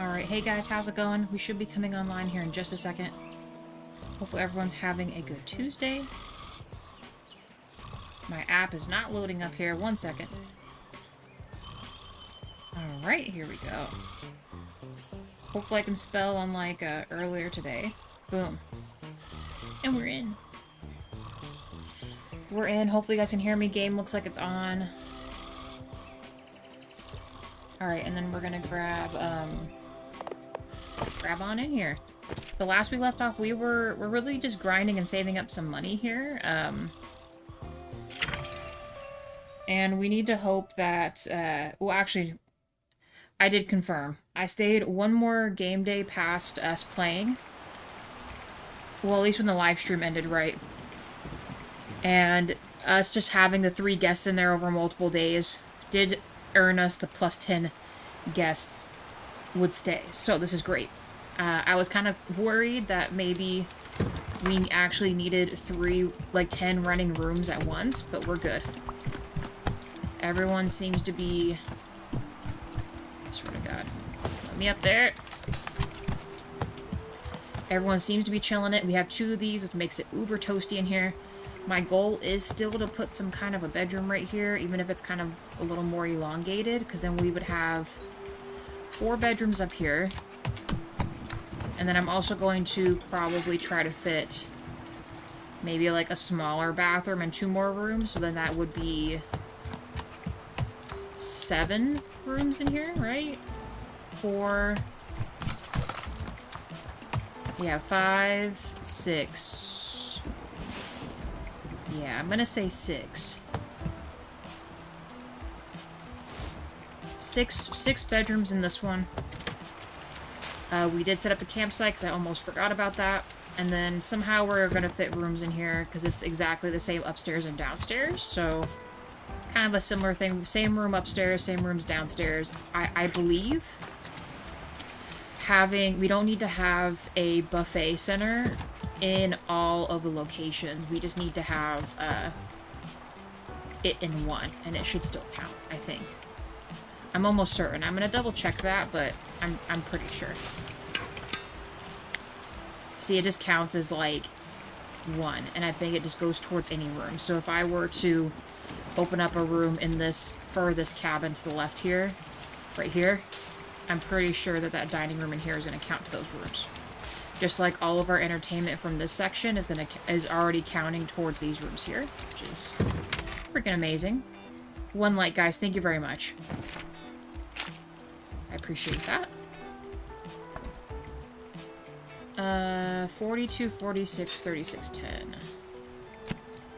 Alright, hey guys, how's it going? We should be coming online here in just a second. Hopefully everyone's having a good Tuesday. My app is not loading up here. 1 second. Alright, here we go. Hopefully I can spell unlike earlier today. Boom. And we're in. We're in. Hopefully you guys can hear me. Game looks like it's on. Alright, and then we're gonna grab on in here. The last we left off, we're really just grinding and saving up some money here. And we need to hope that, well, actually, I did confirm. I stayed one more game day past us playing. Well, at least when the live stream ended, right? And us just having the 3 guests in there over multiple days did earn us the plus 10 guests would stay. So this is great. I was kind of worried that maybe we actually needed 10 running rooms at once, but we're good. Everyone seems to be... I swear to God. Let me up there. Everyone seems to be chilling it. We have 2 of these, which makes it uber toasty in here. My goal is still to put some kind of a bedroom right here, even if it's kind of a little more elongated, because then we would have 4 bedrooms up here. And then I'm also going to probably try to fit maybe like a smaller bathroom and 2 more rooms, so then that would be 7 rooms in here, right? 4... yeah, 5, 6... yeah, I'm gonna say 6. 6 bedrooms in this one. We did set up the campsite because I almost forgot about that. And then somehow we're gonna fit rooms in here because it's exactly the same upstairs and downstairs. So, kind of a similar thing. Same room upstairs, same rooms downstairs. I believe we don't need to have a buffet center in all of the locations. We just need to have it in one, and it should still count, I think. I'm almost certain. I'm gonna double check that, but I'm pretty sure. See, it just counts as like 1, and I think it just goes towards any room. So if I were to open up a room in this furthest cabin to the left here, right here, I'm pretty sure that that dining room in here is gonna count to those rooms. Just like all of our entertainment from this section is already counting towards these rooms here, which is freaking amazing. 1 like, guys. Thank you very much. I appreciate that. 42, 46, 36, 10.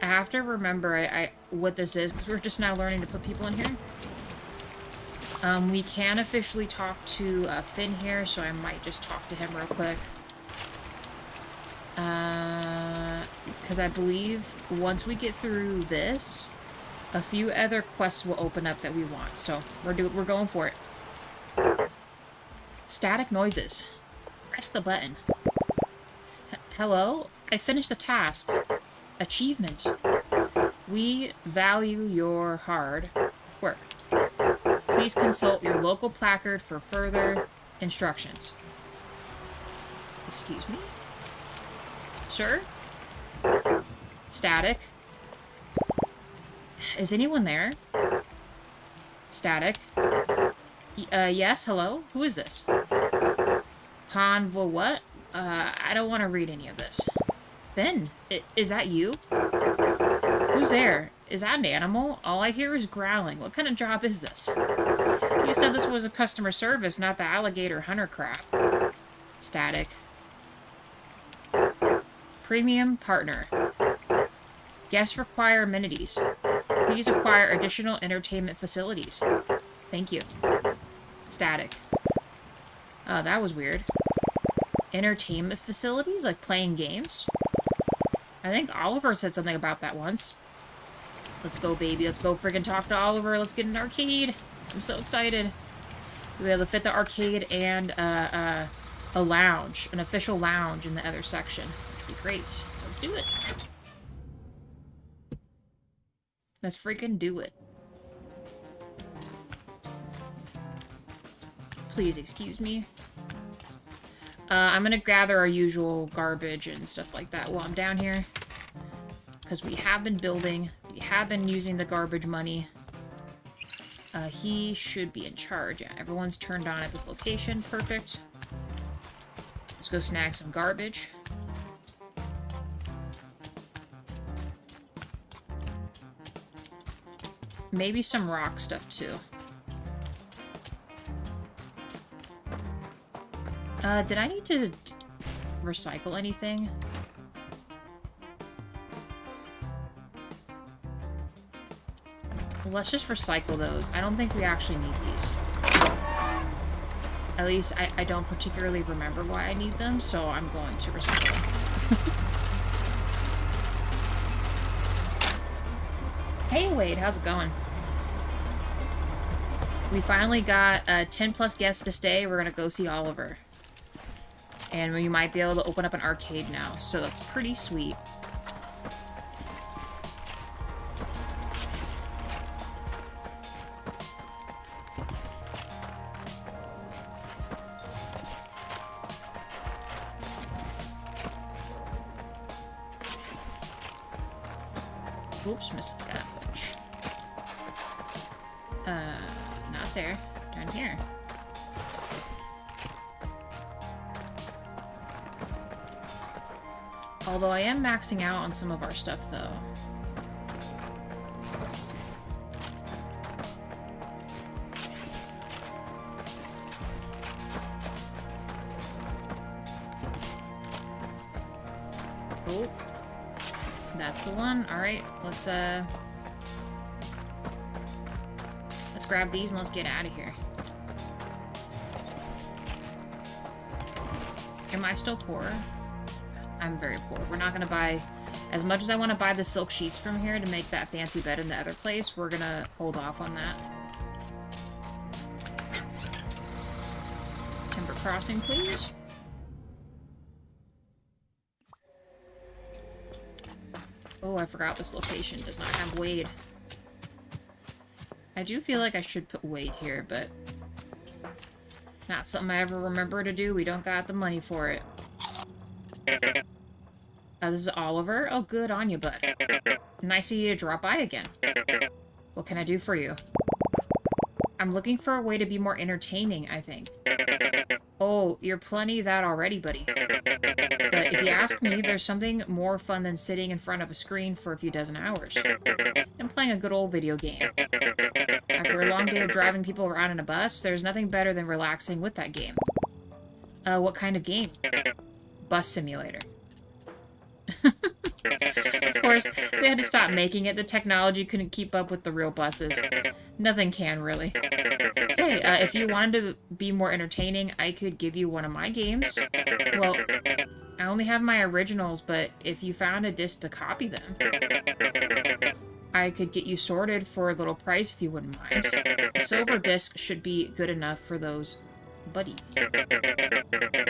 I have to remember what this is, because we're just now learning to put people in here. We can officially talk to Finn here, so I might just talk to him real quick. Because I believe once we get through this, a few other quests will open up that we want. So we're going for it. Static noises. Press the button. Hello? I finished the task. Achievement. We value your hard work. Please consult your local placard for further instructions. Excuse me? Sir? Static? Is anyone there? Static? Yes, hello? Who is this? Panvo what? I don't want to read any of this. Ben, is that you? Who's there? Is that an animal? All I hear is growling. What kind of job is this? You said this was a customer service, not the alligator hunter crap. Static. Premium partner. Guests require amenities. Please acquire additional entertainment facilities. Thank you. Static. Oh, that was weird. Entertainment facilities? Like playing games? I think Oliver said something about that once. Let's go, baby. Let's go friggin' talk to Oliver. Let's get an arcade. I'm so excited. We'll be able to fit the arcade and a lounge. An official lounge in the other section. Which would be great. Let's do it. Let's freaking do it. Please excuse me. I'm gonna gather our usual garbage and stuff like that while I'm down here. Because we have been building. We have been using the garbage money. He should be in charge. Yeah, everyone's turned on at this location. Perfect. Let's go snag some garbage. Maybe some rock stuff, too. Did I need to recycle anything? Let's just recycle those. I don't think we actually need these. At least, I don't particularly remember why I need them, so I'm going to recycle them. Hey, Wade, how's it going? We finally got 10 plus guests to stay. We're gonna go see Oliver. And we might be able to open up an arcade now, so that's pretty sweet. Oops, missed that bunch. Not there. Down here. Although I am maxing out on some of our stuff, though. Oh. That's the one. Alright, let's grab these and let's get out of here. Am I still poor? I'm very poor. We're not gonna buy... As much as I want to buy the silk sheets from here to make that fancy bed in the other place, we're gonna hold off on that. Timber crossing, please. Oh, I forgot this location does not have Wade. I do feel like I should put Wade here, but... Not something I ever remember to do. We don't got the money for it. This is Oliver. Oh, good on you, bud. Nice of you to drop by again. What can I do for you? I'm looking for a way to be more entertaining, I think. Oh, you're plenty of that already, buddy. But if you ask me, there's something more fun than sitting in front of a screen for a few dozen hours. And playing a good old video game. After a long day of driving people around in a bus, there's nothing better than relaxing with that game. What kind of game? Bus simulator. Of course, they had to stop making it. The technology couldn't keep up with the real buses. Nothing can, really. Say, if you wanted to be more entertaining, I could give you one of my games. Well, I only have my originals, but if you found a disc to copy them, I could get you sorted for a little price if you wouldn't mind. A silver disc should be good enough for those, buddy.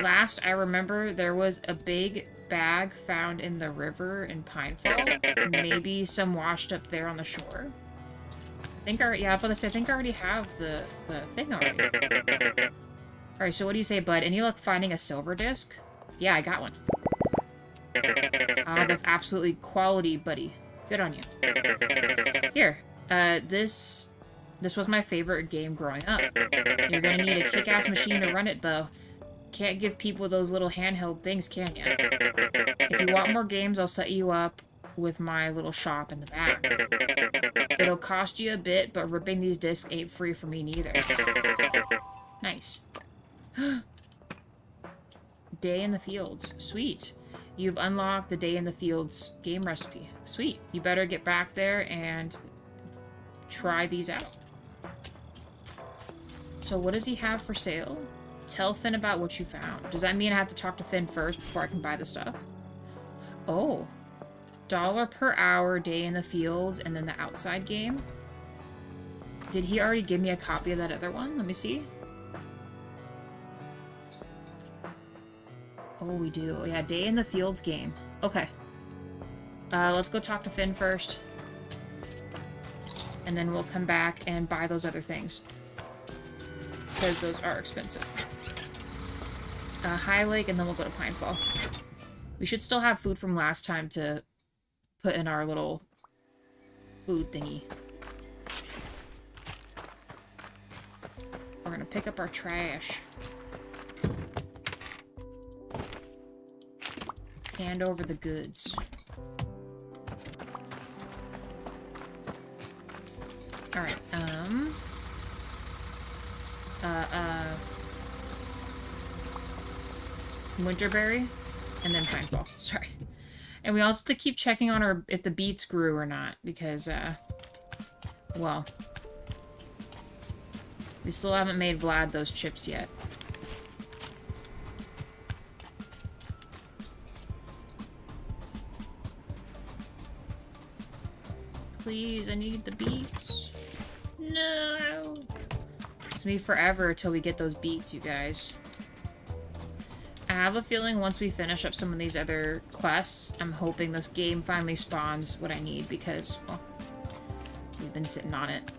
Last I remember, there was a big bag found in the river in Pinefall. Maybe some washed up there on the shore. I think I think I already have the thing already. Alright, so what do you say, bud? Any luck finding a silver disc? Yeah, I got one. That's absolutely quality, buddy. Good on you. Here, this was my favorite game growing up. You're gonna need a kick-ass machine to run it, though. Can't give people those little handheld things, can ya? If you want more games, I'll set you up with my little shop in the back. It'll cost you a bit, but ripping these discs ain't free for me neither. Nice. Day in the Fields. Sweet. You've unlocked the Day in the Fields game recipe. Sweet. You better get back there and try these out. So what does he have for sale? Tell Finn about what you found. Does that mean I have to talk to Finn first before I can buy the stuff? Oh. $1 per hour, Day in the Fields, and then the outside game? Did he already give me a copy of that other one? Let me see. Oh, we do. Oh, yeah, Day in the Fields game. Okay. Let's go talk to Finn first. And then we'll come back and buy those other things. Because those are expensive. High Lake, and then we'll go to Pinefall. We should still have food from last time to put in our little food thingy. We're gonna pick up our trash. Hand over the goods. Alright, Winterberry, and then Pinefall. Sorry. And we also have to keep checking on our if the beets grew or not, because, well, we still haven't made Vlad those chips yet. Please, I need the beets. No! It's me forever until we get those beets, you guys. I have a feeling once we finish up some of these other quests, I'm hoping this game finally spawns what I need because, well, we've been sitting on it.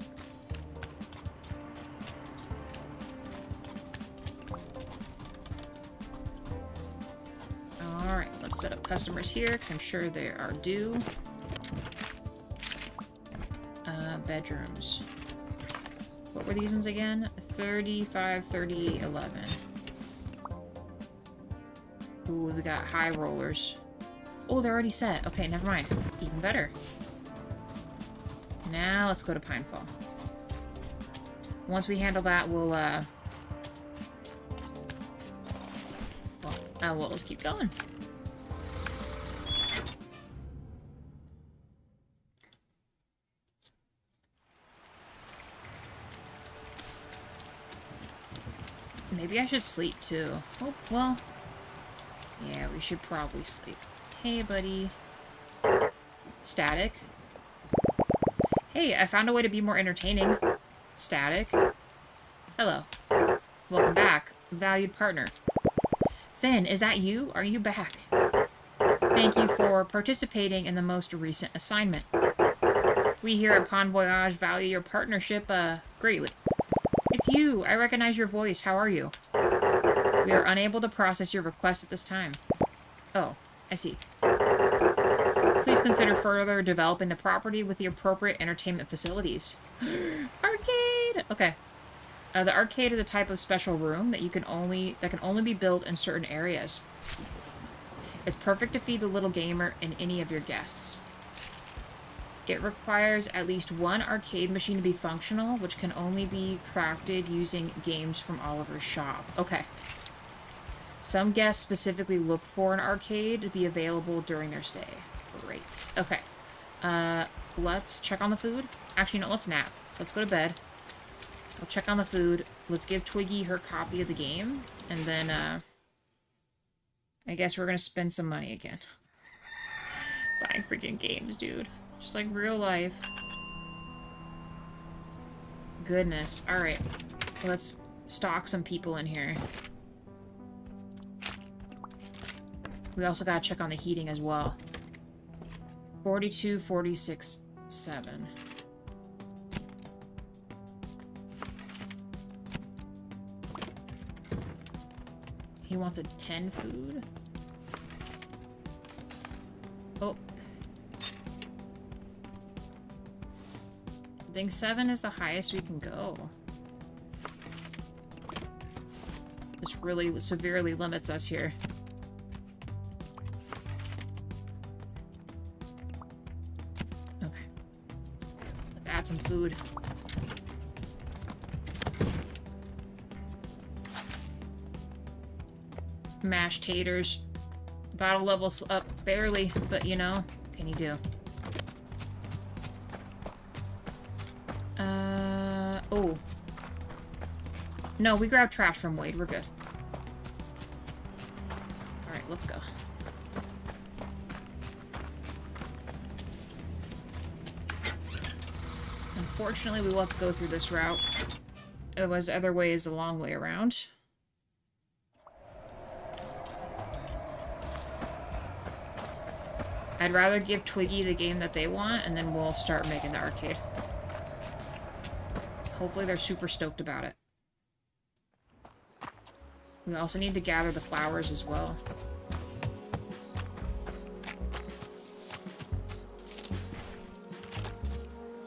Alright, let's set up customers here because I'm sure they are due. Bedrooms. What were these ones again? 35, 38, 11. Ooh, we got high rollers. Oh, they're already set. Okay, never mind. Even better. Now let's go to Pinefall. Once we handle that, we'll just keep going. Maybe I should sleep too. Oh, well. Yeah, we should probably sleep. Hey, buddy. Static. Hey, I found a way to be more entertaining. Static. Hello. Welcome back, valued partner. Finn, is that you? Are you back? Thank you for participating in the most recent assignment. We here at Bon Voyage value your partnership greatly. It's you! I recognize your voice. How are you? We are unable to process your request at this time. Oh, I see. Please consider further developing the property with the appropriate entertainment facilities. Arcade! Okay. The arcade is a type of special room that can only be built in certain areas. It's perfect to feed the little gamer and any of your guests. It requires at least one arcade machine to be functional, which can only be crafted using games from Oliver's shop. Okay. Some guests specifically look for an arcade to be available during their stay. Great. Okay. Let's check on the food. Actually, no, let's nap. Let's go to bed. We'll check on the food. Let's give Twiggy her copy of the game. And then, I guess we're gonna spend some money again. Buying freaking games, dude. Just like real life. Goodness. Alright. Let's stock some people in here. We also gotta check on the heating as well. 42, 46, 7. He wants a 10 food. Oh. I think 7 is the highest we can go. This really severely limits us here. Okay. Let's add some food. Mashed taters. Battle level's up barely, but you know, what can you do? Oh. No, we grabbed trash from Wade. We're good. Alright, let's go. Unfortunately, we will have to go through this route. Otherwise, the other way is a long way around. I'd rather give Twiggy the game that they want, and then we'll start making the arcade. Hopefully they're super stoked about it. We also need to gather the flowers as well.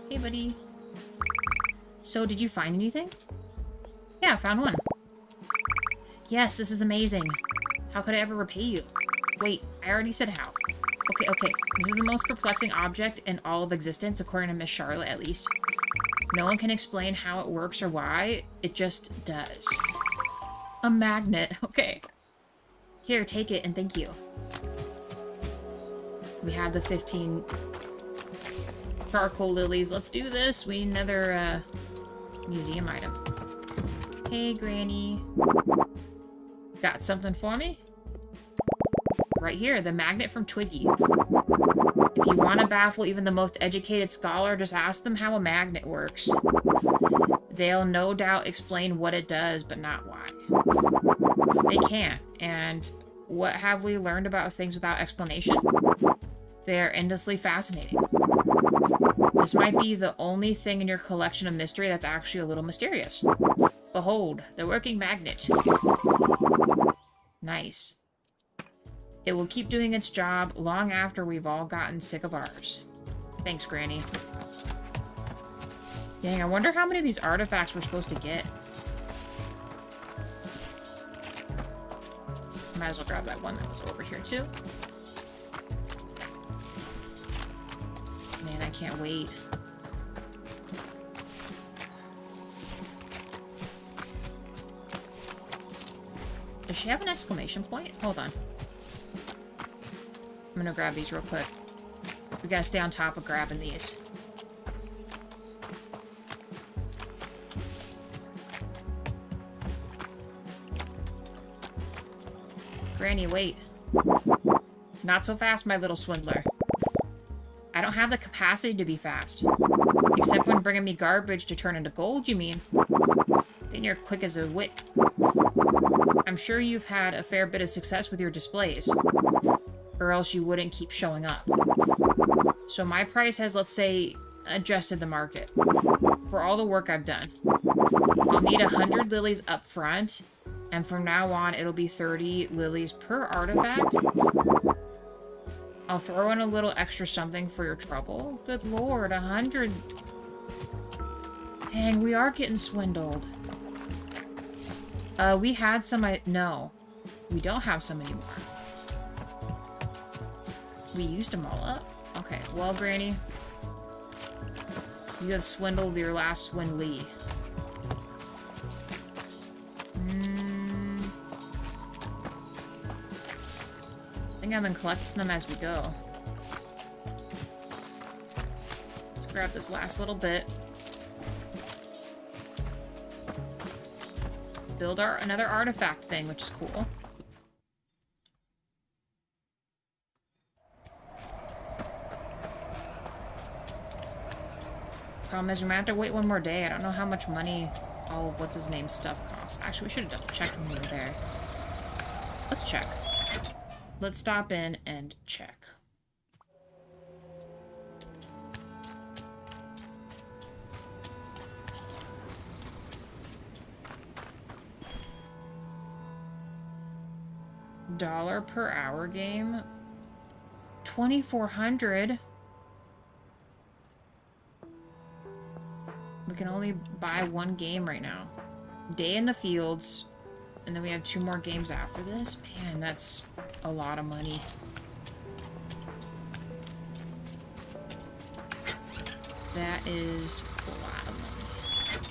Hey, buddy. So, did you find anything? Yeah, I found one. Yes, this is amazing. How could I ever repay you? Wait, I already said how. Okay. This is the most perplexing object in all of existence, according to Miss Charlotte, at least. No one can explain how it works or why. It just does. A magnet. Okay. Here, take it, and thank you. We have the 15 charcoal lilies. Let's do this. We need another museum item. Hey, Granny. Got something for me? Right here, the magnet from Twiggy. If you want to baffle even the most educated scholar, just ask them how a magnet works. They'll no doubt explain what it does, but not why. They can't. And what have we learned about things without explanation? They are endlessly fascinating. This might be the only thing in your collection of mystery that's actually a little mysterious. Behold, the working magnet. Nice. It will keep doing its job long after we've all gotten sick of ours. Thanks, Granny. Dang, I wonder how many of these artifacts we're supposed to get. Might as well grab that one that was over here, too. Man, I can't wait. Does she have an exclamation point? Hold on. I'm gonna grab these real quick. We gotta stay on top of grabbing these. Granny, wait. Not so fast, my little swindler. I don't have the capacity to be fast. Except when bringing me garbage to turn into gold, you mean? Then you're quick as a whip. I'm sure you've had a fair bit of success with your displays. Or else you wouldn't keep showing up. So my price has, let's say, adjusted the market. For all the work I've done. I'll need 100 lilies up front. And from now on, it'll be 30 lilies per artifact. I'll throw in a little extra something for your trouble. Good lord, 100. Dang, we are getting swindled. We had some, no. We don't have some anymore. We used them all up? Okay, well, Granny. You have swindled your last swindlee. I think I've been collecting them as we go. Let's grab this last little bit. Build another artifact thing, which is cool. Problem is, we might have to wait one more day. I don't know how much money all of what's-his-name stuff costs. Actually, we should have double-checked when we were there. Let's check. Let's stop in and check. $1 per hour game. 2,400. We can only buy one game right now. Day in the Fields. And then we have 2 more games after this. Man, that's a lot of money. That is a lot of money.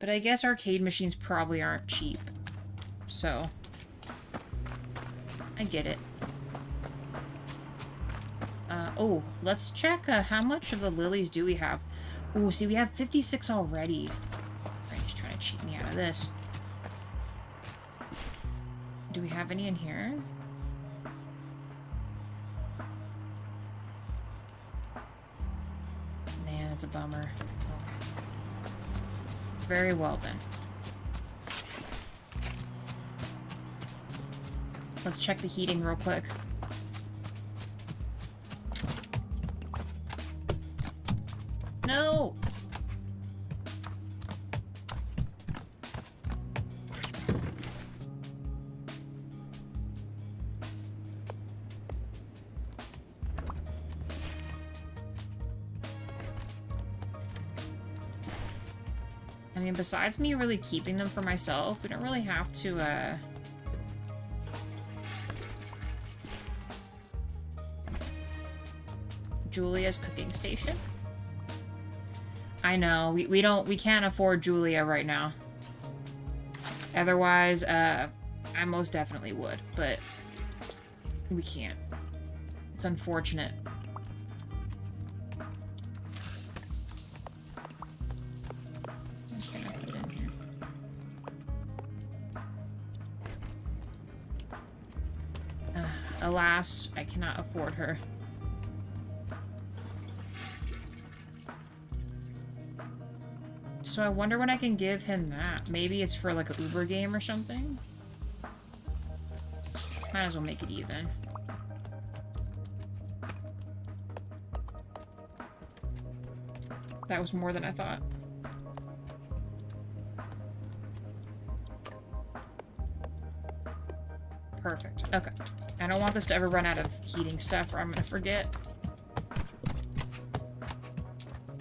But I guess arcade machines probably aren't cheap. So, I get it. Oh, let's check how much of the lilies do we have. Ooh, see, we have 56 already. Randy's trying to cheat me out of this. Do we have any in here? Man, it's a bummer. Okay. Very well, then. Let's check the heating real quick. No! I mean, besides me really keeping them for myself, we don't really have to, Julia's cooking station? I know, we can't afford Julia right now. Otherwise, I most definitely would, but we can't. It's unfortunate. Okay, I put it in here. Alas, I cannot afford her. So I wonder when I can give him that. Maybe it's for like an Uber game or something. Might as well make it even. That was more than I thought. Perfect. Okay. I don't want this to ever run out of heating stuff or I'm gonna forget.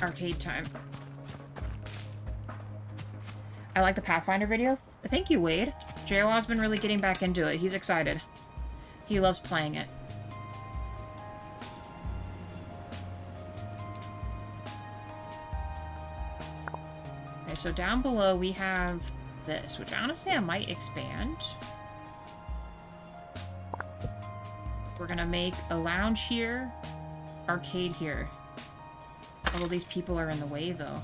Arcade time. I like the Pathfinder video. Thank you, Wade. JWA's been really getting back into it. He's excited. He loves playing it. Okay, so down below we have this, which honestly I might expand. We're gonna make a lounge here, arcade here. Although these people are in the way, though.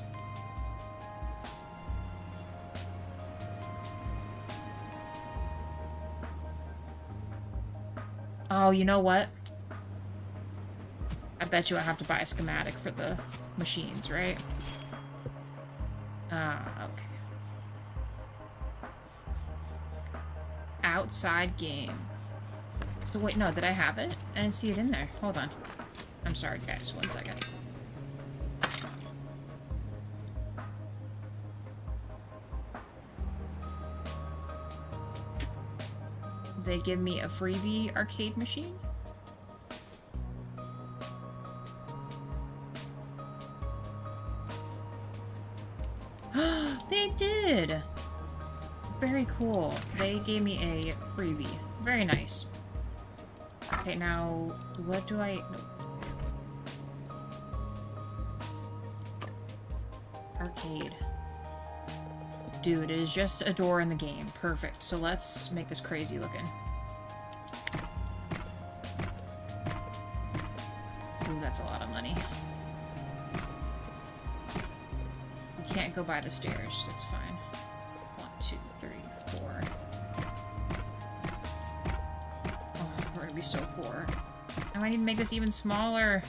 Oh, you know what? I bet you I have to buy a schematic for the machines, right? Okay. Outside game. So wait, no, did I have it? I didn't see it in there. Hold on. I'm sorry, guys. 1 second. They give me a freebie arcade machine? They did! Very cool. They gave me a freebie. Very nice. Okay, now, what do I... No. Arcade. Dude, it is just a door in the game. Perfect. So let's make this crazy looking. Ooh, that's a lot of money. We can't go by the stairs. That's fine. 1, 2, 3, 4. Oh, we're gonna be so poor. I might need to make this even smaller.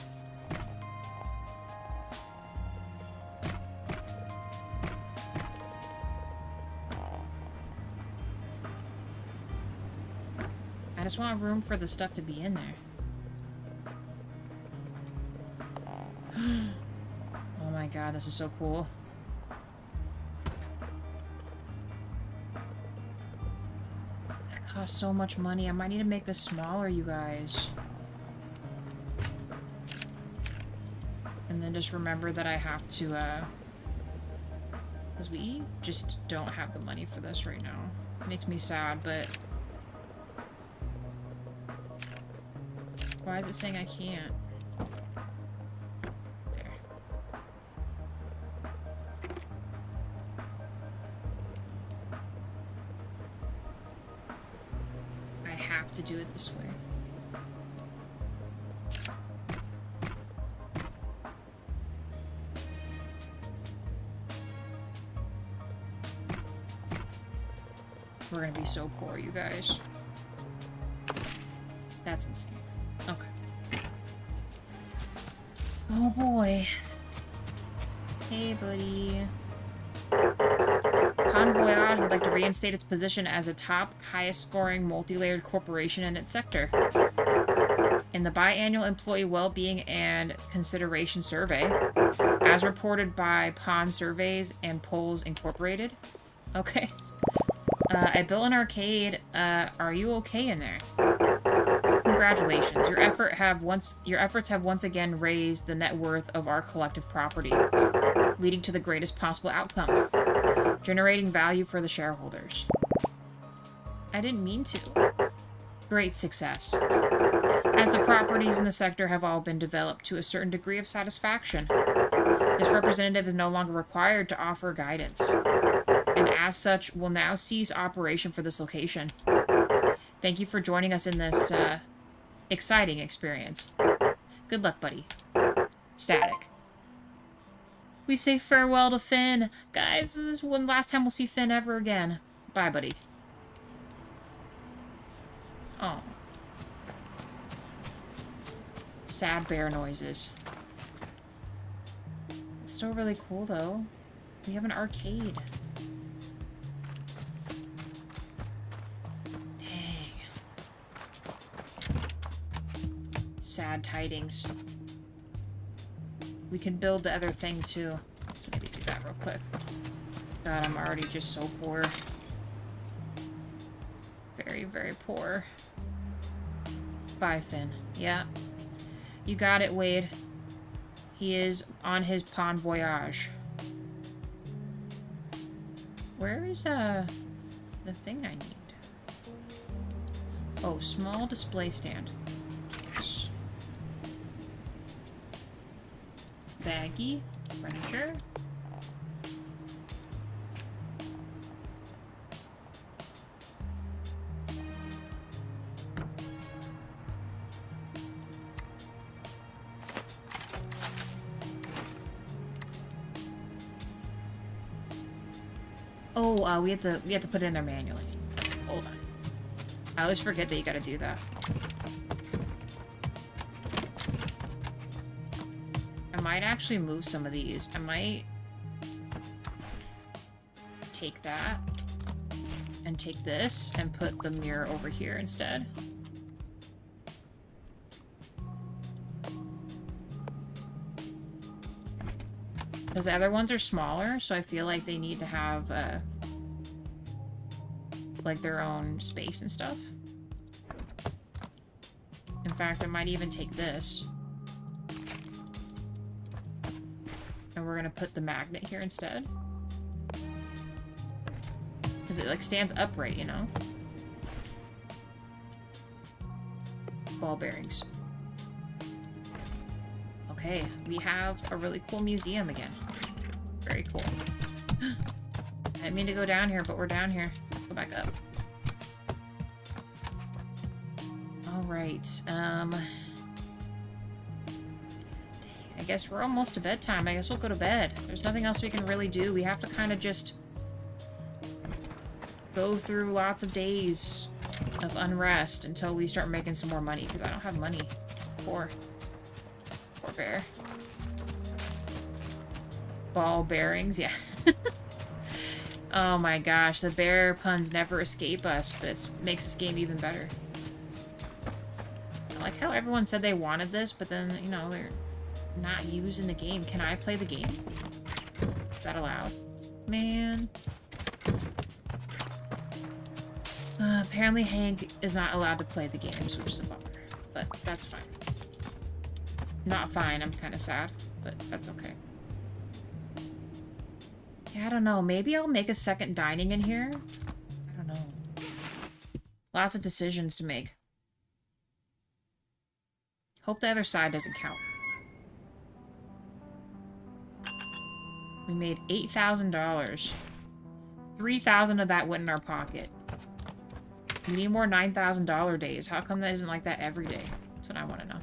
I just want room for the stuff to be in there. Oh my god, this is so cool. That costs so much money. I might need to make this smaller, you guys. And then just remember that I have to, because we just don't have the money for this right now. It makes me sad, but... Why is it saying I can't? There. I have to do it this way. We're gonna be so poor, you guys. That's insane. Okay. Oh boy. Hey, buddy. Con Voyage would like to reinstate its position as a top, highest-scoring, multi-layered corporation in its sector. In the biannual Employee Well-Being and Consideration Survey, as reported by Pond Surveys and Polls Incorporated. Okay. I built an arcade. Are you okay in there? Congratulations. Your efforts have once again raised the net worth of our collective property, leading to the greatest possible outcome, generating value for the shareholders. I didn't mean to. Great success. As the properties in the sector have all been developed to a certain degree of satisfaction, this representative is no longer required to offer guidance, and as such will now cease operation for this location. Thank you for joining us in this exciting experience. Good luck, buddy. Static. We say farewell to Finn. Guys, this is one last time we'll see Finn ever again. Bye, buddy. Oh. Sad bear noises. It's still really cool, though. We have an arcade. Dang. Sad tidings. We can build the other thing, too. So maybe do that real quick. God, I'm already just so poor. Very, very poor. Bye, Finn. Yeah. You got it, Wade. He is on his pawn voyage. Where is, the thing I need? Oh, small display stand. Baggy. Furniture. Oh, we have to put it in there manually. Hold on. I always forget that you gotta do that. I might actually move some of these. I might take that and take this and put the mirror over here instead. Because the other ones are smaller, so I feel like they need to have, like, their own space and stuff. In fact, I might even take this. And we're gonna put the magnet here instead. Because it, like, stands upright, you know? Ball bearings. Okay, we have a really cool museum again. Very cool. I didn't mean to go down here, but we're down here. Let's go back up. Alright, I guess we're almost to bedtime. I guess we'll go to bed. There's nothing else we can really do. We have to kind of just go through lots of days of unrest until we start making some more money, because I don't have money. Poor bear. Ball bearings, yeah. Oh my gosh, the bear puns never escape us, but it makes this game even better. I like how everyone said they wanted this, but then, you know, they're not using the game. Can I play the game? Is that allowed? Man. Apparently Hank is not allowed to play the games, which is a bummer. But that's fine. Not fine, I'm kind of sad, but that's okay. Yeah, I don't know. Maybe I'll make a second dining in here? I don't know. Lots of decisions to make. Hope the other side doesn't count. We made $8,000. 3,000 of that went in our pocket. We need more $9,000 days. How come that isn't like that every day? That's what I want to know.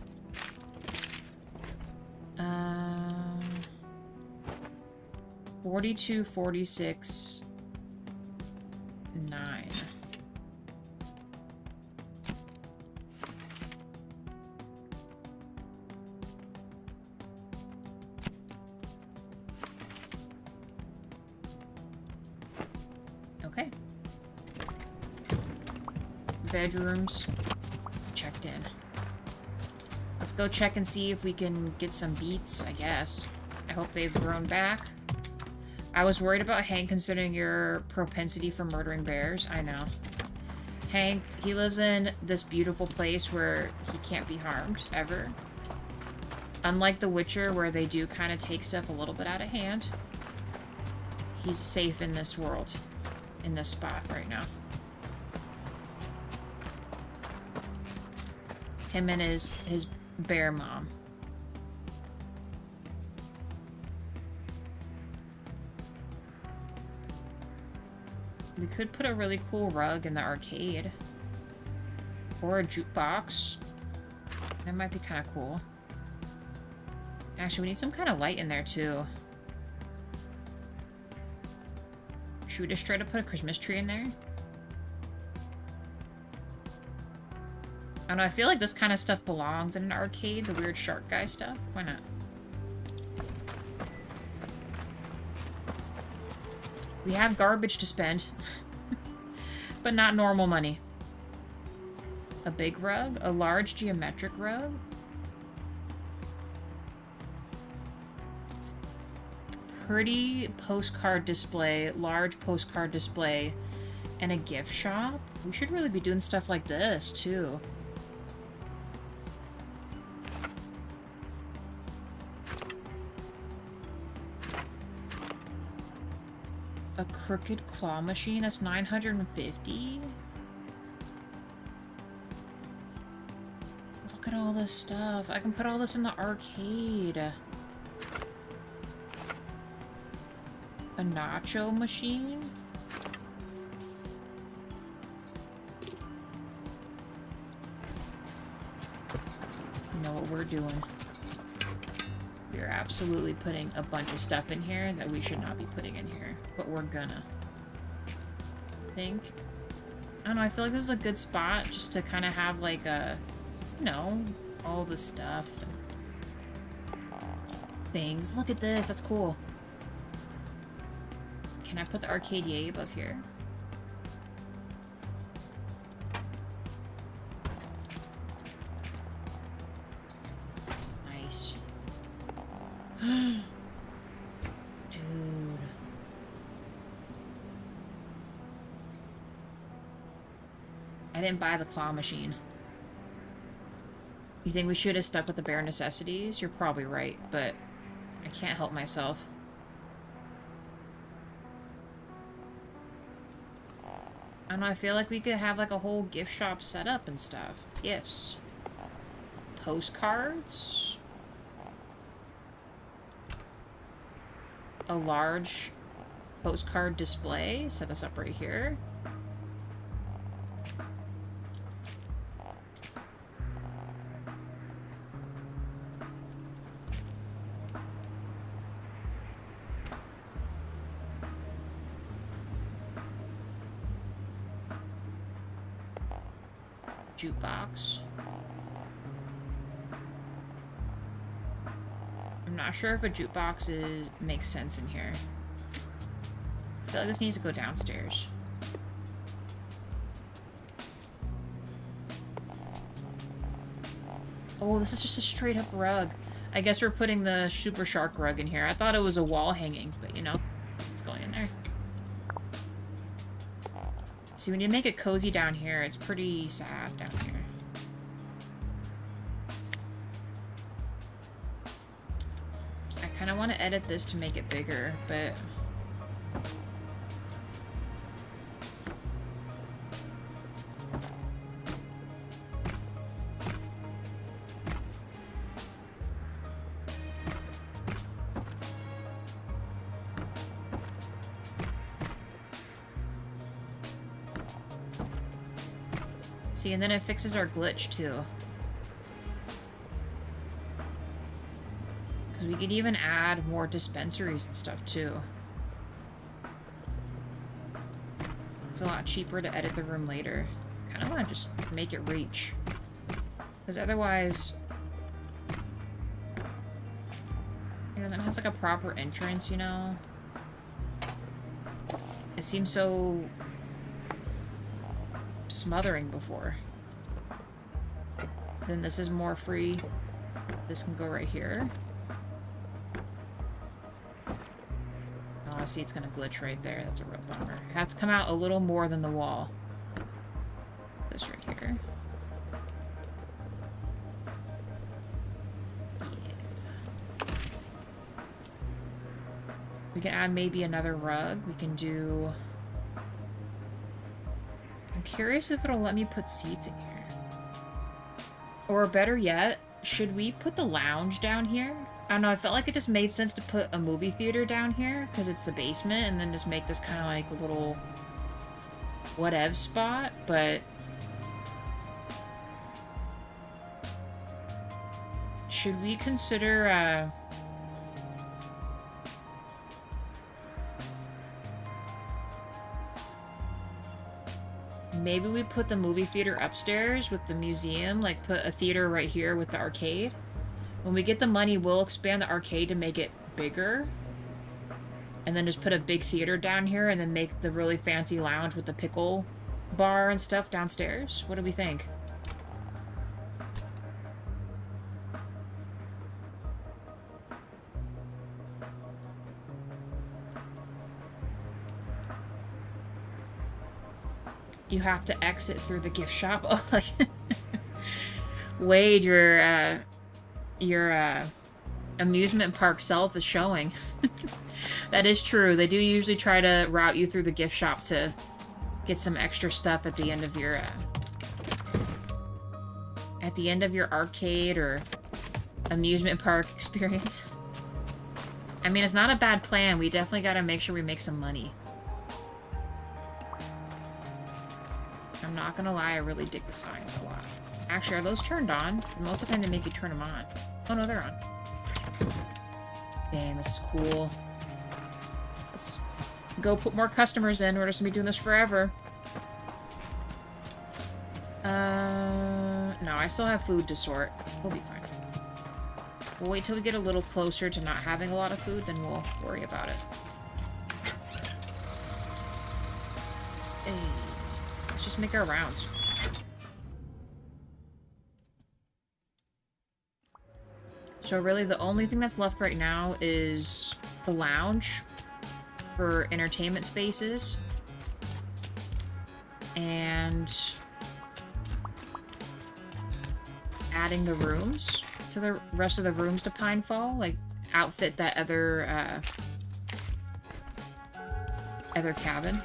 42, 46, 9. Okay. Bedrooms checked in. Let's go check and see if we can get some beets, I guess. I hope they've grown back. I was worried about Hank considering your propensity for murdering bears. I know. Hank, he lives in this beautiful place where he can't be harmed, ever. Unlike The Witcher, where they do kind of take stuff a little bit out of hand, he's safe in this world, in this spot right now. Him and his bear mom. We could put a really cool rug in the arcade. Or a jukebox. That might be kind of cool. Actually, we need some kind of light in there, too. Should we just try to put a Christmas tree in there? I don't know, I feel like this kind of stuff belongs in an arcade, the weird shark guy stuff. Why not? We have garbage to spend. But not normal money. A big rug? A large geometric rug? Pretty postcard display, large postcard display, and a gift shop? We should really be doing stuff like this, too. A crooked claw machine? That's 950? Look at all this stuff. I can put all this in the arcade. A nacho machine? You know what we're doing. We're absolutely putting a bunch of stuff in here that we should not be putting in here. But we're gonna. I don't know, I feel like this is a good spot just to kind of have like a, you know, all the stuff and things. Look at this, that's cool. Can I put the arcade yay above here? Nice. Dude. I didn't buy the claw machine. You think we should have stuck with the bare necessities? You're probably right, but I can't help myself. I don't know, I feel like we could have like a whole gift shop set up and stuff. Gifts. Postcards. A large postcard display. Set this up right here. Jukebox. I'm not sure if a jukebox makes sense in here. I feel like this needs to go downstairs. Oh, this is just a straight up rug. I guess we're putting the Super Shark rug in here. I thought it was a wall hanging, but you know, it's going in there. See, when you make it cozy down here, it's pretty sad down here. I kind of want to edit this to make it bigger, but... See, and then it fixes our glitch, too. Because we could even add more dispensaries and stuff, too. It's a lot cheaper to edit the room later. Kind of want to just make it reach. Because otherwise... You know, then it has like a proper entrance, you know? It seems so... smothering before. Then this is more free. This can go right here. Oh, see, it's gonna glitch right there. That's a real bummer. It has to come out a little more than the wall. This right here. We can add maybe another rug. We can do... I'm curious if it'll let me put seats in here. Or better yet, should we put the lounge down here? I don't know, I felt like it just made sense to put a movie theater down here, because it's the basement, and then just make this kind of like a little whatever spot, but... Should we consider, maybe we put the movie theater upstairs with the museum, like put a theater right here with the arcade. When we get the money, we'll expand the arcade to make it bigger. And then just put a big theater down here and then make the really fancy lounge with the pickle bar and stuff downstairs. What do we think? You have to exit through the gift shop. Oh, like Wade, your amusement park self is showing. That is true. They do usually try to route you through the gift shop to get some extra stuff at the end of your arcade or amusement park experience. I mean, it's not a bad plan. We definitely got to make sure we make some money. I'm not gonna lie, I really dig the signs a lot. Actually, are those turned on? Most of the time they make you turn them on. Oh no, they're on. Dang, this is cool. Let's go put more customers in. We're just gonna be doing this forever. No, I still have food to sort. We'll be fine. We'll wait till we get a little closer to not having a lot of food, then we'll worry about it. Hey. Let's just make our rounds. So really the only thing that's left right now is the lounge for entertainment spaces. And adding the rooms to the rest of the rooms to Pinefall. Like outfit that other cabin.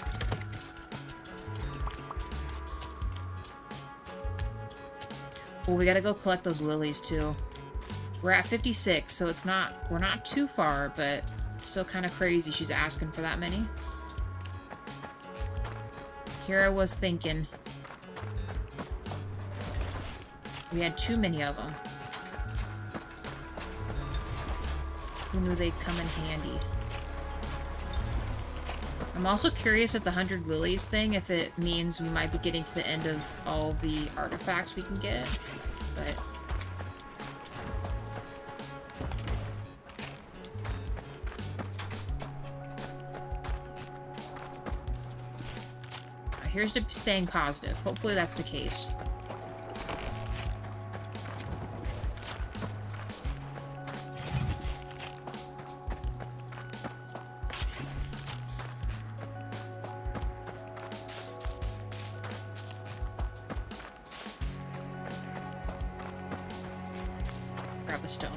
Well, we gotta go collect those lilies, too. We're at 56, so it's not... We're not too far, but it's still kind of crazy she's asking for that many. Here I was thinking... We had too many of them. Who knew they'd come in handy? I'm also curious if the 100 lilies thing, if it means we might be getting to the end of all the artifacts we can get, but... Here's to staying positive. Hopefully that's the case. Stone.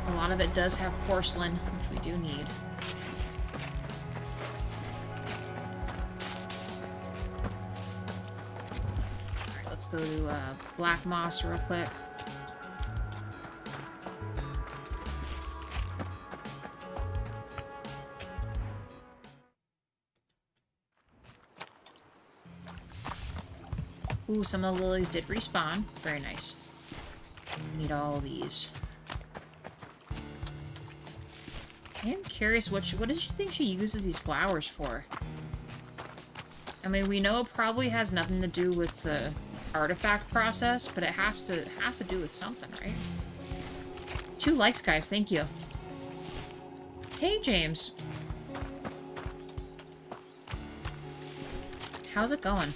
A lot of it does have porcelain, which we do need. Alright, let's go to Black Moss real quick. Ooh, some of the lilies did respawn. Very nice. Need all these. I am curious what does she think she uses these flowers for? I mean, we know it probably has nothing to do with the artifact process, but it has to do with something, right? 2 likes, guys. Thank you. Hey, James. How's it going?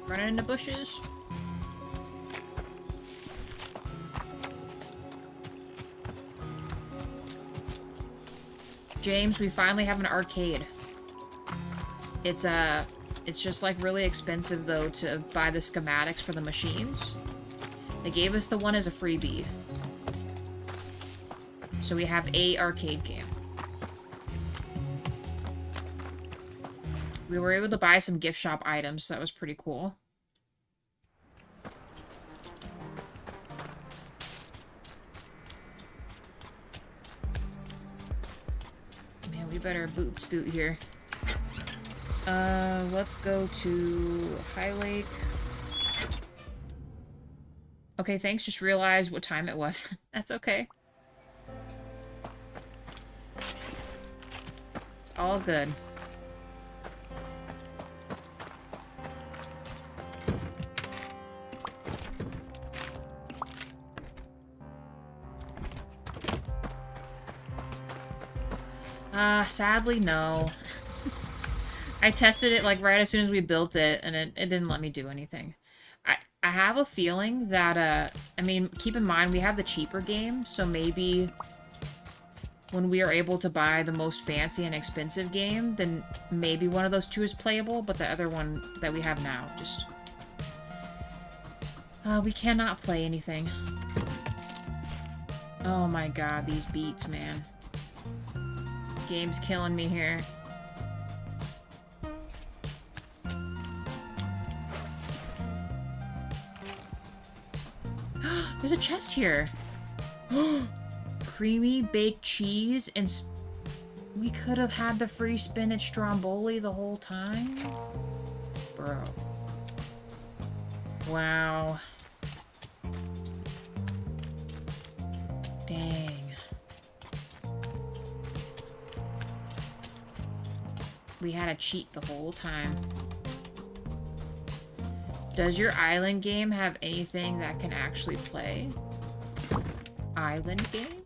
Running into bushes. James, we finally have an arcade. It's just like really expensive though to buy the schematics for the machines. They gave us the one as a freebie. So we have a arcade game. We were able to buy some gift shop items, so that was pretty cool. Man, we better boot scoot here. Let's go to High Lake. Okay, thanks. Just realized what time it was. That's okay. It's all good. Sadly, no. I tested it like right as soon as we built it, and it didn't let me do anything. I have a feeling that, I mean, keep in mind, we have the cheaper game, so maybe when we are able to buy the most fancy and expensive game, then maybe one of those two is playable, but the other one that we have now, just... we cannot play anything. Oh my god, these beats, man. Game's killing me here. There's a chest here. Creamy baked cheese and we could have had the free spinach stromboli the whole time? Bro. Wow. Dang. We had to cheat the whole time. Does your island game have anything that can actually play? Island game?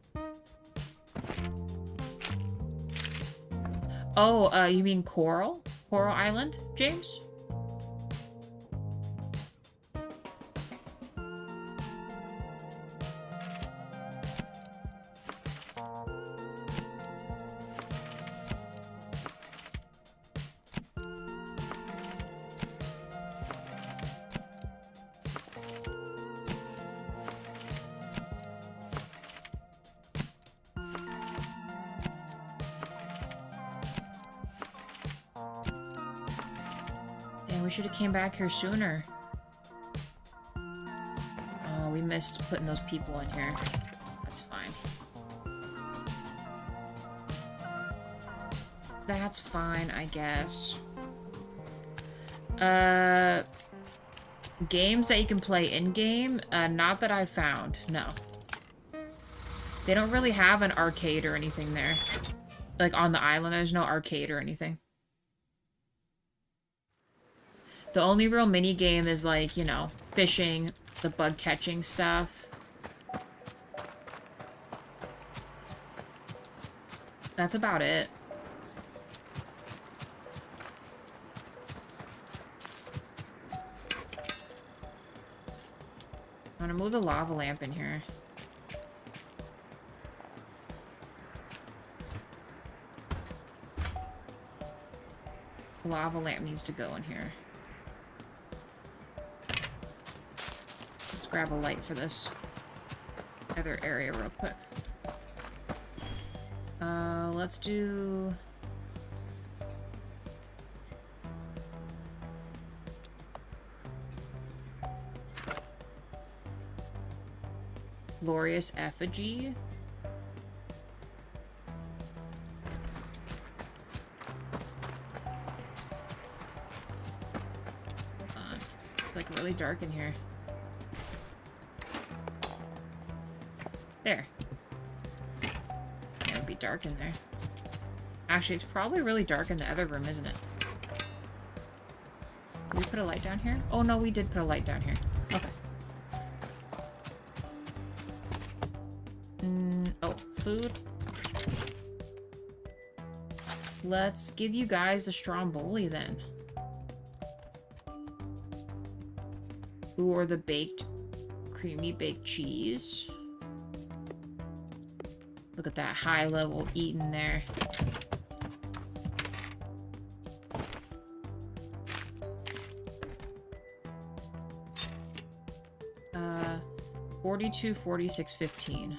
Oh, you mean Coral? Coral Island, James? We should have came back here sooner. Oh, we missed putting those people in here. That's fine. That's fine, I guess. Games that you can play in-game? Not that I found, no. They don't really have an arcade or anything there. Like, on the island, there's no arcade or anything. The only real mini game is like, you know, fishing, the bug catching stuff. That's about it. I'm gonna move the lava lamp in here. The lava lamp needs to go in here. Grab a light for this other area real quick. Let's do... Glorious Effigy. Hold on. It's like really dark in here. There. Yeah, it would be dark in there. Actually, it's probably really dark in the other room, isn't it? Did we put a light down here? Oh, no, we did put a light down here. Okay. Oh, food. Let's give you guys the stromboli, then. Ooh, or the baked, creamy baked cheese. Look at that high level eating there. Uh, 42, 46, 15.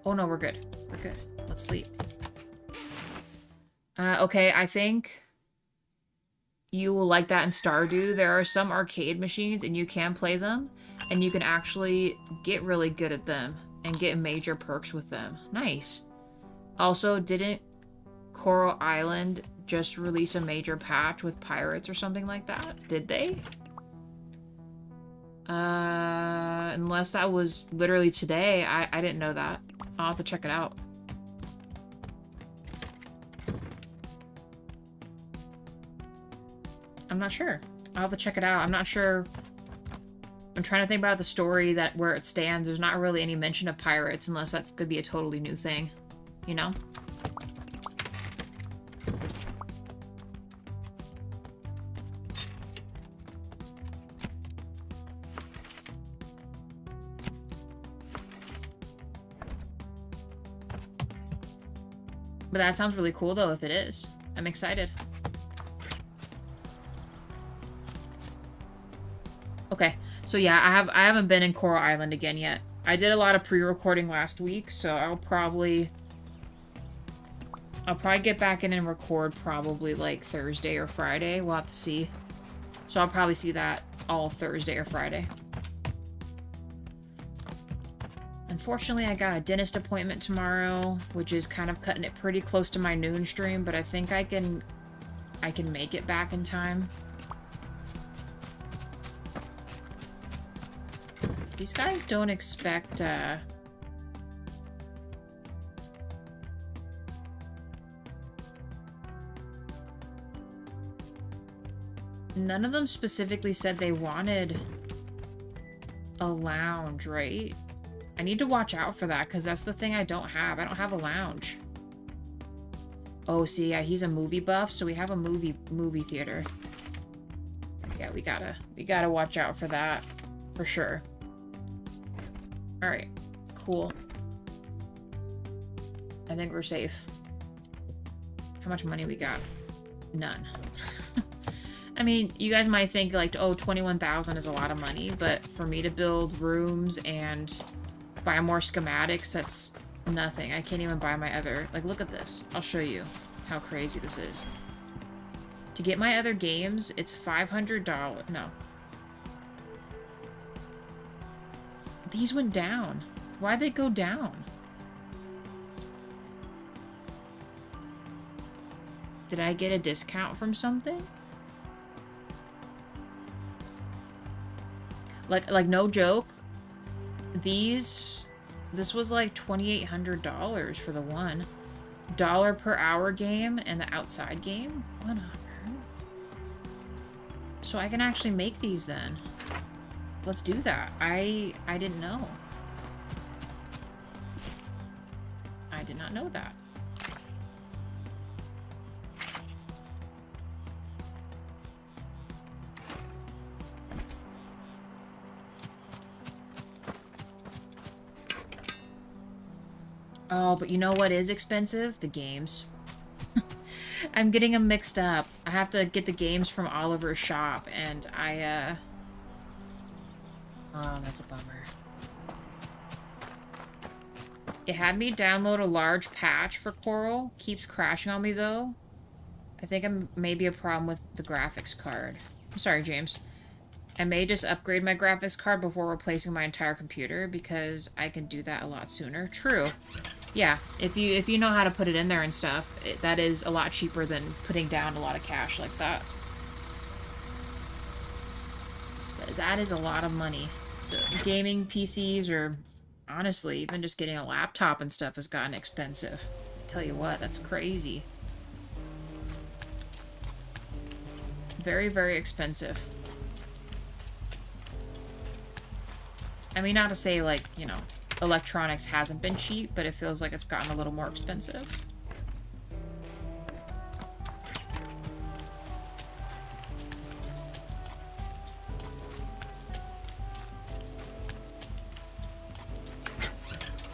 Oh no, we're good. We're good. Let's sleep. Okay, I think you will like that in Stardew. There are some arcade machines and you can play them and you can actually get really good at them and get major perks with them. Nice. Also, didn't Coral Island just release a major patch with pirates or something like that? Did they? Unless that was literally today. I didn't know that. I'll have to check it out. I'm not sure. I'll have to check it out. I'm not sure. I'm trying to think about the story that where it stands. There's not really any mention of pirates unless that's gonna be a totally new thing, you know? But that sounds really cool though if it is. I'm excited. Okay, so yeah, I haven't been in Coral Island again yet. I did a lot of pre-recording last week, so I'll probably get back in and record probably like Thursday or Friday. We'll have to see. So I'll probably see that all Thursday or Friday. Unfortunately, I got a dentist appointment tomorrow, which is kind of cutting it pretty close to my noon stream, but I think I can make it back in time. These guys don't expect, none of them specifically said they wanted a lounge, right? I need to watch out for that, because that's the thing I don't have. I don't have a lounge. Oh, see, yeah, he's a movie buff, so we have a movie theater. Yeah, we gotta watch out for that, for sure. Alright, cool. I think we're safe. How much money we got? None. I mean, you guys might think like, oh, 21,000 is a lot of money, but for me to build rooms and buy more schematics, that's nothing. I can't even buy my other... Like, look at this. I'll show you how crazy this is. To get my other games, it's $500. No. These went down. Why'd they go down? Did I get a discount from something? Like no joke. This was like $2,800 for the $1 per hour game and the outside game. What on earth? So I can actually make these then. Let's do that. I didn't know. I did not know that. Oh, but you know what is expensive? The games. I'm getting them mixed up. I have to get the games from Oliver's shop, and oh, that's a bummer. It had me download a large patch for Coral. Keeps crashing on me, though. I think I'm maybe a problem with the graphics card. I'm sorry, James. I may just upgrade my graphics card before replacing my entire computer, because I can do that a lot sooner. True. Yeah, if you know how to put it in there and stuff, that is a lot cheaper than putting down a lot of cash like that. That is a lot of money. The gaming PCs, or honestly, even just getting a laptop and stuff has gotten expensive. I tell you what, that's crazy. Very, very expensive. I mean, not to say, like, you know, electronics hasn't been cheap, but it feels like it's gotten a little more expensive.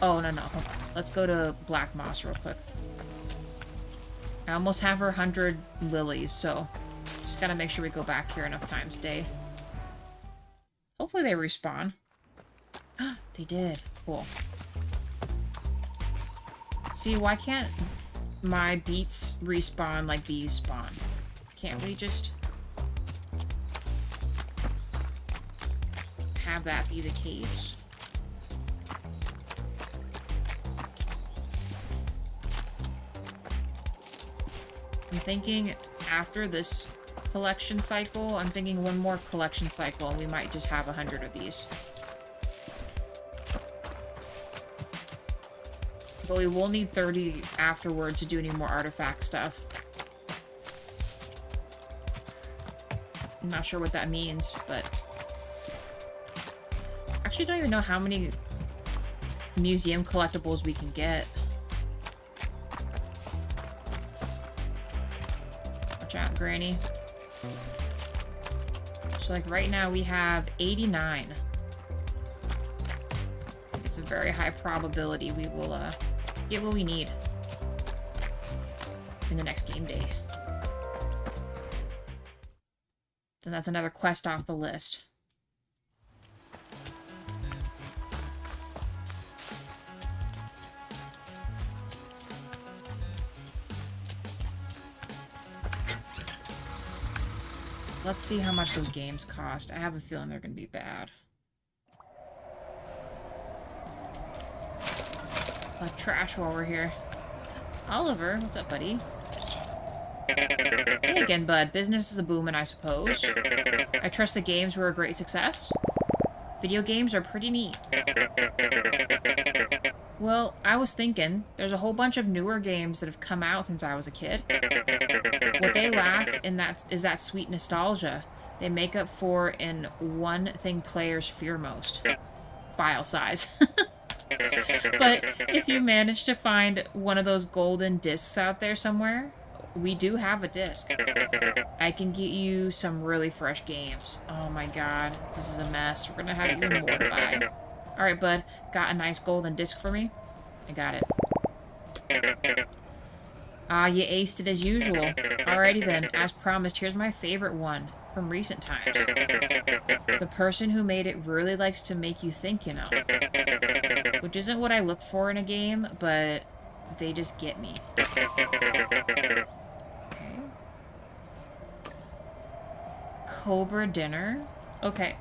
Oh, no, hold on. Let's go to Black Moss real quick. I almost have her 100 lilies, so just gotta make sure we go back here enough times a day. Hopefully they respawn. They did. Cool. See, why can't my beets respawn like bees spawn? Can't we just have that be the case? I'm thinking after this collection cycle, I'm thinking one more collection cycle and we might just have 100 of these. But we will need 30 afterward to do any more artifact stuff. I'm not sure what that means, but... Actually, I don't even know how many museum collectibles we can get. Watch out, Granny. So, like, right now we have 89. It's a very high probability we will, get what we need in the next game day. Then that's another quest off the list. Let's see how much those games cost. I have a feeling they're going to be bad. Collect trash while we're here. Oliver, what's up, buddy? Hey again, bud. Business is a booming, I suppose. I trust the games were a great success. Video games are pretty neat. Well, I was thinking, there's a whole bunch of newer games that have come out since I was a kid. What they lack is that sweet nostalgia they make up for in one thing players fear most. File size. But if you manage to find one of those golden discs out there somewhere, we do have a disc. I can get you some really fresh games. Oh my god, this is a mess. We're gonna have even more to buy. Alright, bud. Got a nice golden disc for me? I got it. Ah, you aced it as usual. Alrighty then, as promised, here's my favorite one from recent times. The person who made it really likes to make you think, you know. Which isn't what I look for in a game, but they just get me. Okay. Cobra dinner? Okay.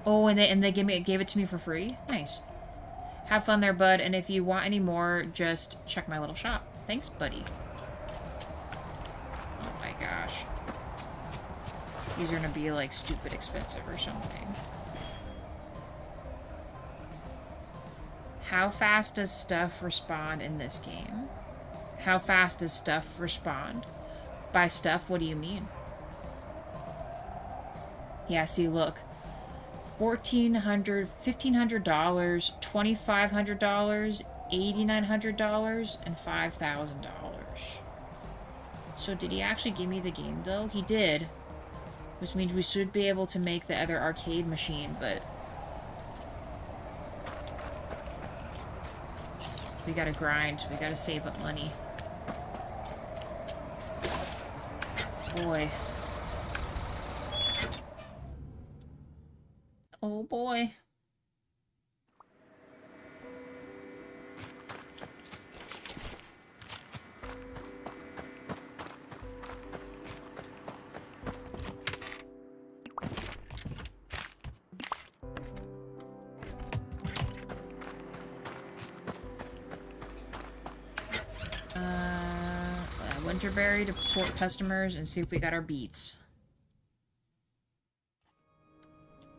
Oh, and they gave it to me for free? Nice. Have fun there, bud, and if you want any more, just check my little shop. Thanks, buddy. Oh my gosh. These are gonna be, like, stupid expensive or something. How fast does stuff respond in this game? How fast does stuff respond? By stuff, what do you mean? Yeah, see, look. $1,400, $1,500, $2,500, $8,900, and $5,000. So did he actually give me the game, though? He did. Which means we should be able to make the other arcade machine, but... we gotta grind. We gotta save up money. Boy. Oh boy. Winterberry to sort customers and see if we got our beets.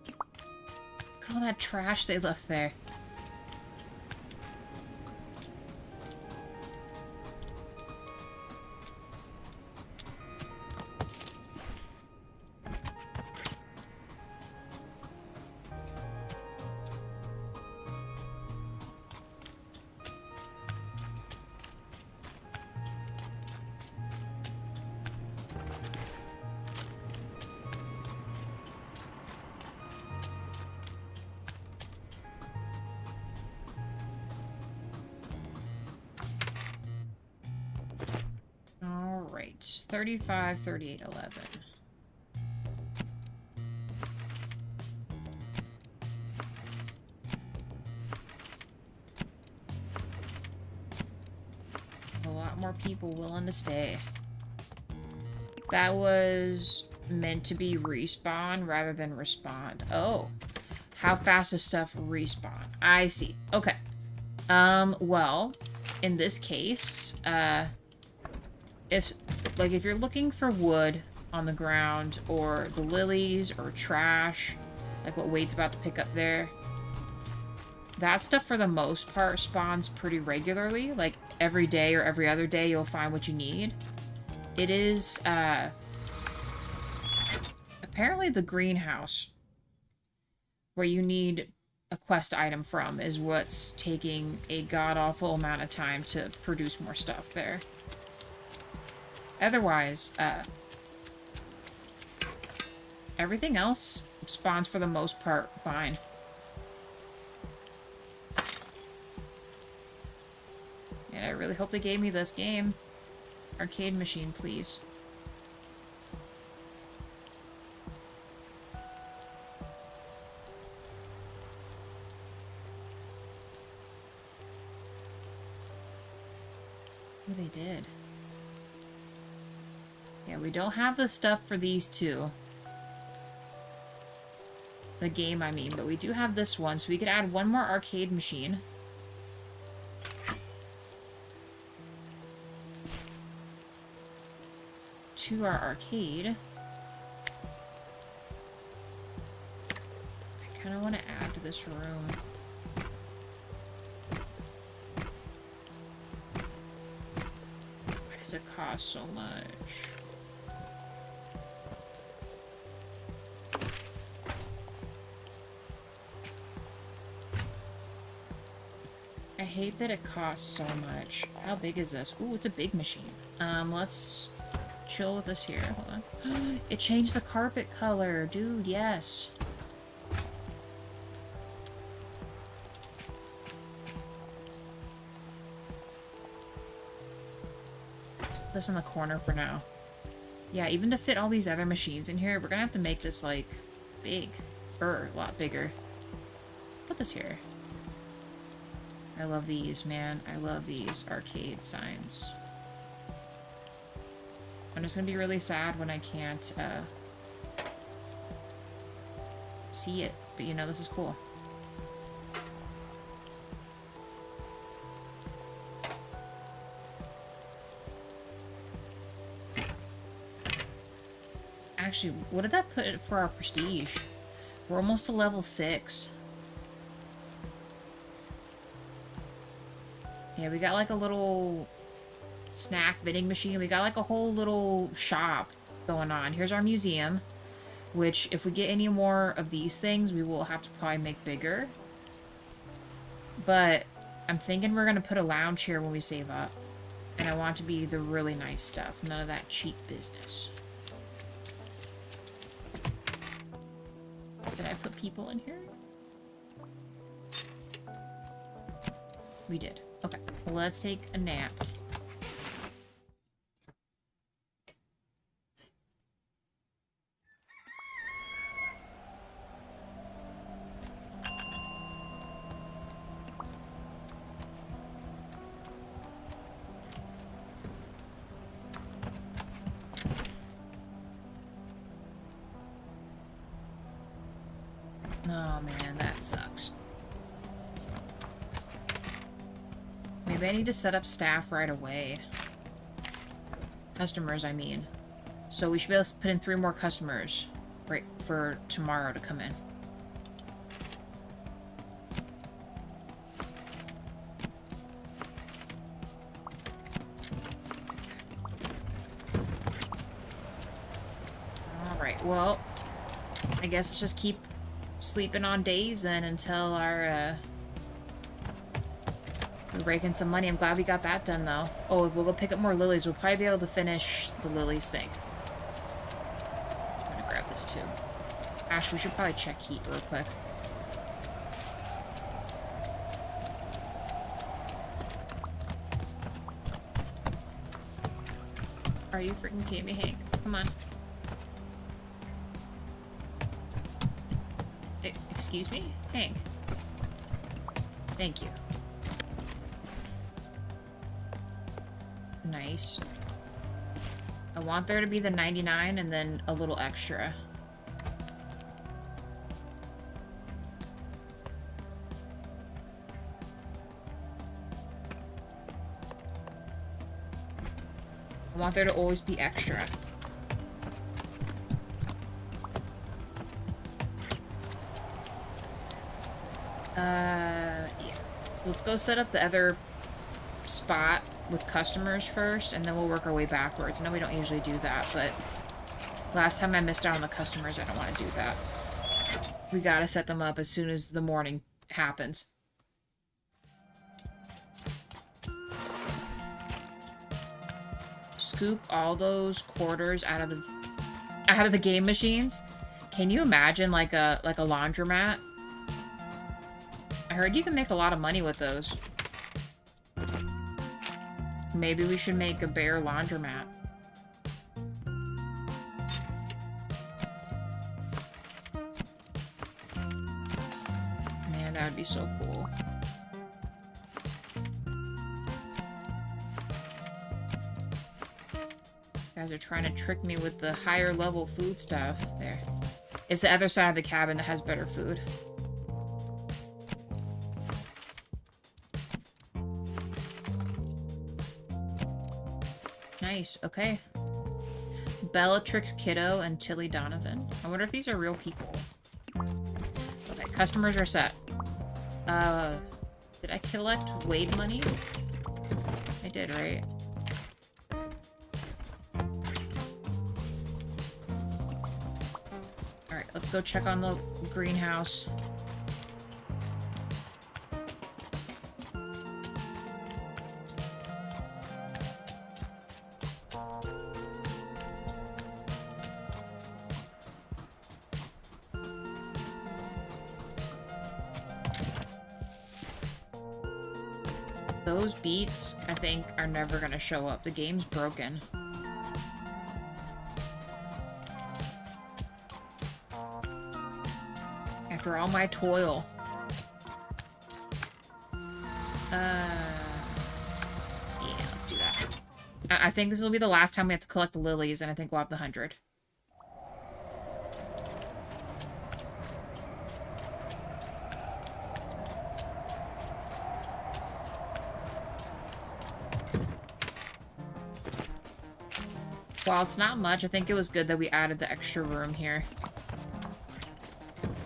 Look at all that trash they left there. 35, 38, 11. A lot more people willing to stay. That was meant to be respawn rather than respond. Oh. How fast does stuff respawn? I see. Okay. Well, in this case, if you're looking for wood on the ground, or the lilies, or trash, like what Wade's about to pick up there, that stuff for the most part spawns pretty regularly. Like, every day or every other day you'll find what you need. It is, apparently the greenhouse where you need a quest item from is what's taking a god-awful amount of time to produce more stuff there. Otherwise, everything else spawns for the most part fine. And I really hope they gave me this game. Arcade machine, please. Oh, they did. Yeah, we don't have the stuff for these two. The game, I mean, but we do have this one, so we could add one more arcade machine. To our arcade. I kind of want to add to this room. Why does it cost so much? I hate that it costs so much. How big is this? Ooh, it's a big machine. Let's chill with this here. Hold on. It changed the carpet color. Dude, yes. Put this in the corner for now. Yeah, even to fit all these other machines in here, we're gonna have to make this, like, big. Or a lot bigger. Put this here. I love these, man. I love these arcade signs. I'm just gonna be really sad when I can't, see it. But, you know, this is cool. Actually, what did that put for our prestige? We're almost to level 6. Yeah, we got like a little snack vending machine. We got like a whole little shop going on. Here's our museum, which if we get any more of these things, we will have to probably make bigger. But I'm thinking we're going to put a lounge here when we save up. And I want it to be the really nice stuff. None of that cheap business. Did I put people in here? We did. Okay, well, let's take a nap. Oh man, that sucks. Maybe I need to set up staff right away. Customers, I mean. So we should be able to put in 3 more customers right for tomorrow to come in. Alright, well, I guess let's just keep sleeping on days then until our, we're breaking some money. I'm glad we got that done, though. Oh, we'll go pick up more lilies. We'll probably be able to finish the lilies thing. I'm gonna grab this, too. Ash, we should probably check heat real quick. Are Are you freaking kidding me, Hank? Come on. Excuse me? Hank. Thank you. Nice. I want there to be the 99 and then a little extra. I want there to always be extra. Yeah. Let's go set up the other spot with customers first, and then we'll work our way backwards. I know we don't usually do that, but last time I missed out on the customers, I don't want to do that. We gotta set them up as soon as the morning happens. Scoop all those quarters out of the game machines. Can you imagine like a laundromat? I heard you can make a lot of money with those. Maybe we should make a bear laundromat. Man, that would be so cool. You guys are trying to trick me with the higher level food stuff. There. It's the other side of the cabin that has better food. Nice, okay. Bellatrix Kiddo and Tilly Donovan. I wonder if these are real people. Okay, customers are set. Did I collect Wade money? I did, right? Alright, let's go check on the greenhouse. Those beets, I think, are never gonna show up. The game's broken. After all my toil. Yeah, let's do that. I think this will be the last time we have to collect the lilies, and I think we'll have the 100. While it's not much, I think it was good that we added the extra room here.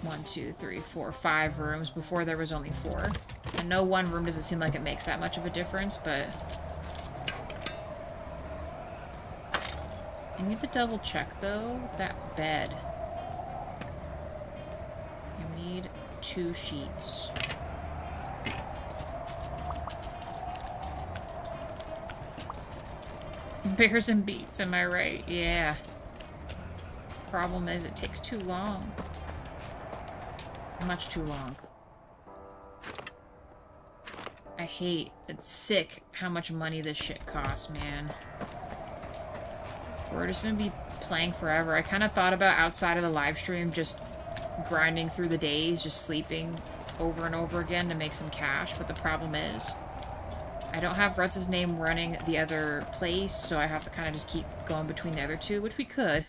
1, 2, 3, 4, 5 rooms. Before there was only 4. I know one room doesn't seem like it makes that much of a difference, but... I need to double check, though, that bed. I need 2 sheets. Bears and beets, am I right? Yeah. Problem is, it takes too long. Much too long. I hate, it's sick how much money this shit costs, man. We're just gonna be playing forever. I kind of thought about outside of the live stream just grinding through the days, just sleeping over and over again to make some cash, but the problem is I don't have Rutz's name running the other place, so I have to kind of just keep going between the other two, which we could.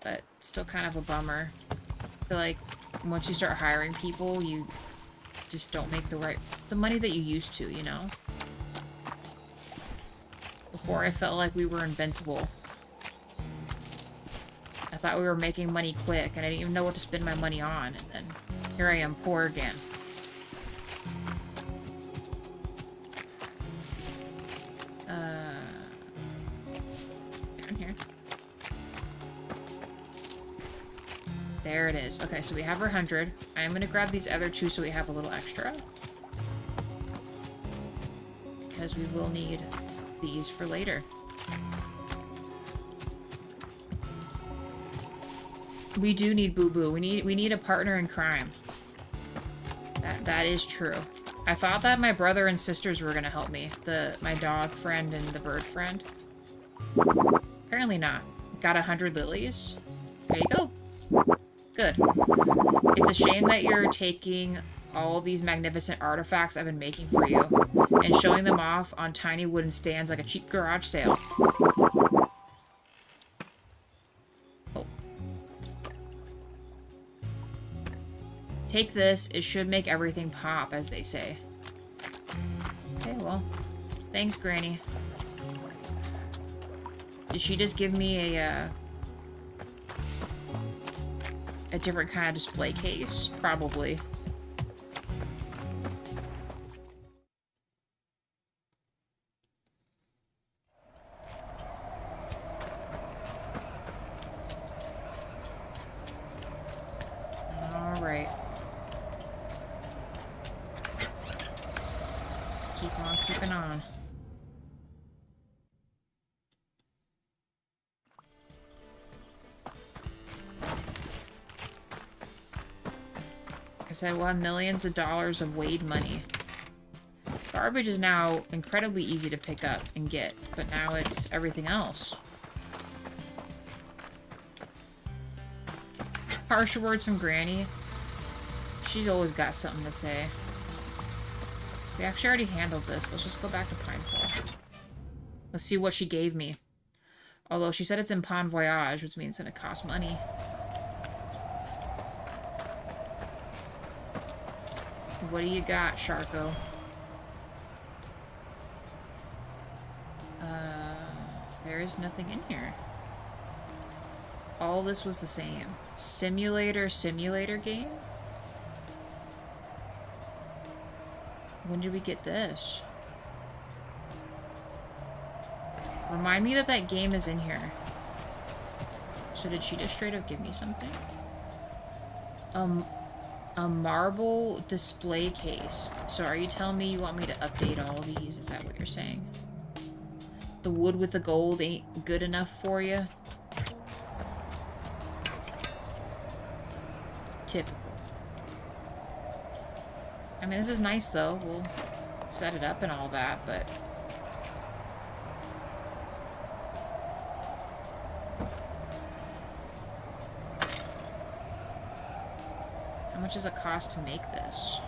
But still kind of a bummer. I feel like once you start hiring people, you just don't make the money that you used to, you know? Before I felt like we were invincible. I thought we were making money quick, and I didn't even know what to spend my money on, and then here I am, poor again. Down here. There it is. Okay, so we have our 100. I'm gonna grab these other 2 so we have a little extra. Because we will need these for later. We do need Boo Boo. We need a partner in crime. That is true. I thought that my brother and sisters were gonna help me. My dog friend and the bird friend. Apparently not. Got 100 lilies. There you go. Good. It's a shame that you're taking all these magnificent artifacts I've been making for you and showing them off on tiny wooden stands like a cheap garage sale. Oh. Take this. It should make everything pop, as they say. Okay, well. Thanks, Granny. Did she just give me a different kind of display case? Probably. Alright. Keep on keeping on. I said we'll have millions of dollars of Wade money. Garbage is now incredibly easy to pick up and get, but now it's everything else. Harsh words from Granny. She's always got something to say. We actually already handled this. Let's just go back to Pinefall. Let's see what she gave me. Although she said it's in Bon Voyage, which means it's going to cost money. What do you got, Sharko? There is nothing in here. All this was the same. Simulator game? When did we get this? Remind me that that game is in here. So did she just straight up give me something? A marble display case. So are you telling me you want me to update all these? Is that what you're saying? The wood with the gold ain't good enough for you? Typical. I mean, this is nice though. We'll set it up and all that, but... How much does it cost to make this?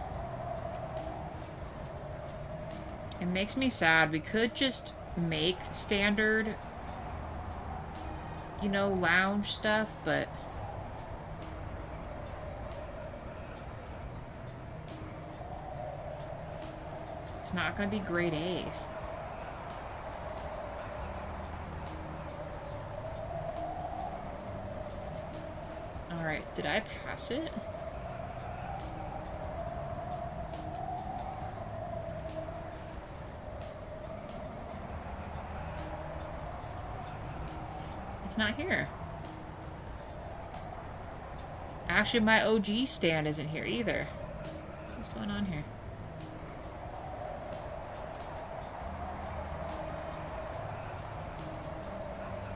It makes me sad. We could just make standard, you know, lounge stuff, but... It's not going to be grade A. Alright, did I pass it? It's not here. Actually, my OG stand isn't here either. What's going on here?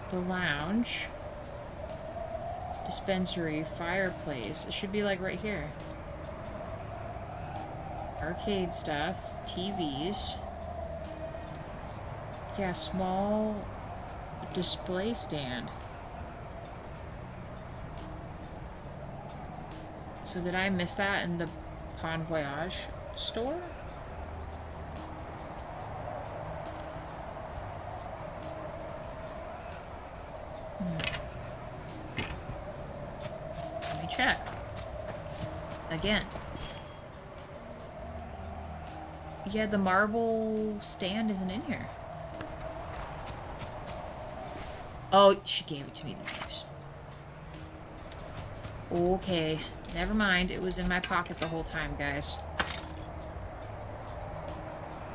The lounge. Dispensary, fireplace. It should be like right here. Arcade stuff. TVs. Yeah, small display stand. So did I miss that in the Bon Voyage store? Let me check. Again. Yeah, the marble stand isn't in here. Oh, she gave it to me the knives. Okay. Never mind. It was in my pocket the whole time, guys.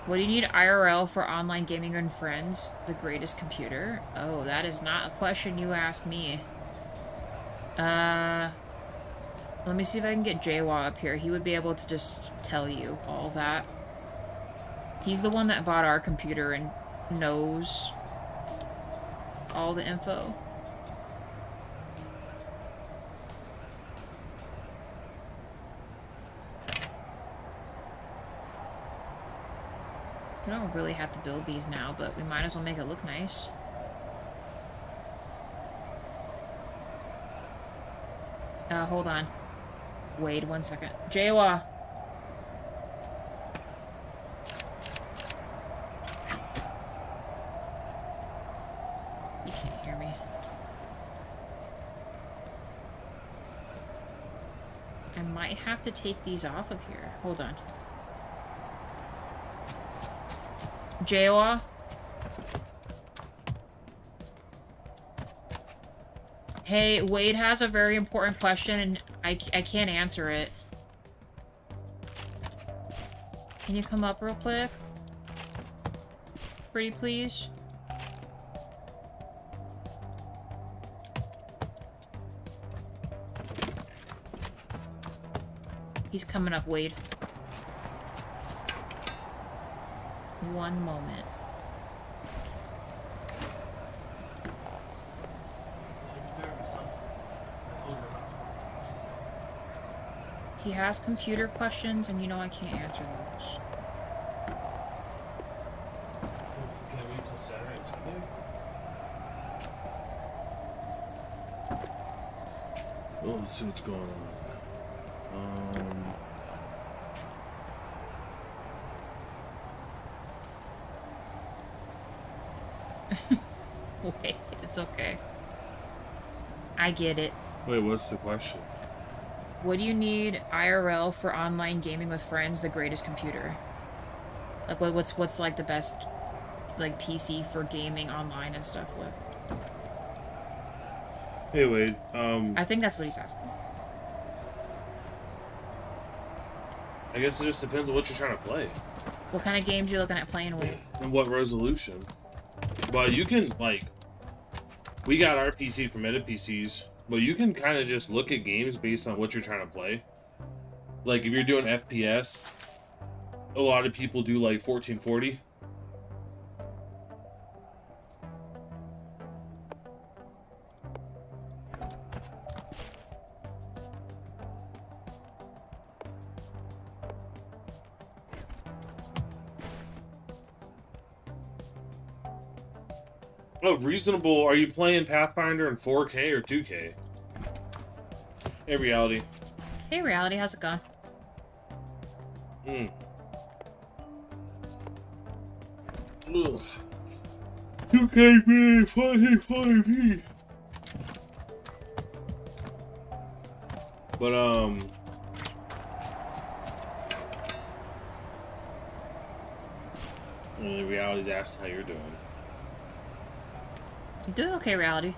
What do you need IRL for online gaming and friends? The greatest computer? Oh, that is not a question you ask me. Let me see if I can get Jawa up here. He would be able to just tell you all that. He's the one that bought our computer and knows all the info. We don't really have to build these now, but we might as well make it look nice. Hold on. Wait 1 second. Jawa. You can't hear me. I might have to take these off of here. Hold on. Jawa. Hey, Wade has a very important question, and I can't answer it. Can you come up real quick? Pretty please? He's coming up, Wade. One moment. He has computer questions, and you know I can't answer those. Can I wait till Saturday and Sunday? Well, let's see what's going on. Wait, it's okay. I get it. Wait, what's the question? What do you need IRL for online gaming with friends? The greatest computer. Like, what's like the best, like, PC for gaming online and stuff with? Hey, Wade. I think that's what he's asking. I guess it just depends on what you're trying to play. What kind of games you looking at playing with? And what resolution. Well, you can, like, we got our PC from Meta PCs, but you can kind of just look at games based on what you're trying to play. Like, if you're doing FPS, a lot of people do, like, 1440. Oh, reasonable. Are you playing Pathfinder in 4K or 2K? Hey, Reality. Hey, Reality, how's it going? Ugh. 2KB, 5 But, Reality's asking how you're doing. You're doing okay, Reality.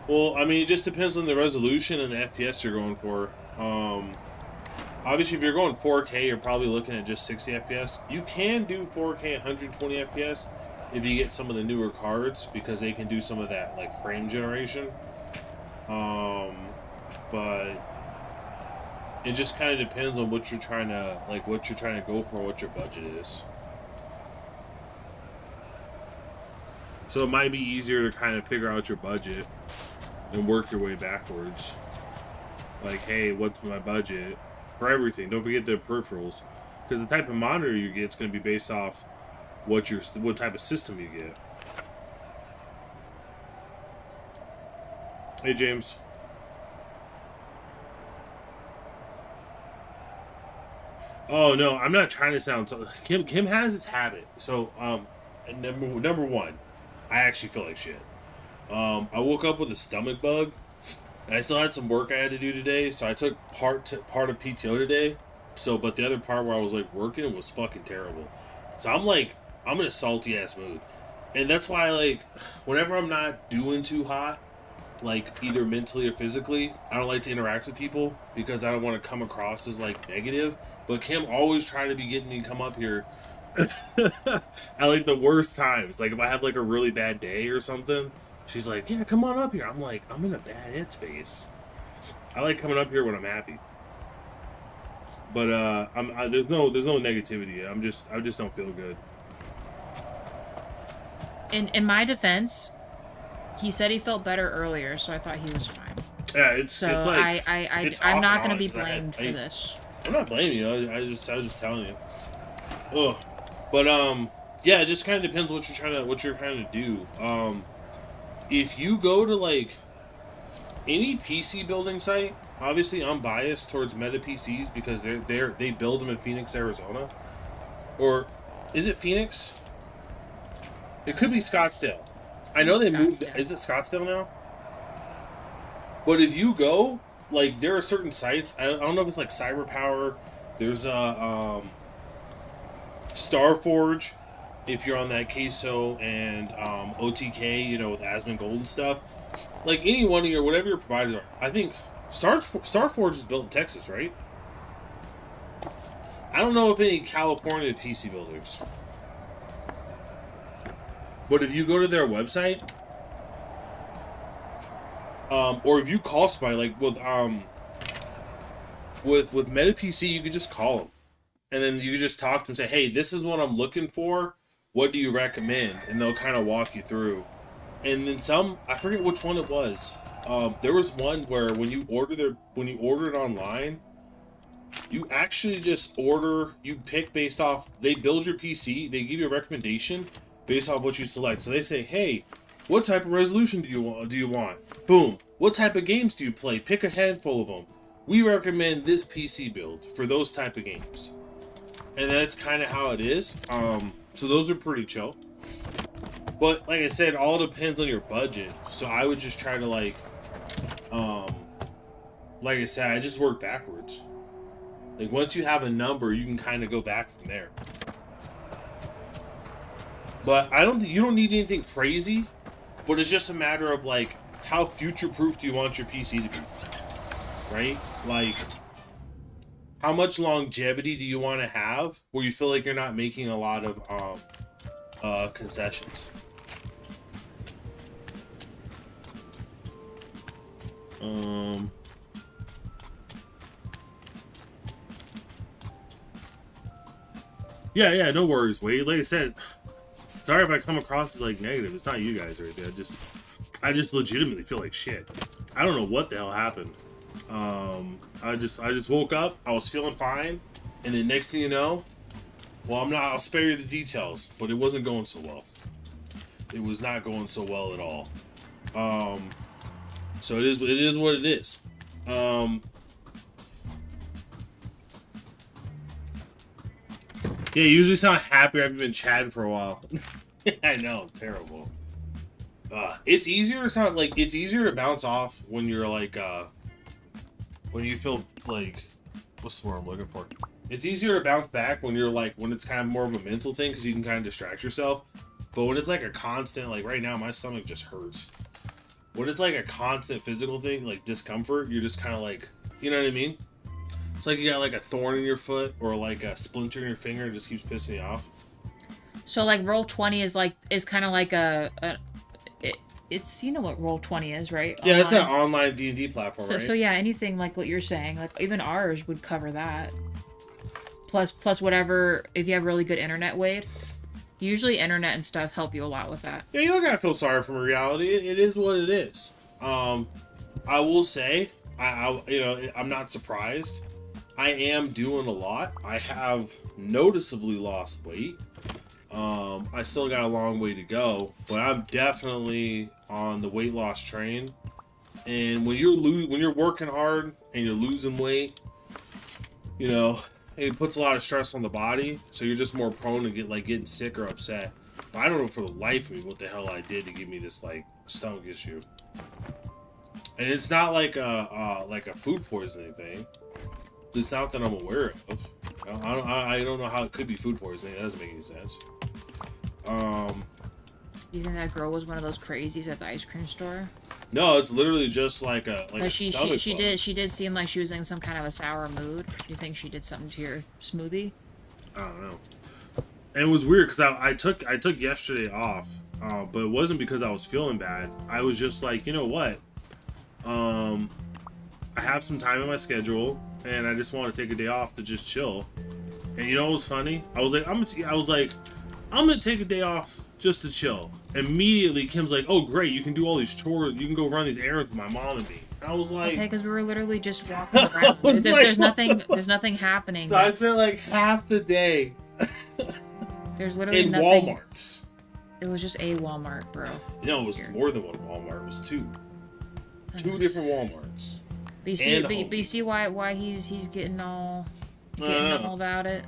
Well, I mean, it just depends on the resolution and the FPS you're going for. Obviously, if you're going 4K, you're probably looking at just 60 FPS. You can do 4K 120 FPS if you get some of the newer cards, because they can do some of that, like, frame generation. But it just kind of depends on what you're trying to, like, what you're trying to go for, what your budget is. So it might be easier to kind of figure out your budget and work your way backwards. Like, hey, what's my budget for everything? Don't forget the peripherals, because the type of monitor you get is going to be based off what type of system you get. Hey, James. Oh no, I'm not trying to sound. Kim has this habit. So number one, I actually feel like shit. I woke up with a stomach bug, and I still had some work I had to do today. So I took part of PTO today. But the other part where I was like working was fucking terrible. So I'm in a salty ass mood, and that's why, like, whenever I'm not doing too hot, like either mentally or physically, I don't like to interact with people because I don't want to come across as like negative. But Kim always tried to be getting me to come up here at like the worst times. Like if I have like a really bad day or something, she's like, "Yeah, come on up here." I'm like, I'm in a bad headspace. I like coming up here when I'm happy. But there's no negativity. I just don't feel good. In my defense, he said he felt better earlier, so I thought he was fine. Yeah, I'm not going to be blamed for this. I'm not blaming you. I was just telling you. Ugh. But yeah, it just kind of depends what you're trying to do. If you go to like any PC building site, obviously I'm biased towards Meta PCs because they build them in Phoenix, Arizona, or is it Phoenix? It could be Scottsdale. I know they moved. Scottsdale. Is it Scottsdale now? But if you go, like, there are certain sites. I don't know if it's like CyberPower. There's a Starforge. If you're on that queso and OTK, you know, with Asmon Gold and stuff, like any one of your whatever your providers are. I think Starforge is built in Texas, right? I don't know if any California PC builders, but if you go to their website, or if you call somebody like with Meta PC, you could just call them, and then you could just talk to them and say, "Hey, this is what I'm looking for. What do you recommend?" And they'll kind of walk you through. And then some, I forget which one it was. There was one where when you order it online, you actually just order. You pick based off. They build your PC. They give you a recommendation based off what you select. So they say, "Hey, what type of resolution do you want? Boom. What type of games do you play? Pick a handful of them. We recommend this PC build for those type of games." And that's kind of how it is. So those are pretty chill. But like I said, all depends on your budget. So I would just try to like I said, I just work backwards. Like once you have a number, you can kind of go back from there. But you don't need anything crazy. But it's just a matter of like how future-proof do you want your PC to be, right? Like how much longevity do you want to have where you feel like you're not making a lot of concessions. Yeah, no worries, Wade. Like I said, sorry if I come across as like negative. It's not you guys or anything. I just legitimately feel like shit. I don't know what the hell happened. I just woke up. I was feeling fine, and then next thing you know, well, I'll spare you the details, but it wasn't going so well. It was not going so well at all. So it is what it is. Yeah, you usually sound happier after you've been chatting for a while. I know, terrible. It's easier to bounce off when you're like when you feel like, what's the word I'm looking for? It's easier to bounce back when it's kind of more of a mental thing because you can kind of distract yourself. But when it's like a constant, like right now, my stomach just hurts. When it's like a constant physical thing, like discomfort, you're just kind of like, you know what I mean? It's like you got like a thorn in your foot or like a splinter in your finger and it just keeps pissing you off. So like Roll20 is kind of like it's you know what Roll20 is, right? Yeah, it's that online D&D platform, right? So yeah, anything like what you're saying, like even ours would cover that. Plus whatever, if you have really good internet, Wade. Usually internet and stuff help you a lot with that. Yeah, you don't gotta feel sorry for reality. It is what it is. I will say, I'm not surprised. I am doing a lot. I have noticeably lost weight. I still got a long way to go, but I'm definitely on the weight loss train. And when you're working hard and you're losing weight, you know, it puts a lot of stress on the body, so you're just more prone to getting sick or upset. But I don't know for the life of me what the hell I did to give me this like stomach issue. And it's not like a food poisoning thing. It's not that I'm aware of. I don't know how it could be food poisoning. That doesn't make any sense. You think that girl was one of those crazies at the ice cream store? No, it's literally just like a stomach bug. She did seem like she was in some kind of a sour mood. Do you think she did something to your smoothie? I don't know. And it was weird because I took yesterday off, but it wasn't because I was feeling bad. I was just like, you know what? I have some time in my schedule, and I just want to take a day off to just chill. And you know what was funny? I was like, I'm gonna take a day off just to chill. Immediately, Kim's like, "Oh, great! You can do all these chores. You can go run these errands with my mom and me." And I was like, "Okay," because we were literally just walking around. There's nothing happening. So I spent like half the day. There's literally in nothing. Walmarts. It was just a Walmart, bro. No, it was more than one Walmart. It was two different Walmarts. But you see why he's getting all about it.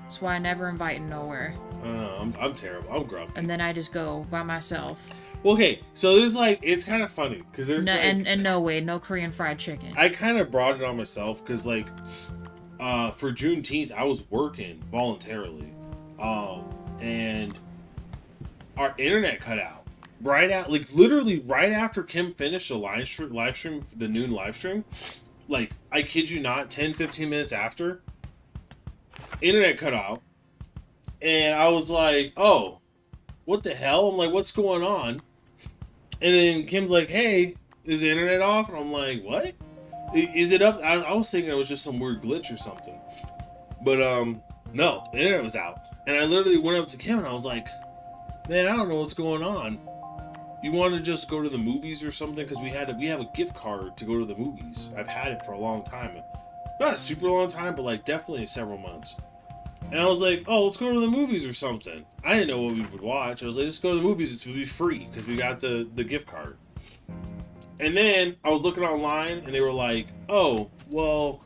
That's why I never invite him nowhere. I'm terrible. I'm grumpy. And then I just go by myself. Well, okay, so there's like, it's kind of funny because there's and no way, no Korean fried chicken. I kind of brought it on myself because like, for Juneteenth I was working voluntarily, and our internet cut out literally right after Kim finished the live stream, the noon live stream. Like, I kid you not, 10-15 minutes after, internet cut out, and I was like, oh, what the hell? I'm like, what's going on? And then Kim's like, hey, is the internet off? And I'm like, what? Is it up? I was thinking it was just some weird glitch or something. But, no, the internet was out. And I literally went up to Kim and I was like, man, I don't know what's going on. You want to just go to the movies or something? Because we have a gift card to go to the movies. I've had it for a long time. Not a super long time, but like definitely several months. And I was like, oh, let's go to the movies or something. I didn't know what we would watch. I was like, let's go to the movies. It's going to be free because we got the gift card. And then I was looking online and they were like, oh, well,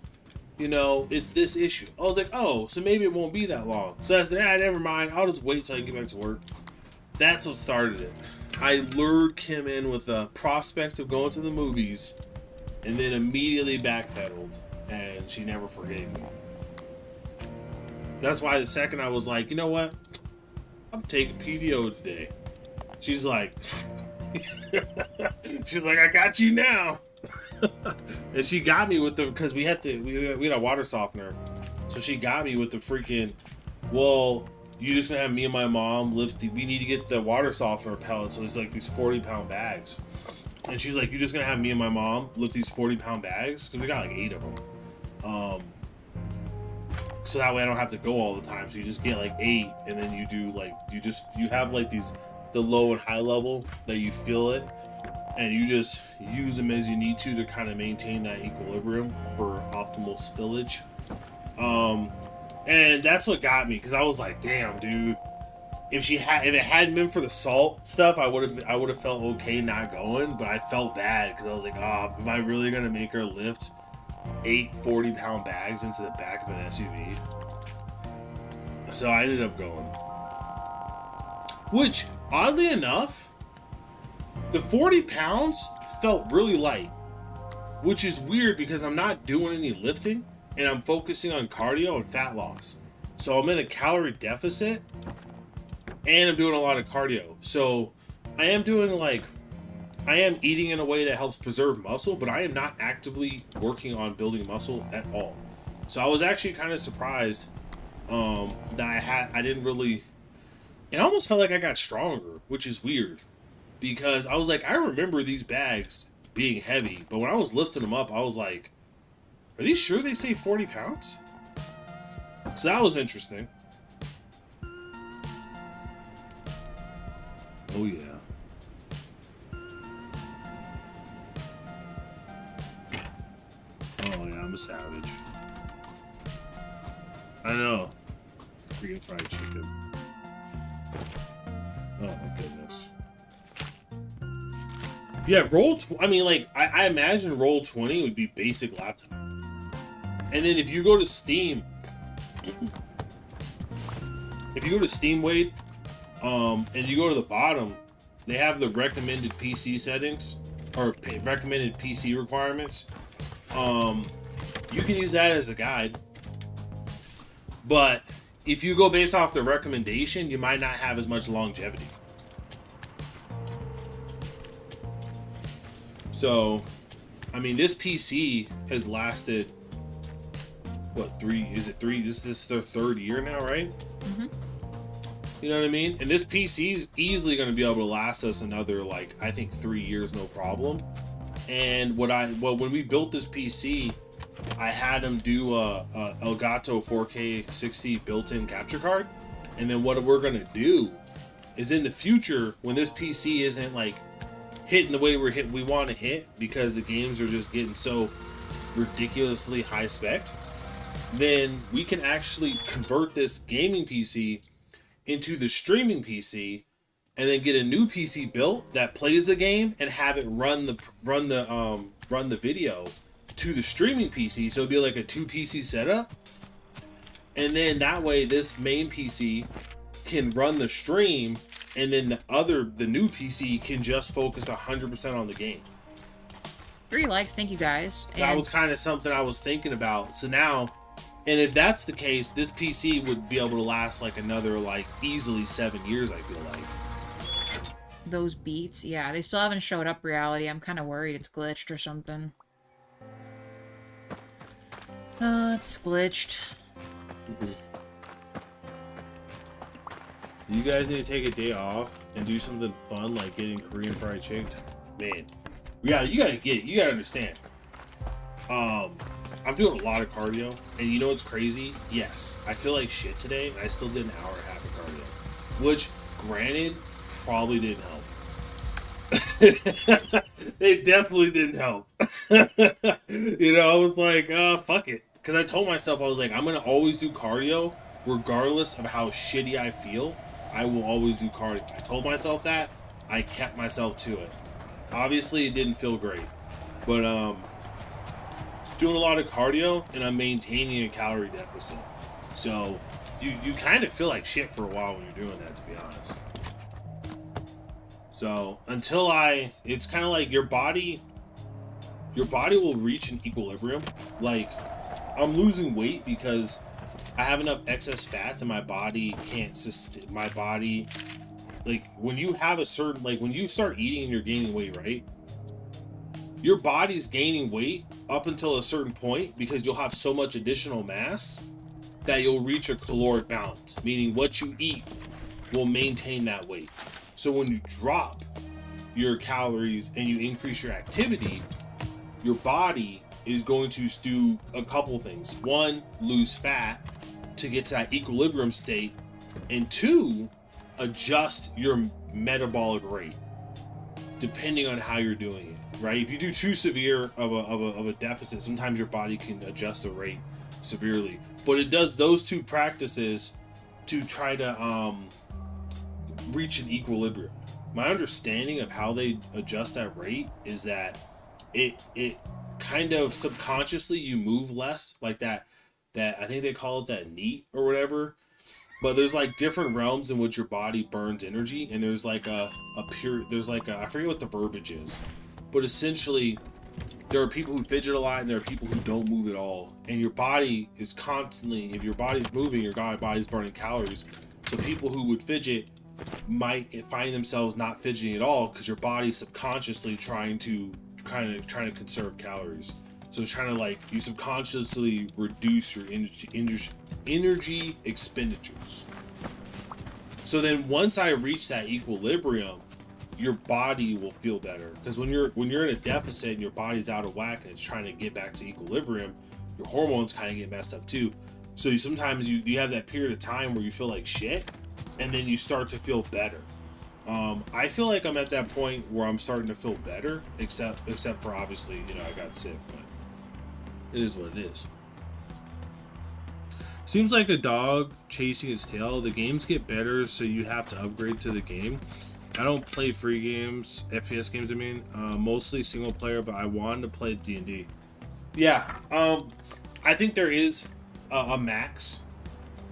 you know, it's this issue. I was like, oh, so maybe it won't be that long. So I said, never mind. I'll just wait till I get back to work. That's what started it. I lured Kim in with the prospect of going to the movies and then immediately backpedaled, and she never forgave me. That's why the second I was like, you know what? I'm taking PDO today. She's like, I got you now. And she got me with because we had a water softener. So she got me with the freaking, well, you're just gonna have me and my mom lift. We need to get the water softener pellets. So it's like these 40-pound bags. And she's like, you're just gonna have me and my mom lift these 40-pound bags? Because we got like 8 of them. So that way I don't have to go all the time. So you just get like 8, and then you do like, you have like the low and high level that you feel it, and you just use them as you need to kind of maintain that equilibrium for optimal spillage. And that's what got me, because I was like, damn, dude, if it hadn't been for the salt stuff, I would have felt okay not going, but I felt bad because I was like, oh, am I really gonna make her lift 8 40-pound bags into the back of an SUV? So I ended up going. Which, oddly enough, the 40 pounds felt really light. Which is weird because I'm not doing any lifting and I'm focusing on cardio and fat loss. So I'm in a calorie deficit and I'm doing a lot of cardio. So I am eating in a way that helps preserve muscle, but I am not actively working on building muscle at all. So I was actually kind of surprised that I didn't really. It almost felt like I got stronger, which is weird, because I was like, I remember these bags being heavy, but when I was lifting them up, I was like, are these sure they say 40 pounds? So that was interesting. Oh yeah. Oh yeah, I'm a savage. I know. Freaking fried chicken. Oh my goodness. Yeah, I imagine Roll20 would be basic laptop. And then if you go to Steam, Wade, and you go to the bottom, they have the recommended PC settings, or recommended PC requirements. You can use that as a guide. But if you go based off the recommendation, you might not have as much longevity. So, I mean, this PC has lasted, what, 3? Is it 3? This is their 3rd year now, right? Mm-hmm. You know what I mean? And this PC is easily going to be able to last us another, like, I think 3 years, no problem. And when we built this PC, I had them do a Elgato 4K 60 built-in capture card. And then what we're going to do is, in the future, when this PC isn't like hitting the way we want to hit, because the games are just getting so ridiculously high spec, then we can actually convert this gaming PC into the streaming PC, and then get a new PC built that plays the game and have it run the video to the streaming PC. So it'd be like a 2 PC setup, and then that way this main PC can run the stream, and then the new PC can just focus 100% on the game. 3 likes, thank you guys. That was kind of something I was thinking about. So now, and if that's the case, this PC would be able to last like another like easily 7 years, I feel like. Those Beets, yeah, they still haven't showed up reality. I'm kind of worried it's glitched or something. It's glitched. You guys need to take a day off and do something fun like getting Korean fried chicken. Man, you gotta understand. I'm doing a lot of cardio, and you know what's crazy? Yes, I feel like shit today, and I still did an hour and a half of cardio, which, granted, probably didn't help. It definitely didn't help. You know, I was like, fuck it. Because I told myself, I was like, I'm going to always do cardio, regardless of how shitty I feel. I will always do cardio. I told myself that. I kept myself to it. Obviously, it didn't feel great. But, doing a lot of cardio, and I'm maintaining a calorie deficit. So, you kind of feel like shit for a while when you're doing that, to be honest. So, it's kind of like your body will reach an equilibrium. Like, I'm losing weight because I have enough excess fat that my body can't sustain. My body, like, when you have a certain, like, when you start eating and you're gaining weight, right? Your body's gaining weight up until a certain point because you'll have so much additional mass that you'll reach a caloric balance, meaning what you eat will maintain that weight. So when you drop your calories and you increase your activity, your body is going to do a couple things. 1, lose fat to get to that equilibrium state, and 2, adjust your metabolic rate depending on how you're doing it, right? If you do too severe of a deficit, sometimes your body can adjust the rate severely. But it does those 2 practices to try to reach an equilibrium. My understanding of how they adjust that rate is that it kind of subconsciously you move less, like that I think they call it that NEAT or whatever. But there's like different realms in which your body burns energy, and there's like a period, there's like I forget what the verbiage is, but essentially there are people who fidget a lot and there are people who don't move at all, and your body is constantly, if your body's moving, your body's burning calories. So people who would fidget might find themselves not fidgeting at all because your body's subconsciously trying to conserve calories. So it's trying to, like, you subconsciously reduce your energy expenditures. So then once I reach that equilibrium, your body will feel better, because when you're in a deficit and your body's out of whack and it's trying to get back to equilibrium, your hormones kind of get messed up too. So sometimes you have that period of time where you feel like shit, and then you start to feel better. I feel like I'm at that point where I'm starting to feel better, except for obviously, you know, I got sick, but it is what it is. Seems like a dog chasing its tail. The games get better, so you have to upgrade to the game. I don't play free games, FPS games, I mean. Mostly single player, but I wanted to play D&D. Yeah, I think there is a max.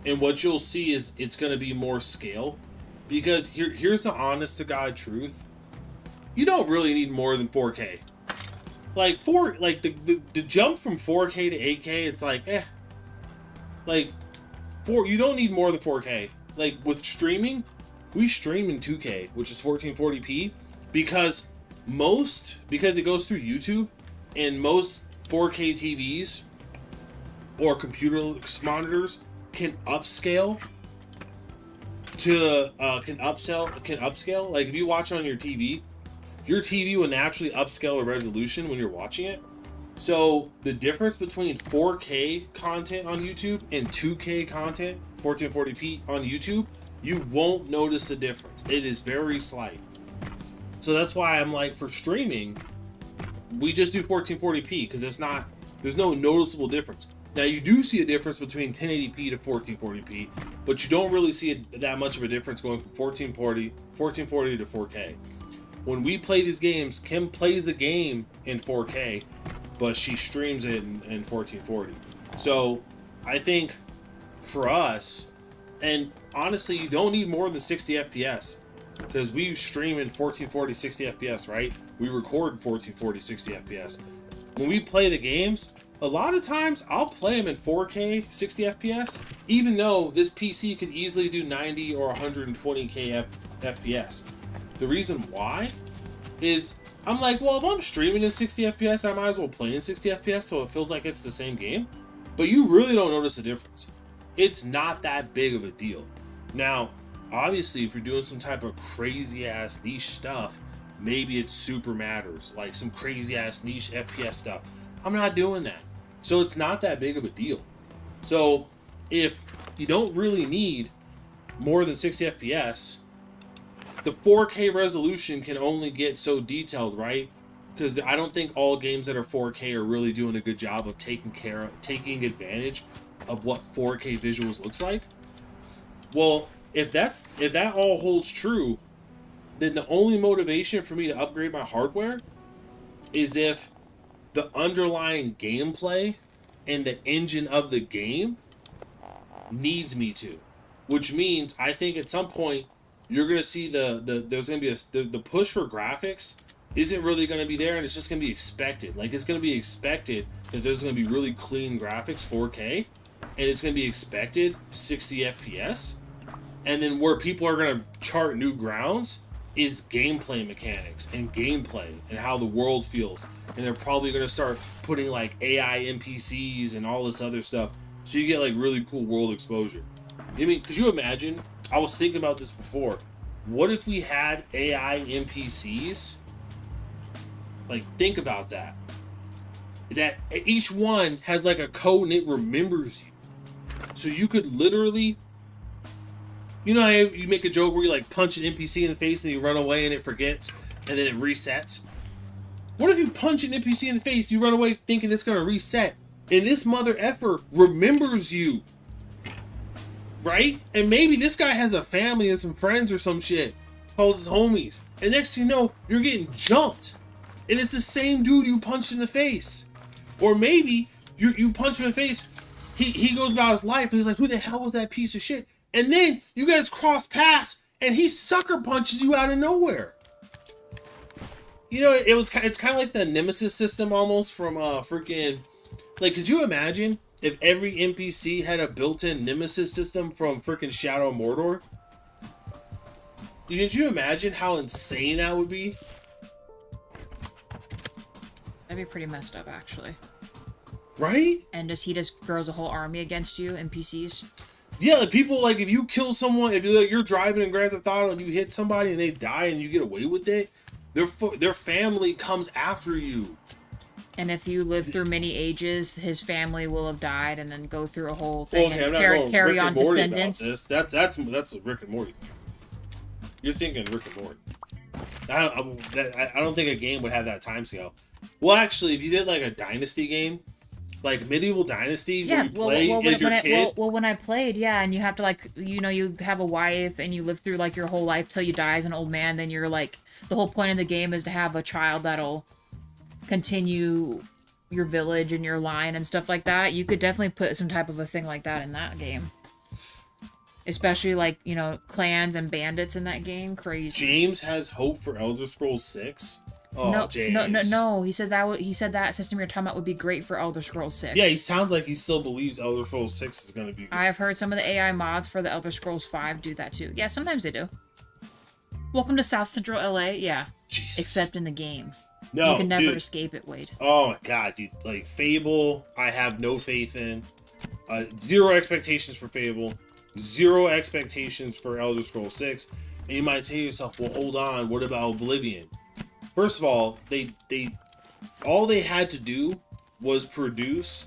And what you'll see is it's going to be more scale. Because here's the honest to God truth. You don't really need more than 4K. Like, the jump from 4K to 8K, it's like, Like, you don't need more than 4K. Like, with streaming, we stream in 2K, which is 1440p, because it goes through YouTube, and most 4K TVs or computer monitors can upscale can upscale. Like, if you watch it on your TV will naturally upscale the resolution when you're watching it. So the difference between 4K content on YouTube and 2K content, 1440p on YouTube, you won't notice the difference. It is very slight. So that's why I'm like, for streaming, we just do 1440p, because there's no noticeable difference. Now you do see a difference between 1080p to 1440p, but you don't really see that much of a difference going from 1440 to 4K. When we play these games, Kim plays the game in 4K, but she streams it in 1440. So I think for us, and honestly, you don't need more than 60 FPS because we stream in 1440 60 FPS, right? We record 1440 60 FPS. When we play the games, a lot of times I'll play them in 4K 60 FPS, even though this PC could easily do 90 or 120K FPS. The reason why is I'm like, well, if I'm streaming in 60 FPS, I might as well play in 60 FPS so it feels like it's the same game. But you really don't notice a difference. It's not that big of a deal. Now, obviously, if you're doing some type of crazy ass niche stuff, maybe it super matters, like some crazy ass niche FPS stuff. I'm not doing that. So it's not that big of a deal. So if you don't really need more than 60 FPS, the 4K resolution can only get so detailed, right? Because I don't think all games that are 4K are really doing a good job of taking advantage of what 4K visuals looks like. Well, if that all holds true, then the only motivation for me to upgrade my hardware is if the underlying gameplay and the engine of the game needs me to, which means I think at some point you're gonna see there's gonna be the push for graphics isn't really gonna be there, and it's just gonna be expected. Like it's gonna be expected that there's gonna be really clean graphics, 4K, and it's gonna be expected 60 FPS, and then where people are gonna chart new grounds is gameplay mechanics and gameplay and how the world feels. And they're probably going to start putting like AI NPCs and all this other stuff so you get like really cool world exposure. I mean, could you imagine? I was thinking about this before. What if we had AI NPCs? Like, think about that. That each one has like a code and it remembers you. So you could literally, you know how you make a joke where you like punch an NPC in the face and you run away and it forgets and then it resets? What if you punch an NPC in the face, you run away thinking it's gonna reset, and this mother effer remembers you, right? And maybe this guy has a family and some friends or some shit, calls his homies, and next thing you know, you're getting jumped, and it's the same dude you punched in the face. Or maybe you punch him in the face, he goes about his life and he's like, who the hell was that piece of shit? And then you guys cross paths and he sucker punches you out of nowhere. You know, it's kind of like the Nemesis system almost from freaking, like, could you imagine if every NPC had a built-in Nemesis system from freaking Shadow of Mordor? Could you imagine how insane that would be? That'd be pretty messed up, actually. Right? And he just grows a whole army against you, NPCs? Yeah, like people, like, if you kill someone, if you're driving in Grand Theft Auto and you hit somebody and they die and you get away with it, their family comes after you. And if you live through many ages, his family will have died and then go through a whole thing and carry on descendants. That's a Rick and Morty thing. You're thinking Rick and Morty. I don't think a game would have that timescale. Well, actually, if you did like a Dynasty game, like Medieval Dynasty, where you play as your kid. Well, when I played, yeah, and you have to like, you know, you have a wife and you live through like your whole life till you die as an old man. Then you're like, the whole point of the game is to have a child that'll continue your village and your line and stuff like that. You could definitely put some type of a thing like that in that game. Especially like, you know, clans and bandits in that game. Crazy. James has hope for Elder Scrolls 6. Oh, no, James. No. He said that system you're talking about would be great for Elder Scrolls 6. Yeah, he sounds like he still believes Elder Scrolls 6 is going to be good. I've heard some of the AI mods for the Elder Scrolls 5 do that too. Yeah, sometimes they do. Welcome to South Central LA. Yeah. Jesus. Except in the game. No, you can never escape it, Wade. Oh my god, dude. Like, Fable, I have no faith in. Zero expectations for Fable. Zero expectations for Elder Scrolls 6. And you might say to yourself, well, hold on, what about Oblivion? First of all, all they had to do was produce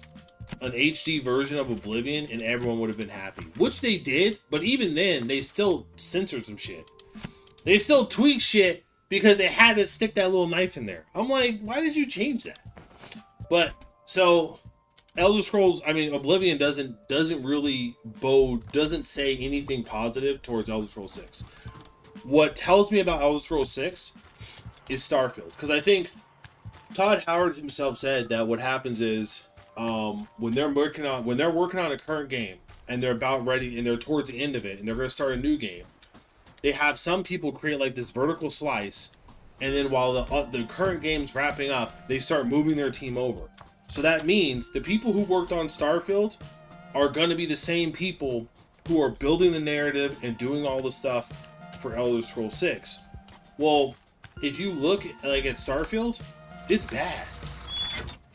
an HD version of Oblivion and everyone would have been happy. Which they did, but even then, they still censored some shit. They still tweaked shit because they had to stick that little knife in there. I'm like, why did you change that? But, so, Elder Scrolls, I mean, Oblivion doesn't really doesn't say anything positive towards Elder Scrolls 6. What tells me about Elder Scrolls 6 is Starfield, because I think Todd Howard himself said that what happens is when they're working on a current game and they're about ready and they're towards the end of it and they're going to start a new game, they have some people create like this vertical slice, and then while the current game's wrapping up, they start moving their team over. So that means the people who worked on Starfield are going to be the same people who are building the narrative and doing all the stuff for Elder Scrolls 6. Well, if you look at Starfield, it's bad.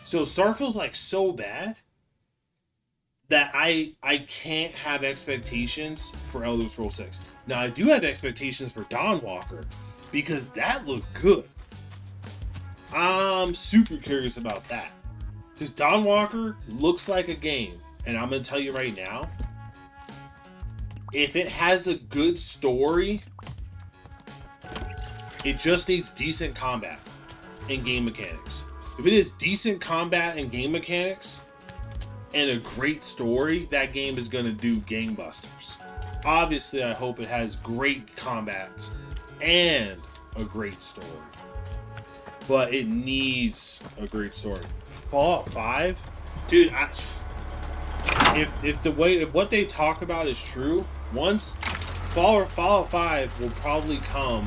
So Starfield's like so bad that I can't have expectations for Elder Scrolls 6. Now I do have expectations for Dawnwalker because that looked good. I'm super curious about that. Because Dawnwalker looks like a game, and I'm going to tell you right now, if it has a good story, it just needs decent combat and game mechanics. If it is decent combat and game mechanics and a great story, that game is going to do gangbusters. Obviously, I hope it has great combat and a great story. But it needs a great story. Fallout 5? Dude, if what they talk about is true, once Fallout 5 will probably come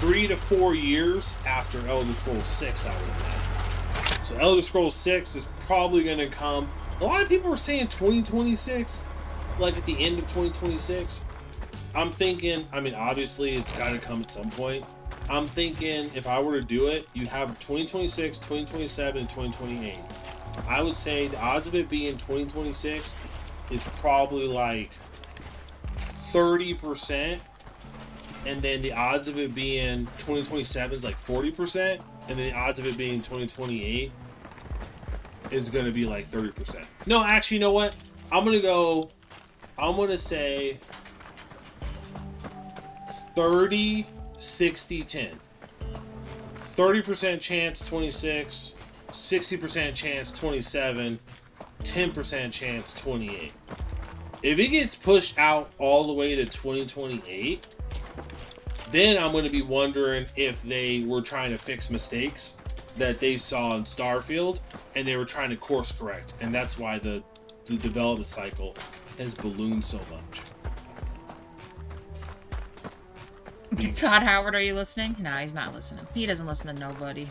3 to 4 years after Elder Scrolls 6, I would imagine. So Elder Scrolls 6 is probably going to come. A lot of people were saying 2026, like at the end of 2026. I'm thinking, I mean, obviously it's got to come at some point. I'm thinking if I were to do it, you have 2026, 2027, and 2028. I would say the odds of it being 2026 is probably like 30%. And then the odds of it being 2027 is like 40%. And then the odds of it being 2028 is going to be like 30%. No, actually, you know what? I'm going to say 30, 60, 10. 30% chance 26, 60% chance 27, 10% chance 28. If it gets pushed out all the way to 2028, then I'm going to be wondering if they were trying to fix mistakes that they saw in Starfield and they were trying to course correct. And that's why the development cycle has ballooned so much. Todd Howard, are you listening? No, he's not listening. He doesn't listen to nobody.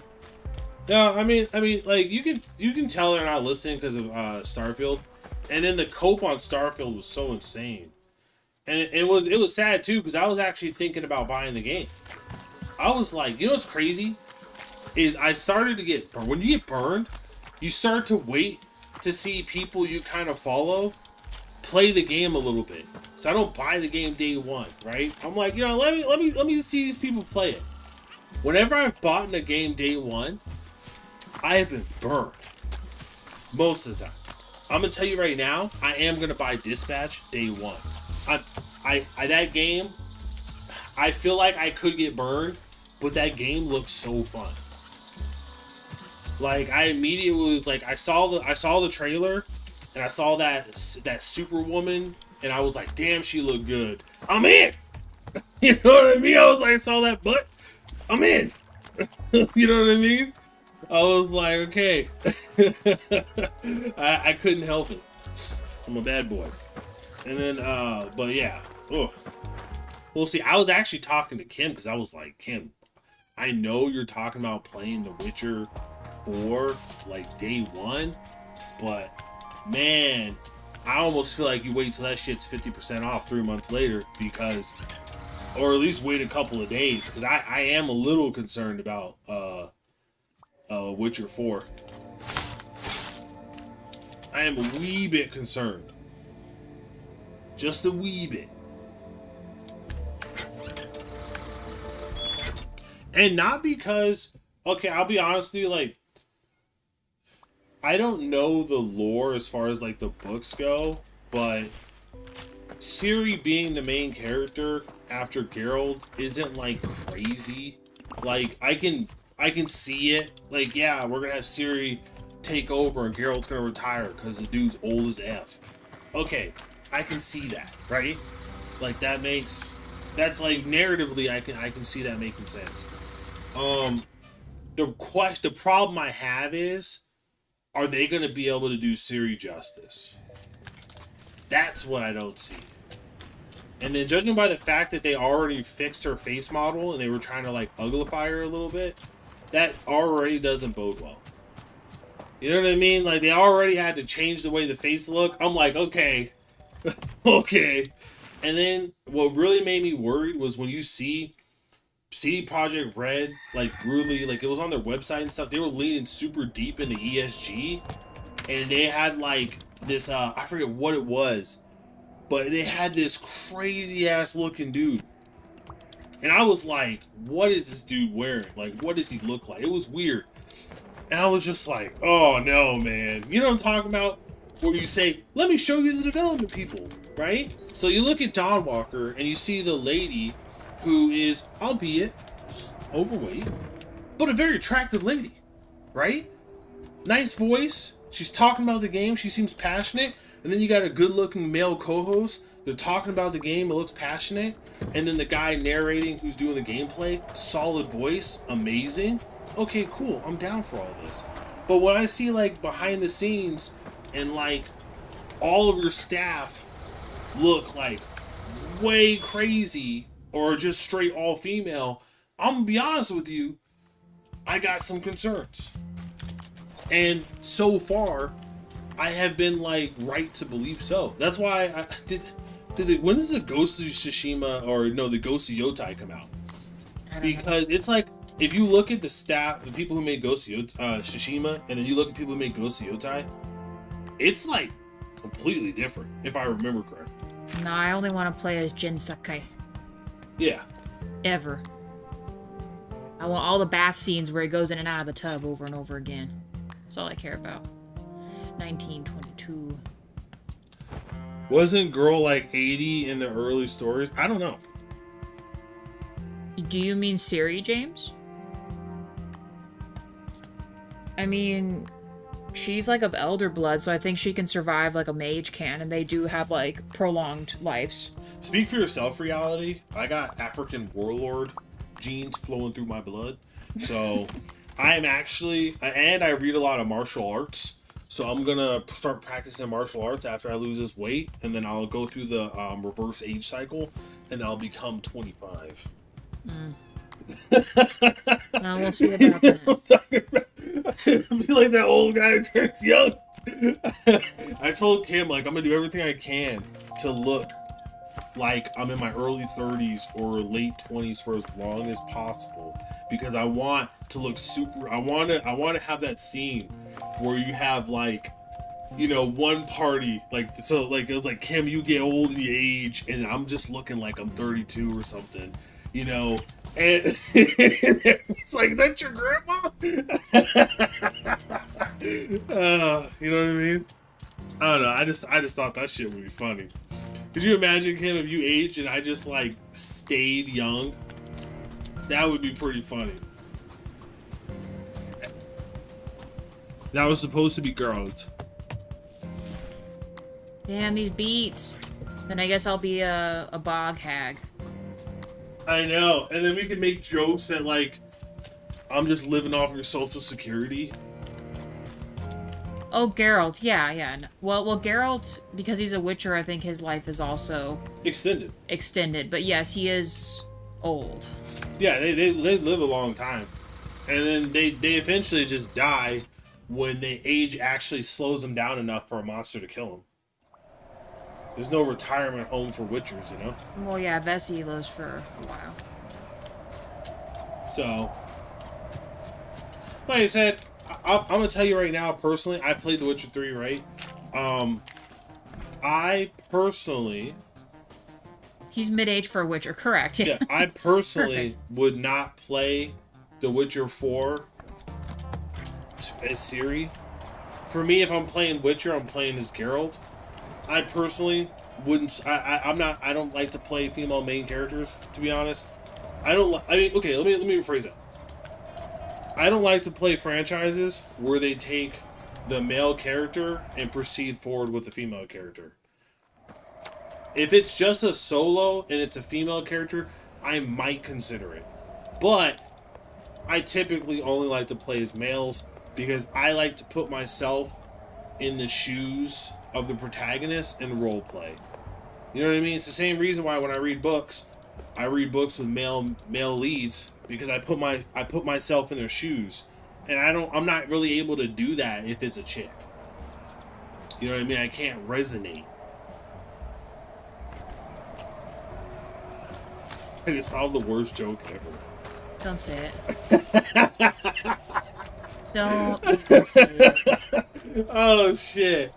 No, I mean, like you can tell they're not listening because of Starfield, and then the cope on Starfield was so insane, and it was sad too because I was actually thinking about buying the game. I was like, you know what's crazy, is I started to get burned. When you get burned, you start to wait to see people you kind of follow play the game a little bit. So I don't buy the game day one, right? I'm like, you know, let me see these people play it. Whenever I've bought in a game day one, I have been burned most of the time. I'm gonna tell you right now, I am gonna buy Dispatch day one. I that game, I feel like I could get burned, but that game looks so fun. Like I immediately was like, I saw the trailer, and I saw that Superwoman, and I was like, damn, she looked good. I'm in. You know what I mean? I was like, I saw that butt. I'm in. You know what I mean? I was like, okay. I couldn't help it. I'm a bad boy. And then, but yeah. Ugh. Well, see, I was actually talking to Kim because I was like, Kim, I know you're talking about playing The Witcher 4 like day one, but man, I almost feel like you wait till that shit's 50% off 3 months later because, or at least wait a couple of days because I am a little concerned about Witcher 4. I am a wee bit concerned. Just a wee bit. And not because, okay, I'll be honest with you, like, I don't know the lore as far as, like, the books go, but Ciri being the main character after Geralt isn't, like, crazy. Like, I can see it. Like, yeah, we're gonna have Ciri take over and Geralt's gonna retire because the dude's old as F. Okay, I can see that, right? Like that's like narratively I can see that making sense. The problem I have is, are they gonna be able to do Ciri justice? That's what I don't see. And then judging by the fact that they already fixed her face model and they were trying to like uglify her a little bit, that already doesn't bode well. You know what I mean? Like they already had to change the way the face looked. I'm like, okay, okay. And then what really made me worried was when you see CD Projekt Red, like really, like it was on their website and stuff. They were leaning super deep into ESG, and they had like this. I forget what it was, but they had this crazy ass looking dude. And I was like, what is this dude wearing? Like, what does he look like? It was weird. And I was just like, oh no, man. You know what I'm talking about? Where you say, let me show you the development people, right? So you look at Dawn Walker and you see the lady who is, albeit overweight, but a very attractive lady, right? Nice voice. She's talking about the game. She seems passionate. And then you got a good-looking male co-host. They're talking about the game. It looks passionate. And then the guy narrating who's doing the gameplay, solid voice, amazing. Okay, cool. I'm down for all this. But when I see like behind the scenes and like all of your staff look like way crazy or just straight all female, I'm gonna be honest with you, I got some concerns. And so far, I have been like right to believe so. That's why I did. When does the Ghost of Tsushima or no, the Ghost of Yotai come out? Because it's like if you look at the staff, the people who made Ghost of Tsushima, and then you look at people who made Ghost of Yotai, it's like completely different. If I remember correctly. No, I only want to play as Jin Sakai. Yeah. Ever. I want all the bath scenes where he goes in and out of the tub over and over again. That's all I care about. 1922. Wasn't Girl like 80 in the early stories? I don't know. Do you mean Ciri, James? I mean, she's like of elder blood, so I think she can survive like a mage can, and they do have like prolonged lives. Speak for yourself, reality. I got African warlord genes flowing through my blood. So I'm actually, and I read a lot of martial arts. So I'm gonna start practicing martial arts after I lose this weight, and then I'll go through the reverse age cycle, and I'll become 25. We'll see about that. Be like that old guy who turns young. I told Kim, like, I'm gonna do everything I can to look like I'm in my early 30s or late 20s for as long as possible, because I want to look super. I want to have that scene where you have like, you know, one party like, so like it was like, Kim, you get old and you age, and I'm just looking like I'm 32 or something, you know. And it's like, is that your grandma? You know what I mean? I don't know. I just thought that shit would be funny. Could you imagine, Kim, if you aged and I just like stayed young? That would be pretty funny. That was supposed to be girls. Damn, these beets. Then I guess I'll be a bog hag. I know. And then we can make jokes that like, I'm just living off your social security. Oh, Geralt. Yeah. Well, Geralt, because he's a Witcher, I think his life is also extended. But yes, he is old. Yeah, they live a long time. And then they eventually just die when the age actually slows them down enough for a monster to kill them. There's no retirement home for Witchers, you know? Well, yeah, Vessi lives for a while. So, like I said, I'm going to tell you right now, personally, I played The Witcher 3, right? I personally... He's mid-age for a Witcher, correct. Yeah, I personally would not play The Witcher 4 as Ciri. For me, if I'm playing Witcher, I'm playing as Geralt. I personally wouldn't. I don't like to play female main characters, to be honest. Okay, let me rephrase that. I don't like to play franchises where they take the male character and proceed forward with the female character. If it's just a solo and it's a female character, I might consider it. But I typically only like to play as males because I like to put myself in the shoes of the protagonist and role play. You know what I mean? It's the same reason why when I read books with male leads because I put myself in their shoes. And I'm not really able to do that if it's a chick. You know what I mean? I can't resonate. I just saw the worst joke ever. Don't say it. Don't say it. Oh shit.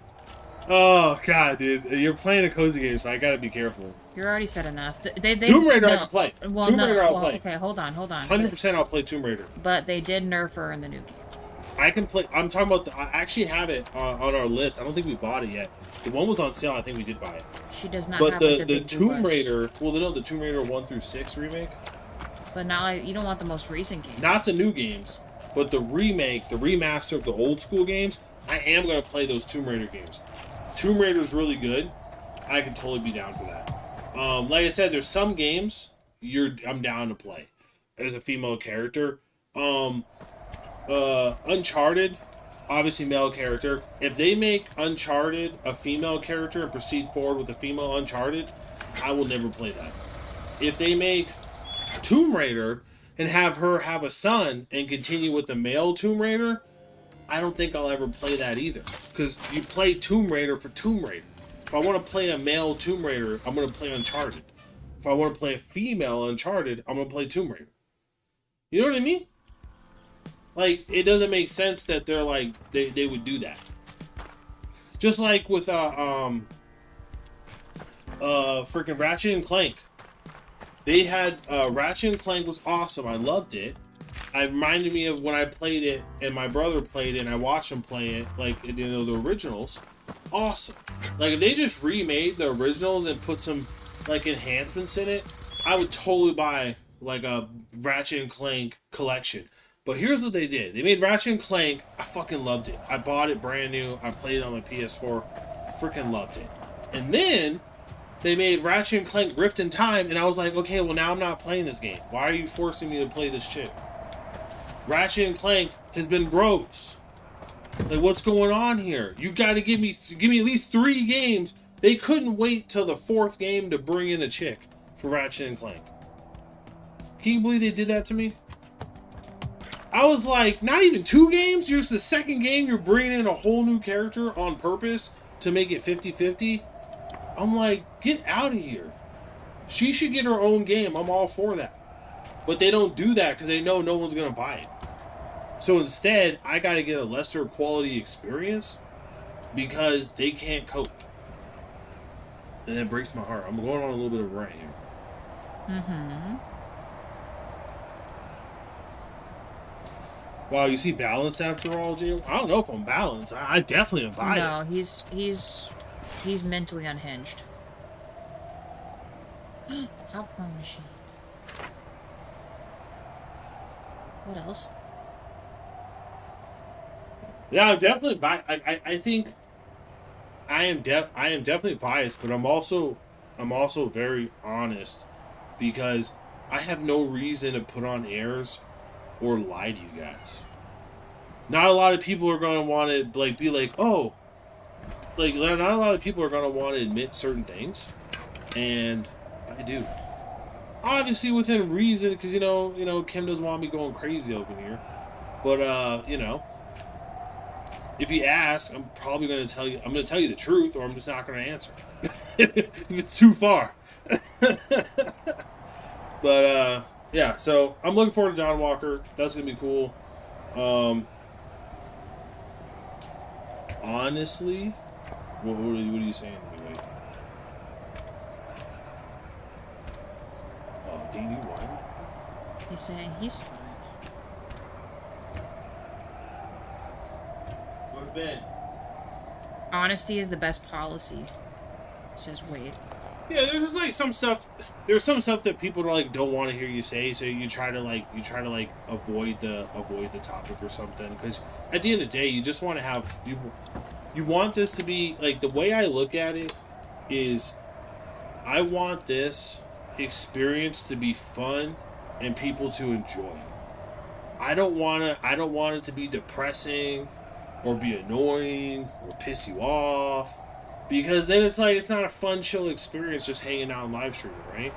Oh god, dude. You're playing a cozy game, so I gotta be careful. You already said enough. Tomb Raider I can play. Well, Tomb Raider I'll play. Okay, hold on. 100% I'll play Tomb Raider. But they did nerf her in the new game. I can play. I'm talking about. I actually have it on our list. I don't think we bought it yet. The one was on sale. I think we did buy it. She does not. But have the Tomb Raider. Well, no, the Tomb Raider 1 through 6 remake. But now you don't want the most recent game. Not the new games, but the remake, the remaster of the old school games. I am gonna play those Tomb Raider games. Tomb Raider's really good. I could totally be down for that. Like I said, there's some games I'm down to play as a female character. Uncharted, obviously male character. If they make Uncharted a female character and proceed forward with a female Uncharted, I will never play that. If they make Tomb Raider and have her have a son and continue with the male Tomb Raider, I don't think I'll ever play that either. Because you play Tomb Raider for Tomb Raider. If I want to play a male Tomb Raider, I'm going to play Uncharted. If I want to play a female Uncharted, I'm going to play Tomb Raider. You know what I mean? Like, it doesn't make sense that they're like, they would do that. Just like with, freaking Ratchet and Clank. They had, Ratchet and Clank was awesome. I loved it. It reminded me of when I played it and my brother played it and I watched him play it, like, you know, the originals. Awesome. Like, if they just remade the originals and put some, like, enhancements in it, I would totally buy, like, a Ratchet and Clank collection. But here's what they did. They made Ratchet and Clank. I fucking loved it. I bought it brand new. I played it on my PS4. Freaking loved it. And then they made Ratchet and Clank Rift in Time, and I was like, okay, well, now I'm not playing this game. Why are you forcing me to play this shit? Ratchet and Clank has been bros. Like, what's going on here? You got to give me at least 3 games. They couldn't wait till the 4th game to bring in a chick for Ratchet and Clank. Can you believe they did that to me? I was like, not even 2 games? Just the 2nd game, you're bringing in a whole new character on purpose to make it 50-50? I'm like, get out of here. She should get her own game. I'm all for that. But they don't do that because they know no one's going to buy it. So instead, I got to get a lesser quality experience because they can't cope. And it breaks my heart. I'm going on a little bit of a rant here. Mm-hmm. Wow, you see balance after all, Jay? I don't know if I'm balanced. I definitely am biased. No, he's mentally unhinged. A popcorn machine. What else? Yeah, I'm definitely biased. I think I am definitely biased, but I'm also very honest because I have no reason to put on airs or lie to you guys. Not a lot of people are going to want to like be like, oh, like not a lot of people are going to want to admit certain things, and I do. Obviously within reason, because you know Kim doesn't want me going crazy up in here, but you know, if you ask, I'm probably going to tell you. I'm going to tell you the truth, or I'm just not going to answer if it's too far. But yeah, so I'm looking forward to John Walker. That's gonna be cool. Honestly, what are you saying to me? Wait. Deanie, what? He's saying he's fine. Go to bed. Honesty is the best policy, says Wade. Yeah, there's just like some stuff. There's some stuff that people like don't want to hear you say, so you try to like avoid the topic or something. Because at the end of the day, you just want to have people. You want this to be like the way I look at it is, I want this experience to be fun and people to enjoy. I don't want it to be depressing or be annoying or piss you off, because then it's like it's not a fun chill experience just hanging out and live streaming, right?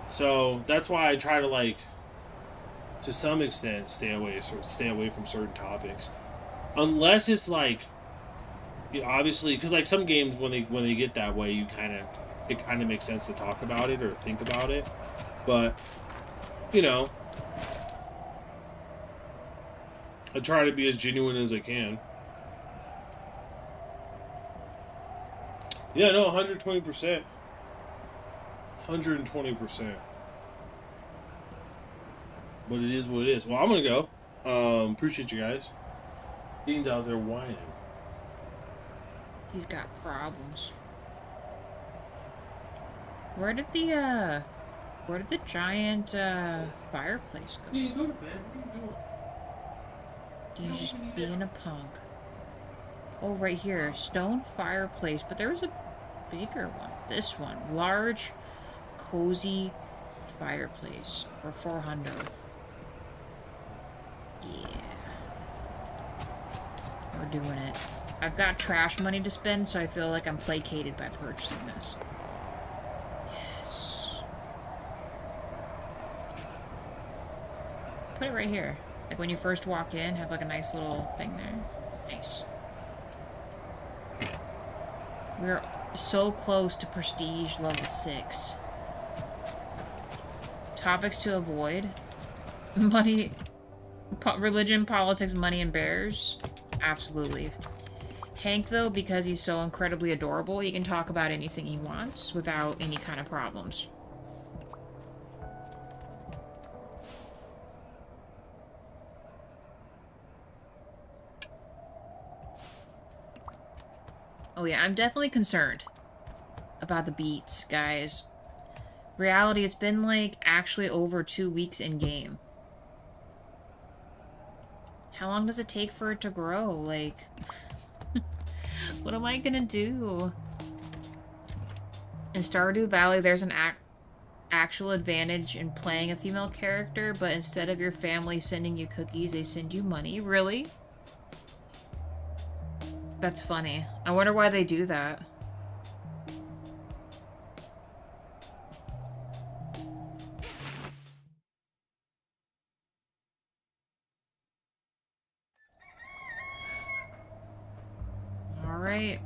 So that's why I try to like to some extent stay away from certain topics, unless it's like, you know, obviously, because like some games when they get that way, it kind of makes sense to talk about it or think about it, but you know, I try to be as genuine as I can. Yeah, no, 120%. 120%. But it is what it is. Well, I'm going to go. Appreciate you guys. Dean's out there whining. He's got problems. Where did the giant fireplace go? Yeah, you go to bed. What are you doing? He's just being a punk. Oh, right here. Stone fireplace. But there was a bigger one. This one. Large, cozy fireplace for 400. Yeah. We're doing it. I've got trash money to spend, so I feel like I'm placated by purchasing this. Yes. Put it right here. Like when you first walk in, have like a nice little thing there. Nice. We're so close to prestige level 6. Topics to avoid. Money, religion, politics, money, and bears. Absolutely. Hank, though, because he's so incredibly adorable, he can talk about anything he wants without any kind of problems. Oh yeah, I'm definitely concerned about the Beets, guys. Reality, it's been like actually over 2 weeks in game. How long does it take for it to grow? Like, what am I gonna do? In Stardew Valley, there's an actual advantage in playing a female character, but instead of your family sending you cookies, they send you money. Really? That's funny. I wonder why they do that. Alright.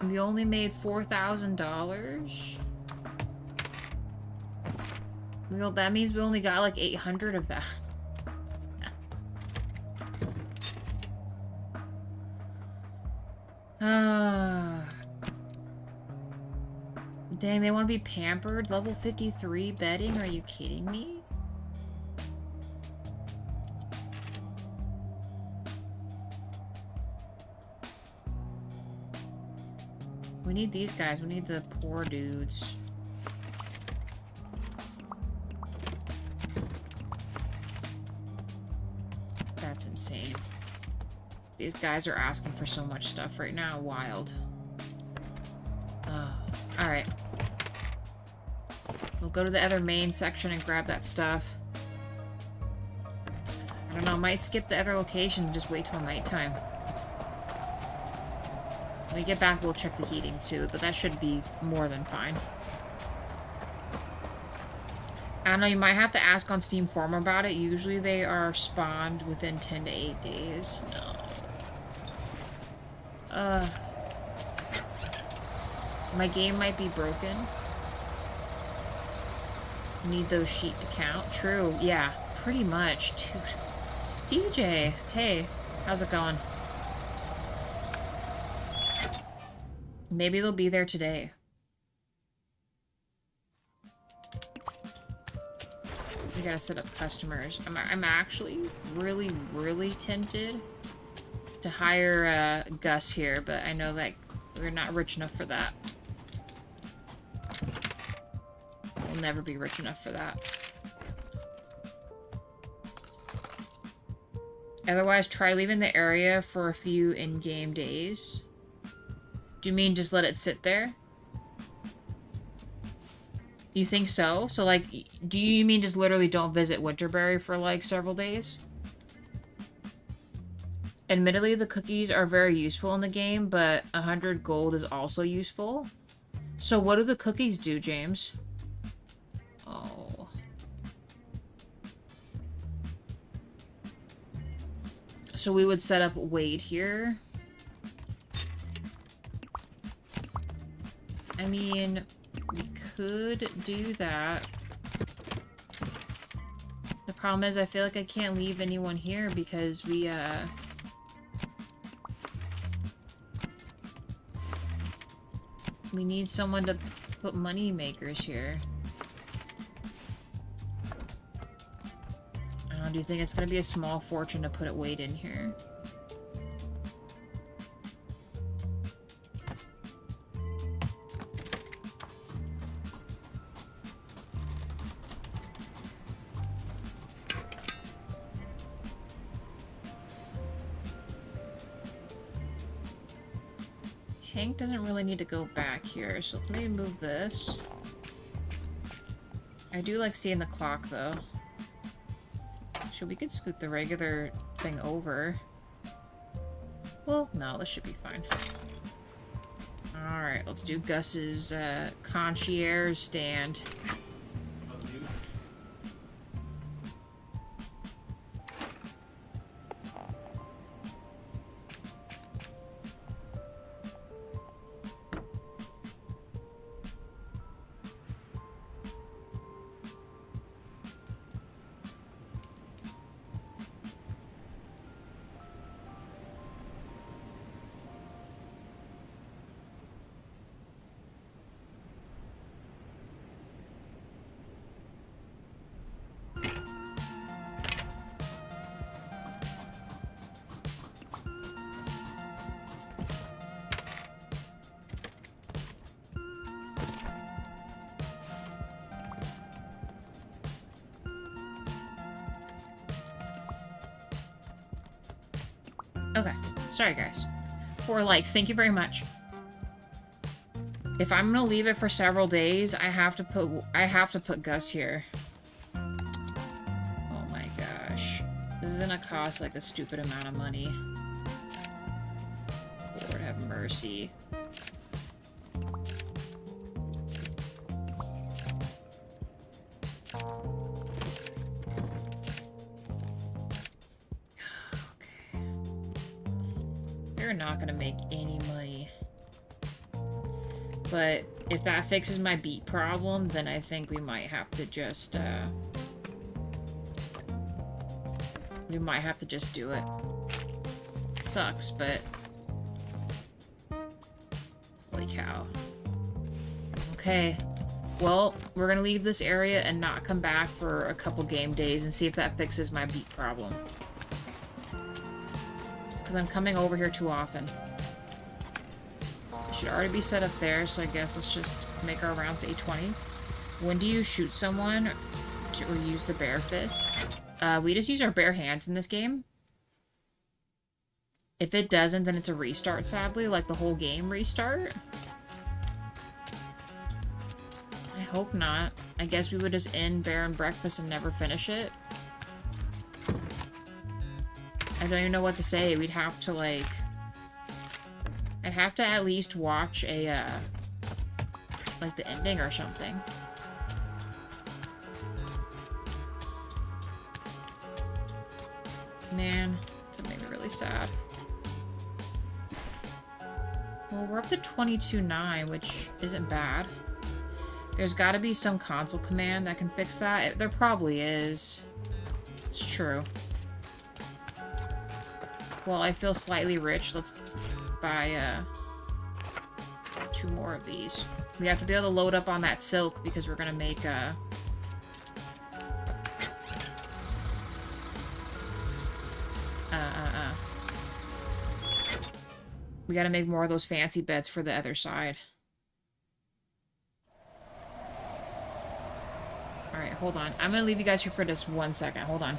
We only made $4,000. Well, that means we only got like 800 of that. Dang, they want to be pampered? Level 53 bedding? Are you kidding me? We need these guys. We need the poor dudes. That's insane. These guys are asking for so much stuff right now. Wild. Alright. We'll go to the other main section and grab that stuff. I don't know, might skip the other locations and just wait till nighttime. When we get back, we'll check the heating too, but that should be more than fine. I don't know, you might have to ask on Steam Forum about it. Usually they are spawned within 10 to 8 days. No. My game might be broken. Need those sheep to count. True, yeah, pretty much, dude. DJ, hey, how's it going? Maybe they'll be there today. We gotta set up customers. I'm actually really tempted to hire Gus here, but I know that We're not rich enough for that. We'll never be rich enough for that. Otherwise, try leaving the area for a few in-game days. Do you mean just let it sit there? You think so? So, like, do you mean just literally don't visit Winterberry for, like, several days? Admittedly, the cookies are very useful in the game, but 100 gold is also useful. So what do the cookies do, James? Oh. So we would set up Wade here. I mean, we could do that. The problem is I feel like I can't leave anyone here because we need someone to put money makers here. I don't know, do you think it's gonna be a small fortune to put it Wade in here? Hank doesn't really need to go back here, so let me move this. I do like seeing the clock, though. So we could scoot the regular thing over. Well, no, this should be fine. Alright, let's do Gus's concierge stand. Okay, sorry guys. 4 likes, thank you very much. If I'm gonna leave it for several days, I have to put Gus here. Oh my gosh. This is gonna cost like a stupid amount of money. Lord have mercy. We're not gonna make any money. But if that fixes my beet problem, then I think we might have to just, do it. It sucks, but... Holy cow. Okay. Well, we're gonna leave this area and not come back for a couple game days and see if that fixes my beet problem. Because I'm coming over here too often. It should already be set up there, so I guess let's just make our rounds to 820. When do you shoot someone or use the bare fist? We just use our bare hands in this game. If it doesn't, then it's a restart, sadly, like the whole game restart. I hope not. I guess we would just end Bear and Breakfast and never finish it. I don't even know what to say. We'd have to, like... I'd have to at least watch a, like, the ending or something. Man, it's made me really sad. Well, we're up to 22.9, which isn't bad. There's gotta be some console command that can fix that. There probably is. It's true. Well, I feel slightly rich. Let's buy 2 more of these. We have to be able to load up on that silk because we're gonna make We gotta make more of those fancy beds for the other side. Alright, hold on. I'm gonna leave you guys here for just 1 second. Hold on.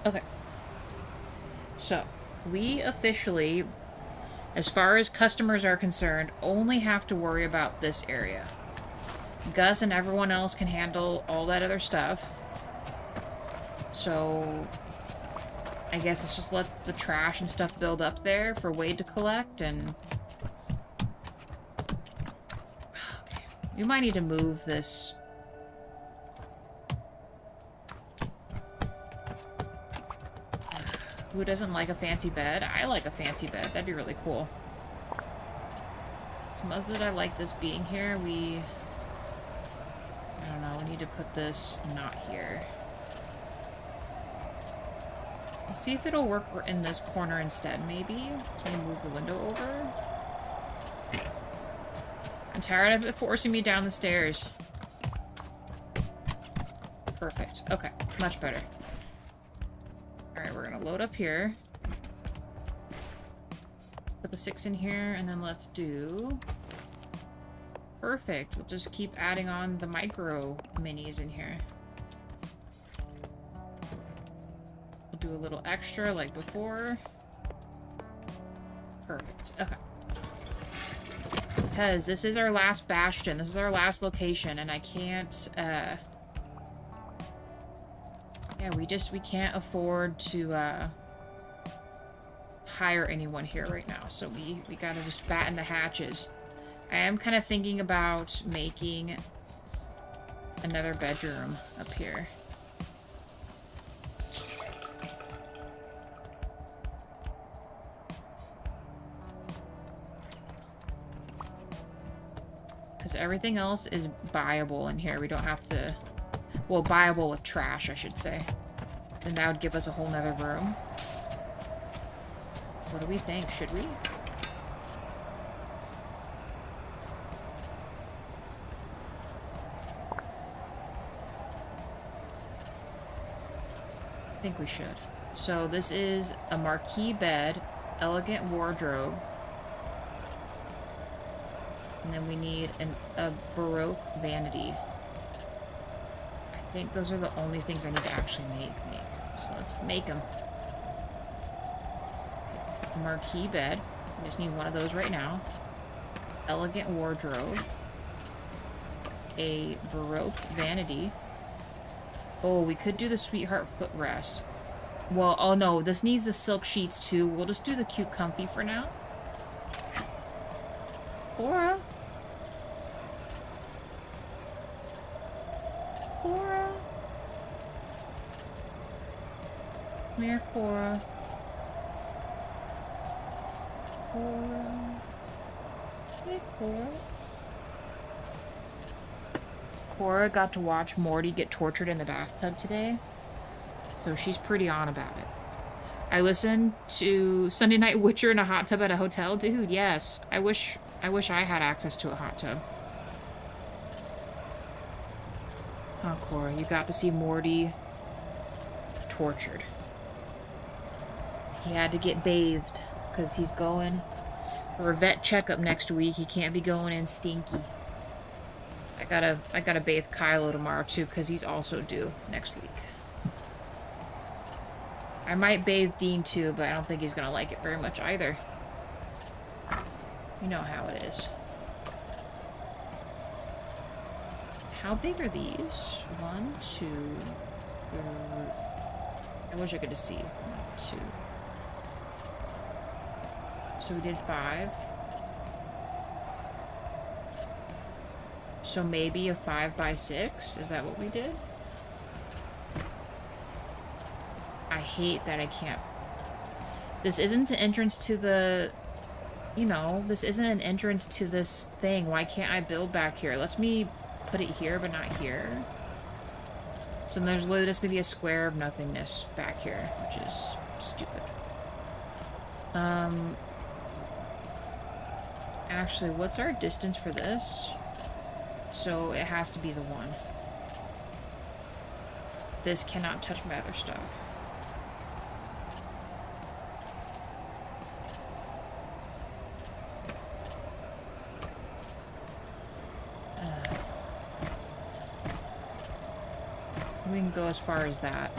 Okay. So, we officially, as far as customers are concerned, only have to worry about this area. Gus and everyone else can handle all that other stuff. So, I guess let's just let the trash and stuff build up there for Wade to collect, and... Okay. We might need to move this... Who doesn't like a fancy bed? I like a fancy bed. That'd be really cool. As much as I like this being here, I don't know, we need to put this not here. Let's see if it'll work in this corner instead, maybe? Let me move the window over. I'm tired of it forcing me down the stairs. Perfect. Okay, much better. Alright, we're gonna load up here. Put the 6 in here, and then let's do... Perfect. We'll just keep adding on the micro minis in here. We'll do a little extra like before. Perfect. Okay. Because this is our last bastion. This is our last location, and I can't, yeah, we can't afford to, hire anyone here right now, so we gotta just batten the hatches. I am kind of thinking about making another bedroom up here. Because everything else is buyable in here. We don't have to... Well, buyable with trash, I should say. Then that would give us a whole nother room. What do we think? Should we? I think we should. So this is a marquee bed, elegant wardrobe, and then we need a Baroque vanity. I think those are the only things I need to actually make. So let's make them. Okay. Marquee bed. We just need one of those right now. Elegant wardrobe. A Baroque vanity. Oh, we could do the sweetheart footrest. Well, oh no, this needs the silk sheets too. We'll just do the cute comfy for now. Cora? Cora? Come here, Cora. Cora. Hey, Cora. Cora got to watch Morty get tortured in the bathtub today, so she's pretty on about it. I listened to Sunday Night Witcher in a hot tub at a hotel. Dude, yes. I wish I had access to a hot tub. Oh, Cora, you got to see Morty tortured. He had to get bathed because he's going for a vet checkup next week. He can't be going in stinky. I gotta bathe Kylo tomorrow too, because he's also due next week. I might bathe Dean too, but I don't think he's gonna like it very much either. You know how it is. How big are these? 1, 2, 3. I wish I could just see. 1, 2. So we did 5. So maybe a 5 by 6? Is that what we did? I hate that I can't... This isn't the entrance to the... You know, this isn't an entrance to this thing. Why can't I build back here? Let me put it here, but not here. So there's literally just gonna be a square of nothingness back here, which is stupid. Actually, what's our distance for this? So it has to be the 1. This cannot touch my other stuff. We can go as far as that.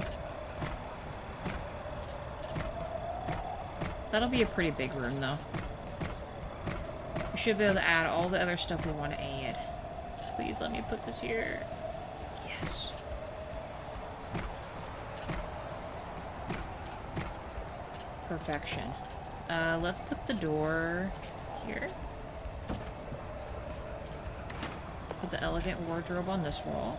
That'll be a pretty big room, though. We should be able to add all the other stuff we want to add. Please let me put this here. Yes. Perfection. Let's put the door here. Put the elegant wardrobe on this wall.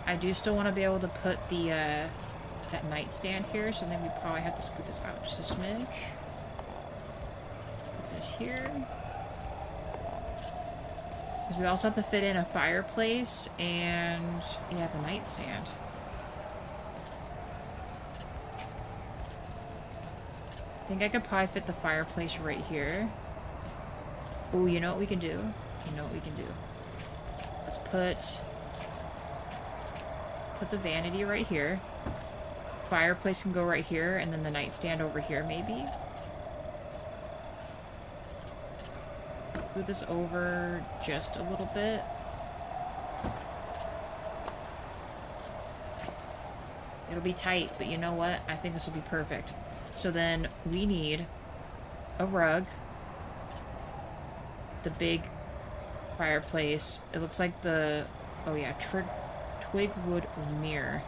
I do still want to be able to put the, that nightstand here, so I think we probably have to scoot this out just a smidge. Put this here. Because we also have to fit in a fireplace and, yeah, the nightstand. I think I could probably fit the fireplace right here. Oh, you know what we can do? You know what we can do? Let's put the vanity right here. Fireplace can go right here, and then the nightstand over here, maybe. Move this over just a little bit. It'll be tight, but you know what? I think this will be perfect. So then we need a rug. The big fireplace. It looks like the... Oh yeah, twigwood mirror.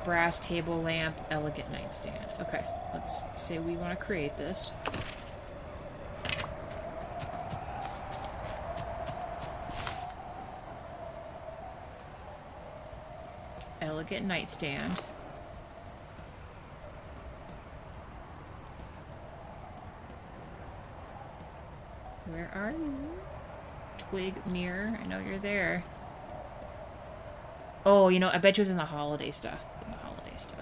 Brass table lamp, elegant nightstand. Okay, let's say we want to create this. Elegant nightstand. Where are you? Twig mirror. I know you're there. Oh, you know, I bet you it was in the holiday stuff. In the holiday stuff.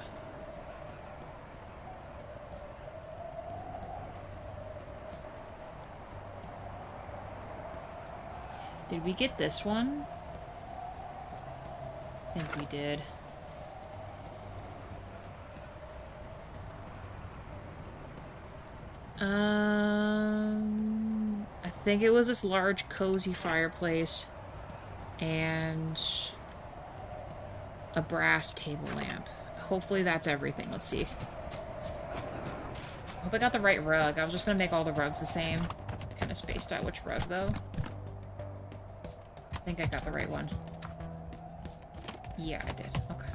Did we get this one? I think we did. I think it was this large, cozy fireplace and a brass table lamp. Hopefully that's everything. Let's see. Hope I got the right rug. I was just gonna make all the rugs the same. Kind of spaced out which rug, though. I think I got the right one. Yeah, I did. Okay.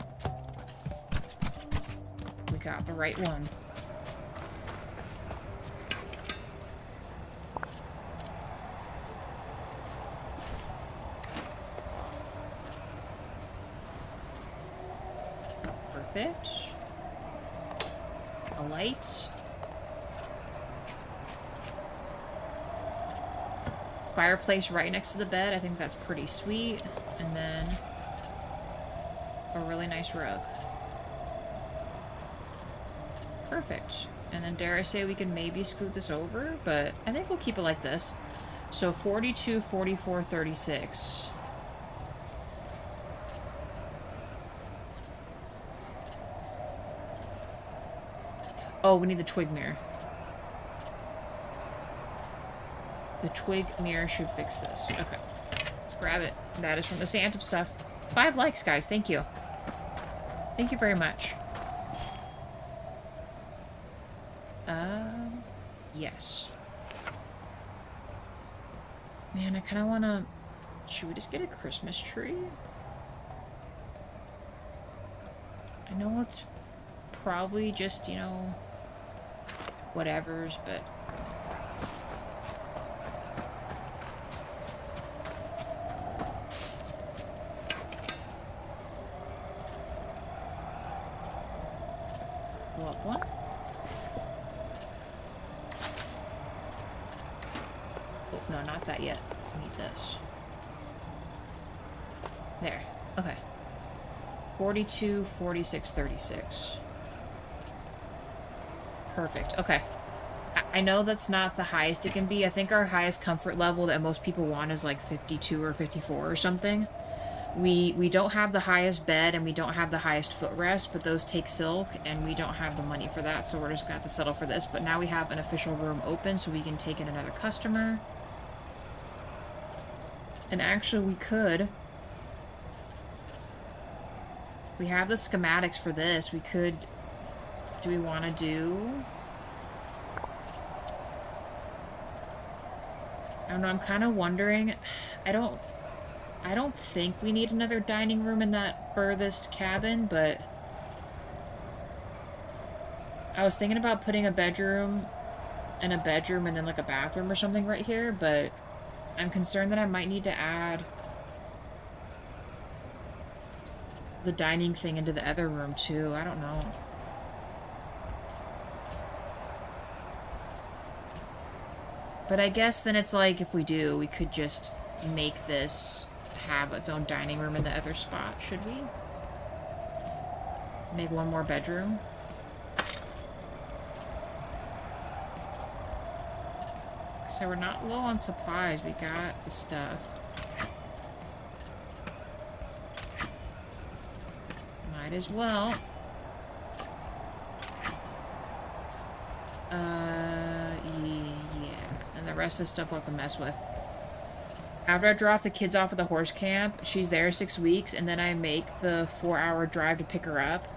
We got the right one. Perfect. A light. Fireplace right next to the bed. I think that's pretty sweet. And then a really nice rug. Perfect. And then dare I say we can maybe scoot this over, but I think we'll keep it like this. So 42, 44, 36. Oh, we need the twig mirror. The twig mirror should fix this. Okay. Let's grab it. That is from the Santa stuff. 5 likes, guys. Thank you. Thank you very much. Yes. Man, I kind of want to... Should we just get a Christmas tree? I know it's... probably just, you know, whatevers, but... Go up one. Oh, no, not that yet. I need this. There. Okay. 42, 46, 36. Perfect. Okay. I know that's not the highest it can be. I think our highest comfort level that most people want is like 52 or 54 or something. We don't have the highest bed and we don't have the highest footrest, but those take silk and we don't have the money for that, so we're just gonna have to settle for this. But now we have an official room open so we can take in another customer. And actually we could... We have the schematics for this. We could... Do we want to do... I don't know, I'm kind of wondering... I don't think we need another dining room in that furthest cabin, but... I was thinking about putting a bedroom and a bedroom and then like a bathroom or something right here, but I'm concerned that I might need to add the dining thing into the other room too. I don't know. But I guess then it's like, if we do, we could just make this have its own dining room in the other spot, should we? Make one more bedroom? So we're not low on supplies, we got the stuff. Might as well. Yeah. And the rest of the stuff we'll have to mess with. After I drop the kids off at the horse camp, she's there 6 weeks, and then I make the 4-hour drive to pick her up.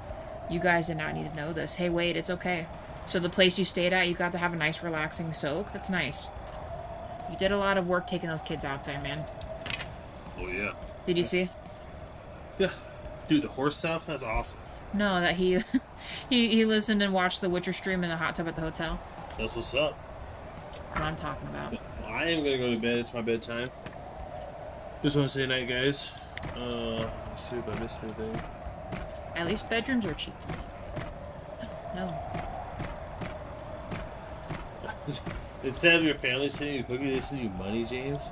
You guys did not need to know this. Hey, wait, it's okay. So the place you stayed at, you got to have a nice relaxing soak? That's nice. You did a lot of work taking those kids out there, man. Oh, yeah. Did you see? Yeah. Dude, the horse stuff, that's awesome. No, that he he listened and watched the Witcher stream in the hot tub at the hotel. That's what's up. What I'm talking about. Well, I am gonna go to bed. It's my bedtime. Just want to say night, guys. Let's see if I missed anything. At least bedrooms are cheap to make. No. Instead of your family sending you cookies, they send you money, James.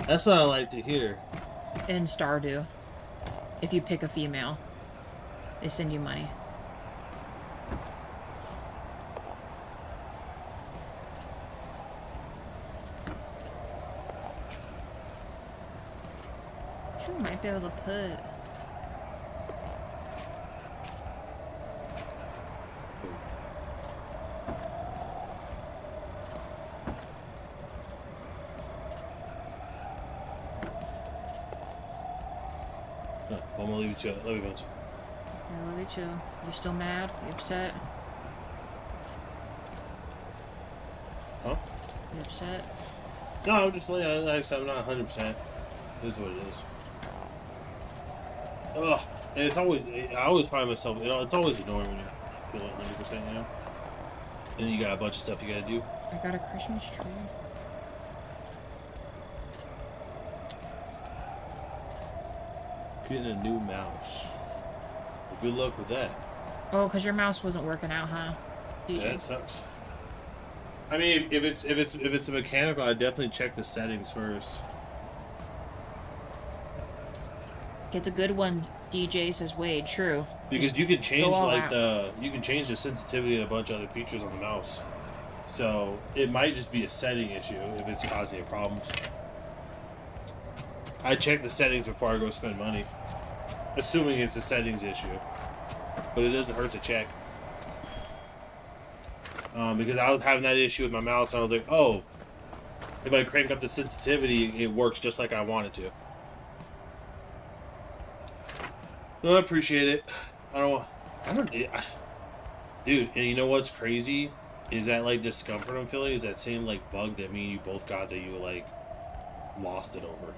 That's what I like to hear. In Stardew, if you pick a female, they send you money. Sure, might be able to put. I'm gonna leave it to you. Love you, Vince. I love you too. You still mad? You upset? Huh? You upset? No, I'm just like I said, I'm not 100%. This is what it is. Ugh. And it's always, I always find myself, you know, it's always annoying when you're feeling 100%, you know? And then you got a bunch of stuff you gotta do. I got a Christmas tree. Getting a new mouse. Well, good luck with that. Oh, because your mouse wasn't working out, huh? Yeah, that sucks. I mean, if it's a mechanical, I definitely check the settings first. Get the good one, DJ, says Wade. True. Because Just you can change like out. you can change the sensitivity and a bunch of other features on the mouse. So it might just be a setting issue if it's causing you problems. I check the settings before I go spend money, assuming it's a settings issue. But it doesn't hurt to check. Because I was having that issue with my mouse, and I was like, oh, if I crank up the sensitivity, it works just like I want it to. No, I appreciate it. Dude, and you know what's crazy? Is that, like, discomfort I'm feeling is that same, like, bug that me and you both got that you, like, lost it over.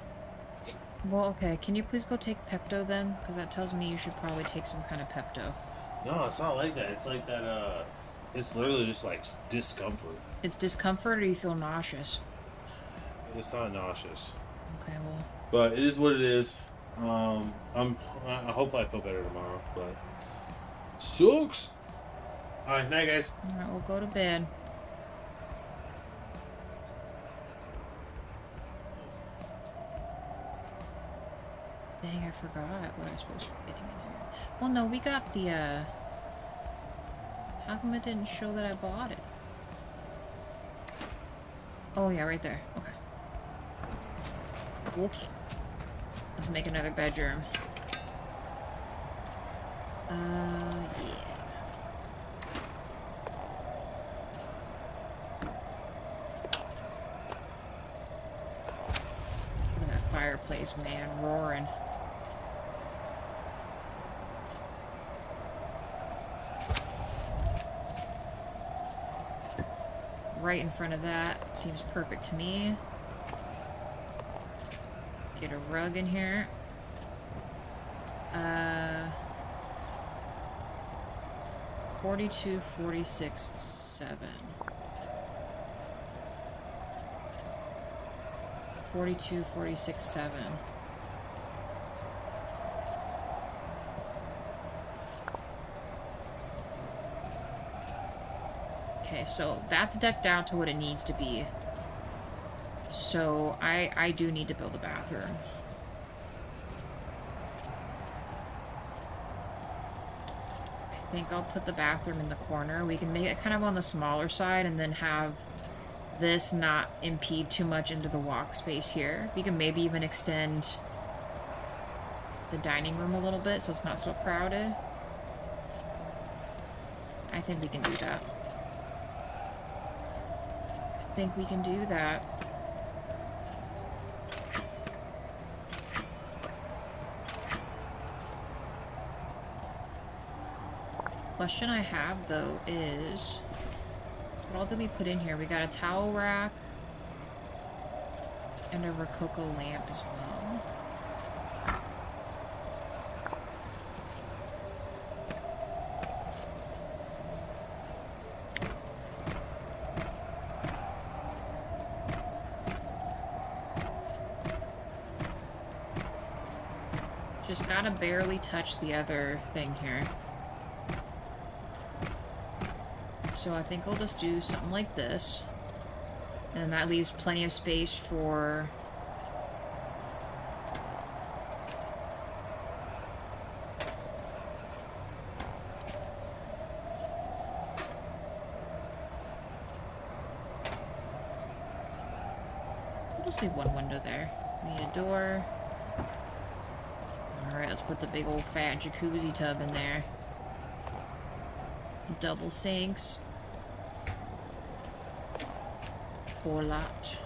Well, okay. Can you please go take Pepto then? Because that tells me you should probably take some kind of Pepto. No, it's not like that. It's like that. It's literally just like discomfort. It's discomfort, or you feel nauseous? It's not nauseous, Okay, well, but it is what it is. I hope I feel better tomorrow, but sucks. All right, night, guys. all right, we'll go to bed. Dang, I forgot what I was supposed to be getting in here. Well, no, we got the, how come it didn't show that I bought it? Oh, yeah, right there. Okay. Okay. Let's make another bedroom. Yeah. Look at that fireplace, man, roaring. Right in front of that seems perfect to me. Get a rug in here. 42, 46, 7. 42, 46, 7. Okay, so that's decked out to what it needs to be. So I do need to build a bathroom. I think I'll put the bathroom in the corner. We can make it kind of on the smaller side and then have this not impede too much into the walk space here. We can maybe even extend the dining room a little bit so it's not so crowded. I think we can do that. I think we can do that. Question I have, though, is what all did we put in here? We got a towel rack and a Rococo lamp as well. Just gotta barely touch the other thing here. So I think I'll just do something like this. And that leaves plenty of space for... I'll just leave one window there. We need a door. Alright, let's put the big old fat jacuzzi tub in there. Double sinks. Pour lot.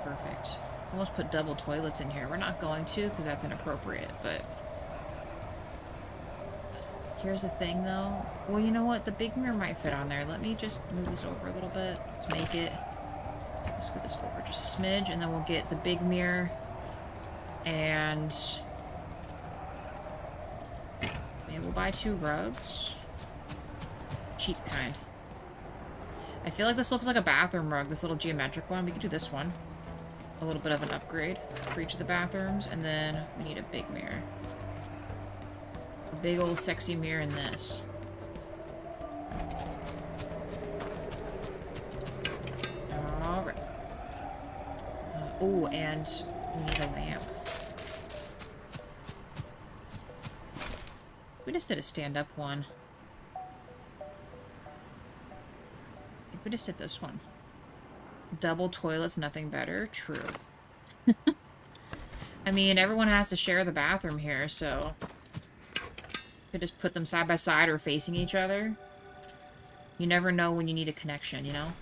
Perfect. Almost put double toilets in here. We're not going to because that's inappropriate, but... Here's the thing, though. Well, you know what? The big mirror might fit on there. Let me just move this over a little bit. Let's make it... Let's get this over just a smidge, and then we'll get the big mirror. And... Maybe we'll buy 2 rugs. Cheap kind. I feel like this looks like a bathroom rug, this little geometric one. We could do this one. A little bit of an upgrade for each of the bathrooms. And then we need a big mirror. A big old sexy mirror in this. Alright. Oh, and we need a lamp. We just did a stand-up one. We just did this one. Double toilets, nothing better. True. I mean, everyone has to share the bathroom here, so... Could just put them side by side or facing each other. You never know when you need a connection, you know?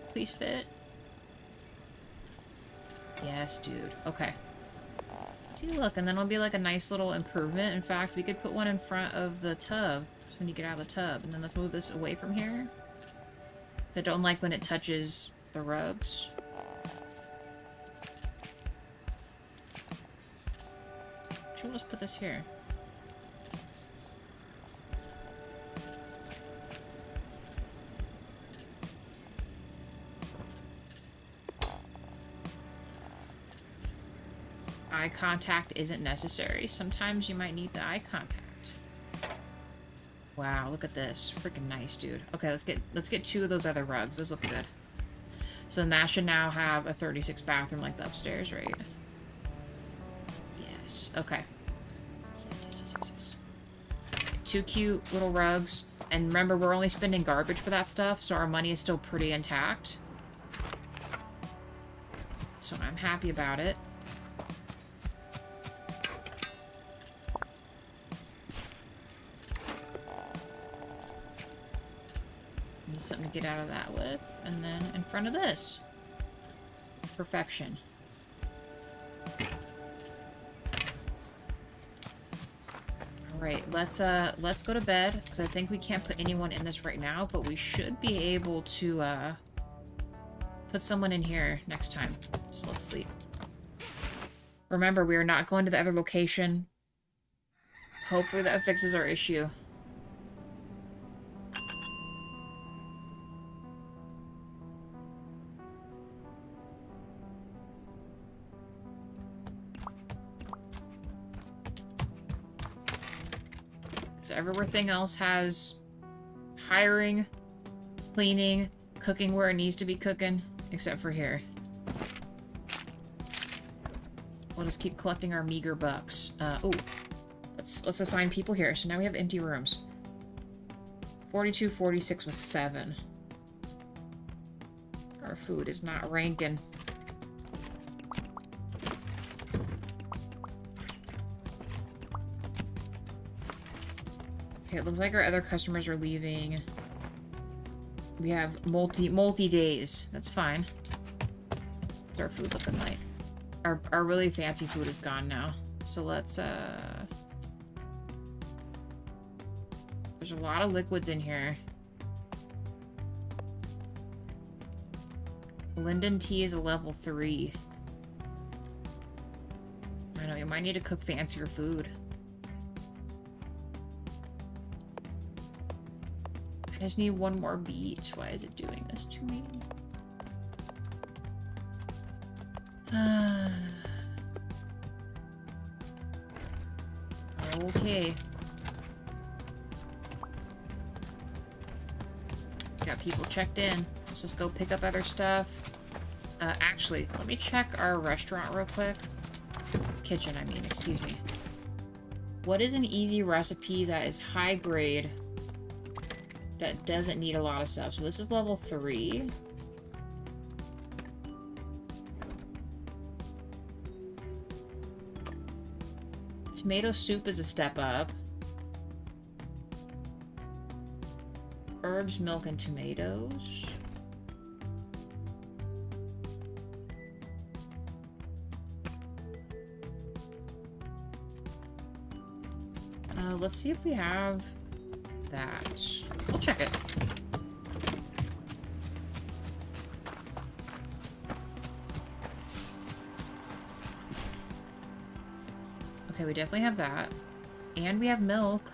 Please fit. Yes, dude. Okay. See, look, and then it'll be like a nice little improvement. In fact, we could put one in front of the tub. So when you get out of the tub. And then let's move this away from here. I don't like when it touches the rugs. Actually, let's put this here. Eye contact isn't necessary. Sometimes you might need the eye contact. Wow, look at this. Freaking nice, dude. Okay, let's get 2 of those other rugs. Those look good. So then that should now have a 36 bathroom like the upstairs, right? Yes. Okay. Yes. 2 cute little rugs. And remember, we're only spending garbage for that stuff, so our money is still pretty intact. So I'm happy about it. Need something to get out of that with. And then in front of this. Perfection. Alright, let's go to bed, because I think we can't put anyone in this right now, but we should be able to put someone in here next time. So let's sleep. Remember, we are not going to the other location. Hopefully that fixes our issue. So everything else has hiring, cleaning, cooking where it needs to be cooking, except for here. We'll just keep collecting our meager bucks. Ooh. Let's assign people here. So now we have empty rooms. 42, 46 with 7. Our food is not ranking. Okay, it looks like our other customers are leaving. We have multi days. That's fine. What's our food looking like? Our really fancy food is gone now. So let's there's a lot of liquids in here. Linden tea is a level 3. I know, you might need to cook fancier food. I just need 1 more beet. Why is it doing this to me? Okay. Got people checked in. Let's just go pick up other stuff. Actually, let me check our restaurant real quick. Kitchen, I mean, excuse me. What is an easy recipe that is high grade that doesn't need a lot of stuff? So this is level 3. Tomato soup is a step up. Herbs, milk, and tomatoes. Let's see if we have that. We'll check it. Okay, we definitely have that. And we have milk.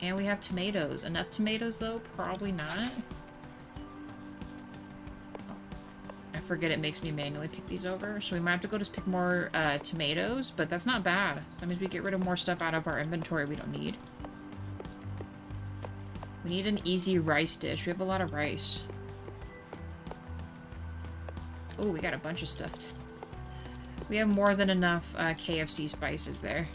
And we have tomatoes. Enough tomatoes, though? Probably not. Oh, I forget it makes me manually pick these over. So we might have to go just pick more tomatoes. But that's not bad. So that means we get rid of more stuff out of our inventory we don't need. We need an easy rice dish. We have a lot of rice. Oh, we got a bunch of stuff. We have more than enough KFC spices there.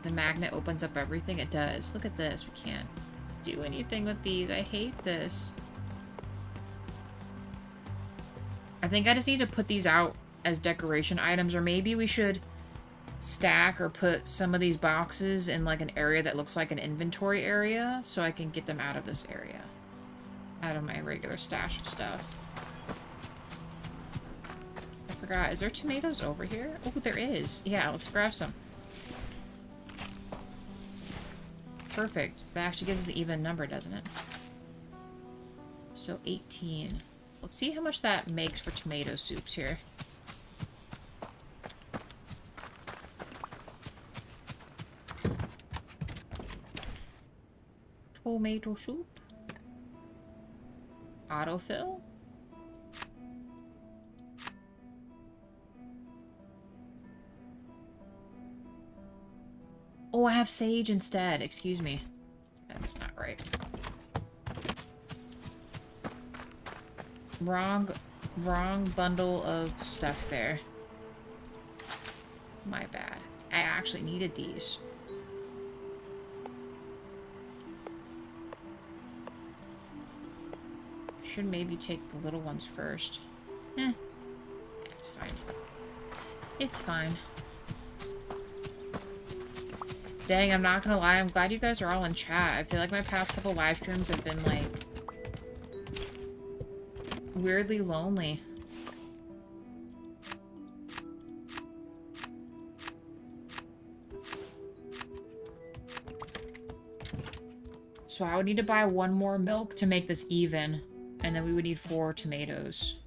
The magnet opens up everything. It does. Look at this. We can't do anything with these. I hate this. I think I just need to put these out as decoration items, or maybe we should stack or put some of these boxes in like an area that looks like an inventory area so I can get them out of this area. Out of my regular stash of stuff. I forgot. Is there tomatoes over here? Oh, there is. Yeah, let's grab some. Perfect. That actually gives us an even number, doesn't it? So 18. Let's see how much that makes for tomato soups here. Tomato soup. Autofill. Oh, I have sage instead. Excuse me. That's not right. Wrong bundle of stuff there. My bad. I actually needed these. Should maybe take the little ones first. It's fine. It's fine. Dang, I'm not gonna lie, I'm glad you guys are all in chat. I feel like my past couple live streams have been, like, weirdly lonely. So I would need to buy 1 more milk to make this even. And then we would need 4 tomatoes.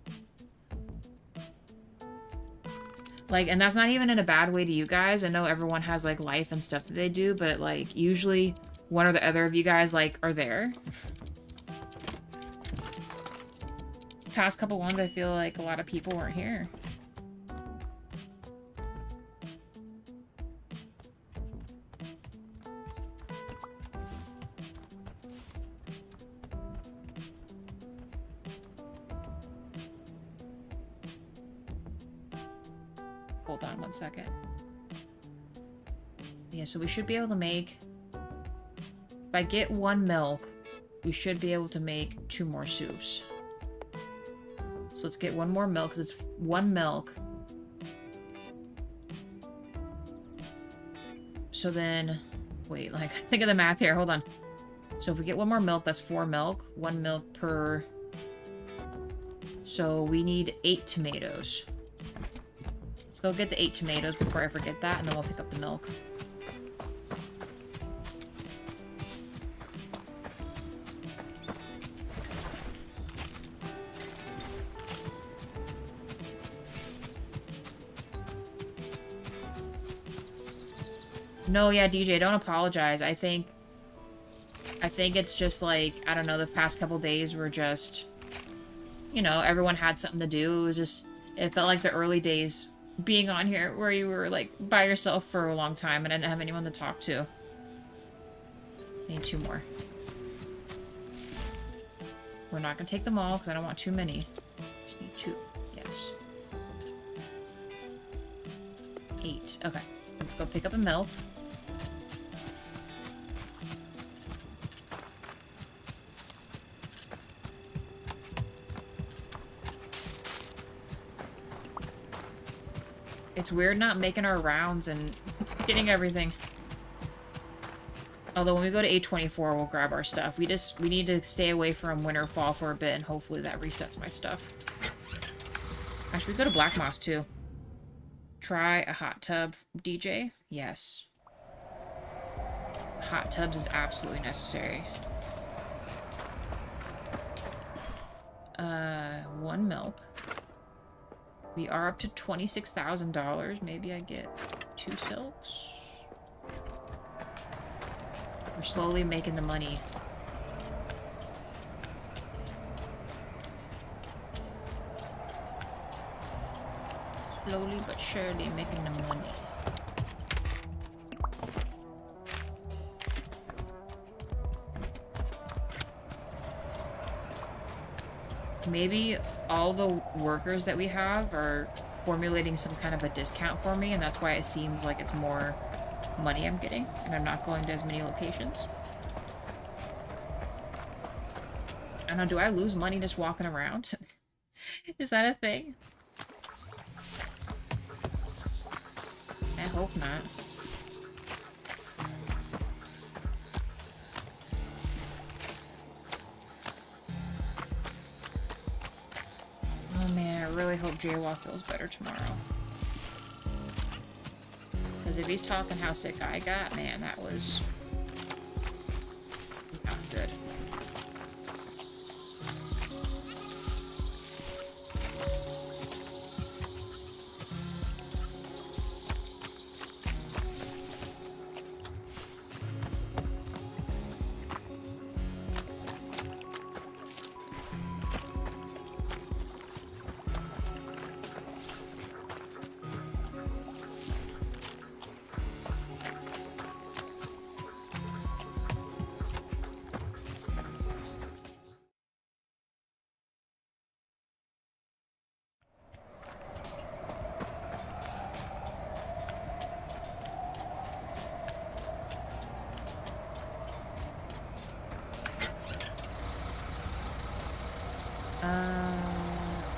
Like, and that's not even in a bad way to you guys. I know everyone has, like, life and stuff that they do, but, like, usually one or the other of you guys, like, are there. Past couple ones, I feel like a lot of people weren't here. Hold on 1 second. Yeah, so we should be able to make... If I get 1 milk, we should be able to make 2 more soups. So let's get 1 more milk, because it's 1 milk. So then... Wait, like, think of the math here. Hold on. So if we get 1 more milk, that's 4 milk. 1 milk per... So we need 8 tomatoes. Let's go get the 8 tomatoes before I forget that, and then we'll pick up the milk. No, yeah, DJ, don't apologize. I think it's just like, I don't know, the past couple days were just, you know, everyone had something to do. It was just, it felt like the early days being on here where you were, like, by yourself for a long time and I didn't have anyone to talk to. I need 2 more. We're not gonna take them all because I don't want too many. Just need 2. Yes. 8. Okay. Let's go pick up a milk. It's weird not making our rounds and getting everything. Although when we go to 824, we'll grab our stuff. We need to stay away from winter fall for a bit, and hopefully that resets my stuff. Actually, we go to Black Moss too. Try a hot tub, DJ? Yes. Hot tubs is absolutely necessary. 1 milk. We are up to $26,000. Maybe I get 2 silks. We're slowly making the money. Slowly but surely making the money. Maybe all the workers that we have are formulating some kind of a discount for me, and that's why it seems like it's more money I'm getting, and I'm not going to as many locations. I don't know, do I lose money just walking around? Is that a thing? I hope not. Oh man, I really hope Jaywalk feels better tomorrow. Because if he's talking how sick I got, man, that was not good.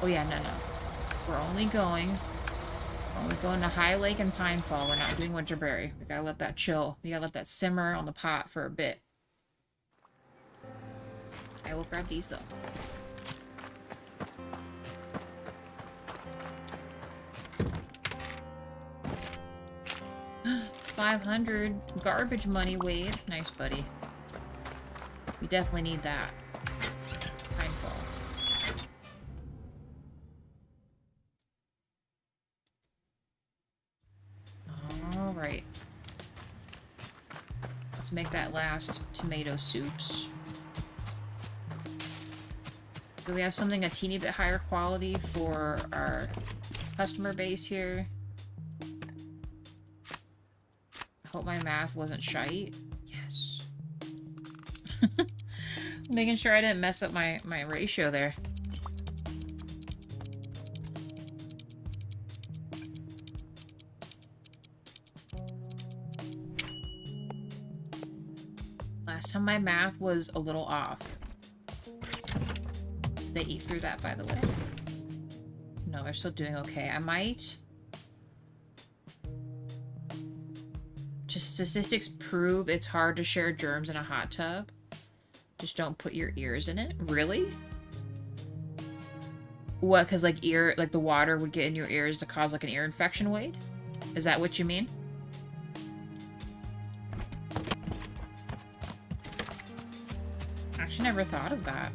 Oh yeah, no. We're only going to High Lake and Pinefall. We're not doing Winterberry. We gotta let that chill. We gotta let that simmer on the pot for a bit. I will grab these though. $500 garbage money, Wade. Nice, buddy. We definitely need that. Pinefall. Alright. Let's make that last tomato soups. Do we have something a teeny bit higher quality for our customer base here? I hope my math wasn't shite. Yes. Making sure I didn't mess up my ratio there. Last time my math was a little off. They eat through that, by the way. No, they're still doing okay. I might... Just statistics prove it's hard to share germs in a hot tub. Just don't put your ears in it. Really? What, because like the water would get in your ears to cause like an ear infection, Wade? Is that what you mean? Actually never thought of that.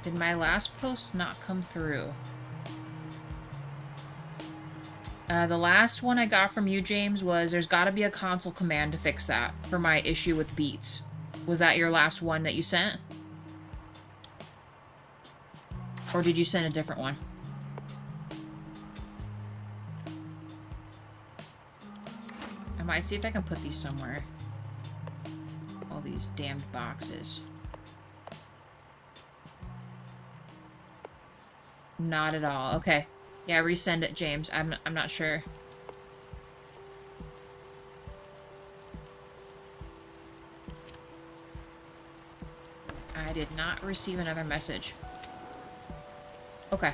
Did my last post not come through? The last one I got from you, James, was there's got to be a console command to fix that for my issue with Beets. Was that your last one that you sent? Or did you send a different one? I might see if I can put these somewhere. All these damned boxes. Not at all. Okay. Yeah, resend it, James. I'm not sure. I did not receive another message. Okay.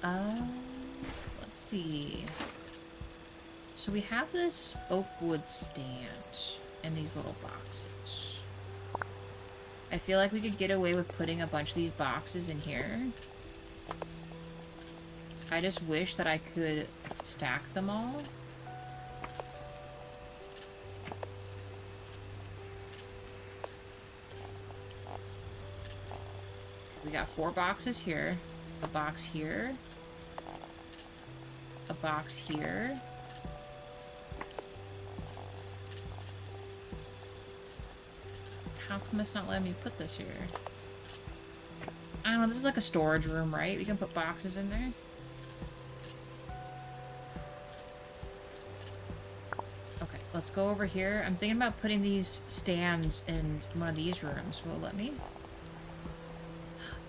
Let's see. So we have this oak wood stand and these little boxes. I feel like we could get away with putting a bunch of these boxes in here. I just wish that I could stack them all. We got 4 boxes here, a box here, a box here. How come it's not letting me put this here? I don't know, this is like a storage room, right? We can put boxes in there. Okay, let's go over here. I'm thinking about putting these stands in one of these rooms. Will it let me?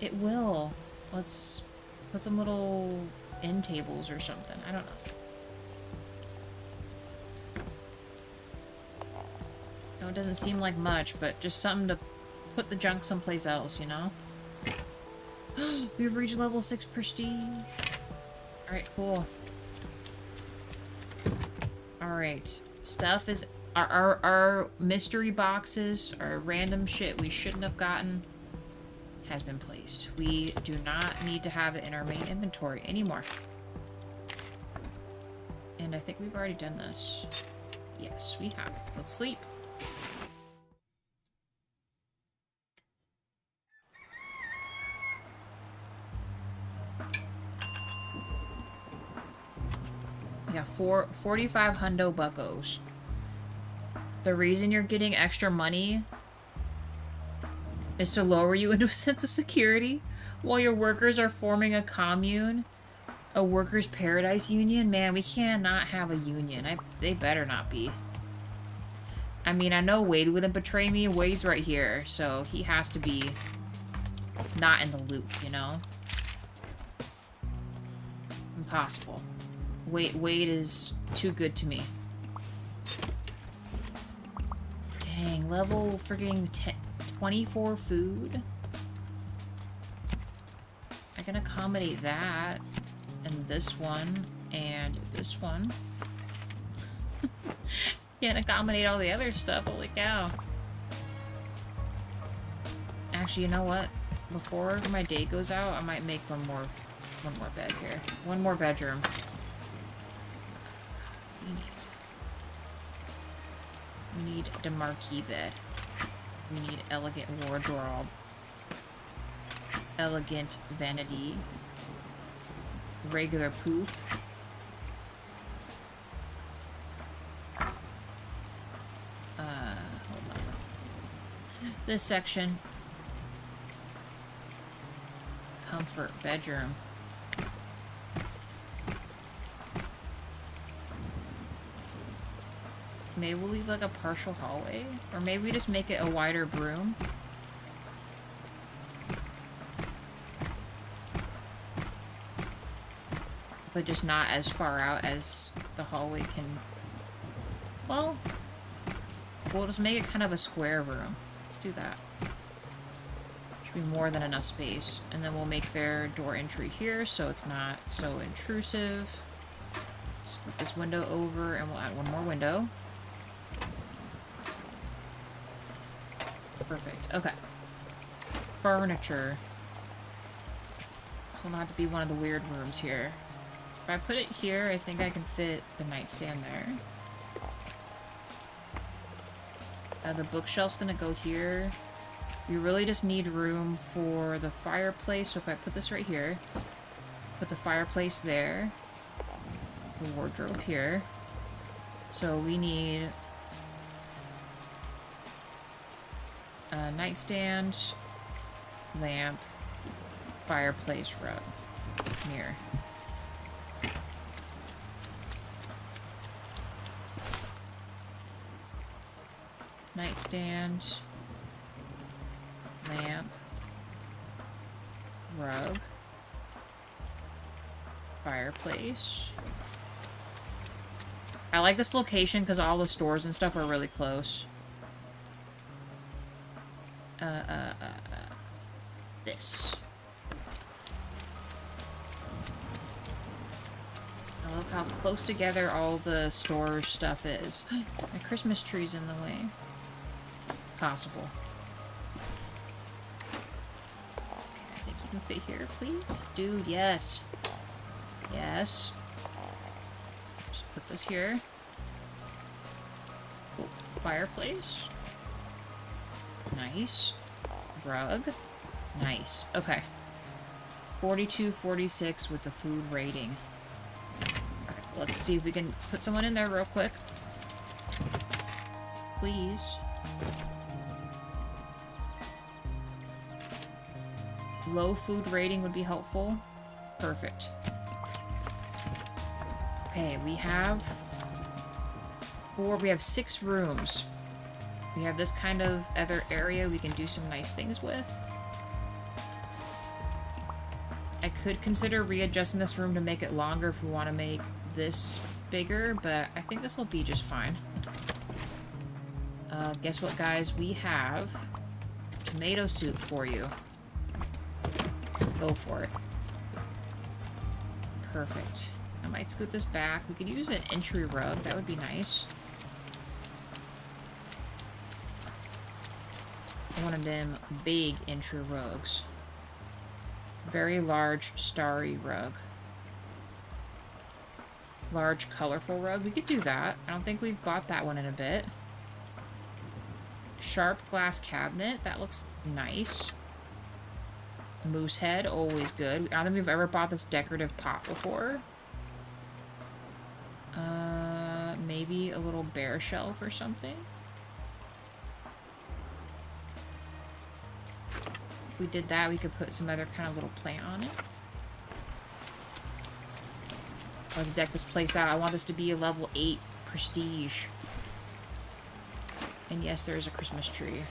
It will. Let's put some little end tables or something. I don't know. No, it doesn't seem like much, but just something to put the junk someplace else, you know? We've reached level 6 prestige. Alright, cool. Alright. Stuff is... Our mystery boxes, our random shit we shouldn't have gotten, has been placed. We do not need to have it in our main inventory anymore. And I think we've already done this. Yes, we have. Let's sleep. We got 45 hundo buckos. The reason you're getting extra money is to lower you into a sense of security while your workers are forming a commune, a workers' paradise union. Man, we cannot have a union. They better not be. I mean, I know Wade wouldn't betray me. Wade's right here, so he has to be not in the loop, you know? Impossible. Wade is too good to me. Dang, level friggin' 24 food? I can accommodate that, and this one, and this one. Can't accommodate all the other stuff, holy cow. Actually, you know what? Before my day goes out, I might make one more bed here. One more bedroom. We need the marquee bed. We need elegant wardrobe. Elegant vanity. Regular poof. Hold on. This section. Comfort bedroom. Maybe we'll leave like a partial hallway, or maybe we just make it a wider room. But just not as far out as the hallway can. Well, we'll just make it kind of a square room. Let's do that. Should be more than enough space. And then we'll make their door entry here so it's not so intrusive. Flip this window over and we'll add one more window. Perfect. Okay. Furniture. This will not have to be one of the weird rooms here. If I put it here, I think I can fit the nightstand there. The bookshelf's gonna go here. You really just need room for the fireplace, so if I put this right here, put the fireplace there, the wardrobe here. So we need a nightstand, lamp, fireplace, rug, mirror. Nightstand, lamp, rug, fireplace. I like this location because all the stores and stuff are really close. This. I love how close together all the store stuff is. My Christmas tree's in the way. Possible. Okay, I think you can fit here, please. Dude, yes. Yes. Just put this here. Oh, fireplace. Nice. Rug. Nice. Okay. 42, 46 with the food rating. Alright, let's see if we can put someone in there real quick. Please. Low food rating would be helpful. Perfect. Okay, we have 6 rooms. We have this kind of other area we can do some nice things with. I could consider readjusting this room to make it longer if we want to make this bigger, but I think this will be just fine. Guess what, guys? We have tomato soup for you. Go for it. Perfect. I might scoot this back. We could use an entry rug. That would be nice. One of them big entry rugs. Very large, starry rug. Large, colorful rug. We could do that. I don't think we've bought that one in a bit. Sharp glass cabinet. That looks nice. Moose head. Always good. I don't think we've ever bought this decorative pot before. Maybe a little bear shelf or something. If we did that, we could put some other kind of little plant on it. Let's deck this place out. I want this to be a level 8 prestige. And yes, there is a Christmas tree.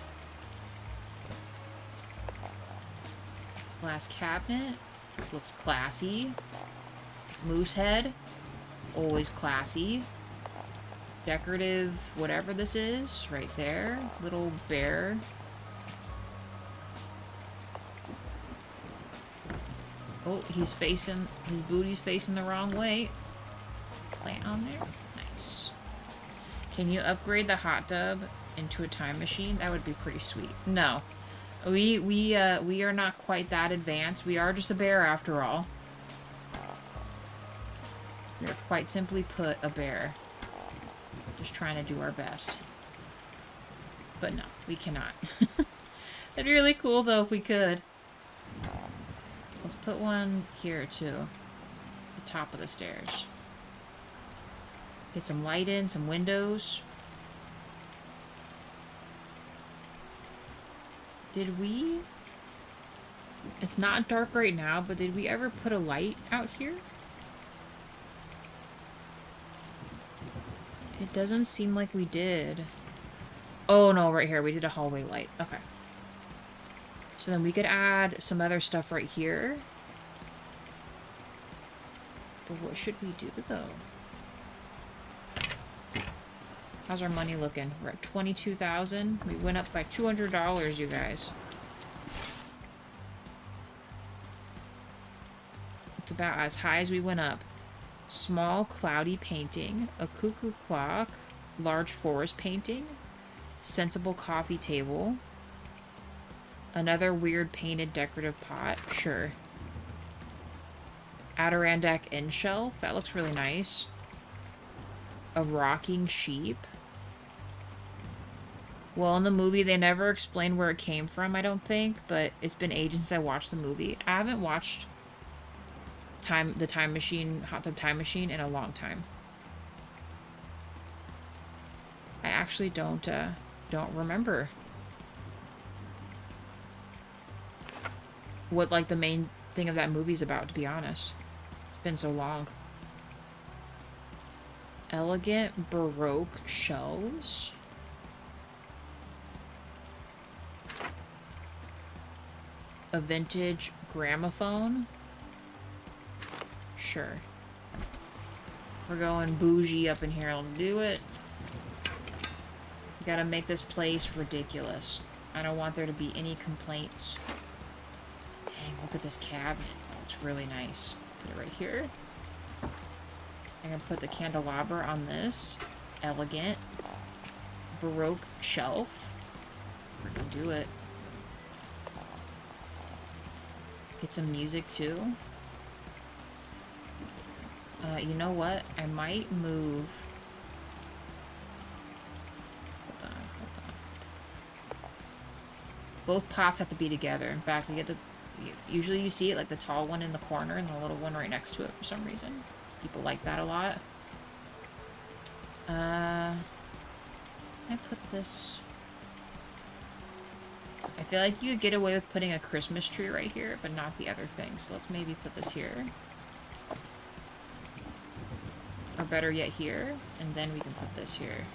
Glass cabinet. Looks classy. Moose head. Always classy. decorative whatever this is. Right there. Little bear. Oh, he's facing... His booty's facing the wrong way. Plant on there. Nice. Can you upgrade the hot tub into a time machine? That would be pretty sweet. No. We are not quite that advanced. We are just a bear after all. We are quite simply put a bear. Just trying to do our best. But no, we cannot. That'd be really cool though if we could. Let's put one here too. The top of the stairs. Get some light in, some windows. Did we... It's not dark right now, but did we ever put a light out here? It doesn't seem like we did. Oh no, right here. We did a hallway light. Okay. So then we could add some other stuff right here. But what should we do though? How's our money looking? We're at 22,000. We went up by $200, you guys. It's about as high as we went up. Small cloudy painting, a cuckoo clock, large forest painting, sensible coffee table, another weird painted decorative pot. Sure. Adirondack end shelf. That looks really nice. A rocking sheep. Well, in the movie, they never explained where it came from, I don't think, but it's been ages since I watched the movie. I haven't watched the Time Machine, Hot Tub Time Machine in a long time. I actually don't remember what, like, the main thing of that movie's about, to be honest. It's been so long. Elegant Baroque shelves. A vintage gramophone. Sure. We're going bougie up in here. Let's do it. We gotta make this place ridiculous. I don't want there to be any complaints. Dang, look at this cabinet. That looks really nice. Put it right here. I'm gonna put the candelabra on this. Elegant. Baroque shelf. We're gonna do it. Get some music too. You know what? I might move. Hold on. Both pots have to be together. In fact, we get the... Usually you see it like the tall one in the corner and the little one right next to it for some reason. People like that a lot. I put this... I feel like you could get away with putting a Christmas tree right here, but not the other things. So let's maybe put this here. Or better yet here. And then we can put this here.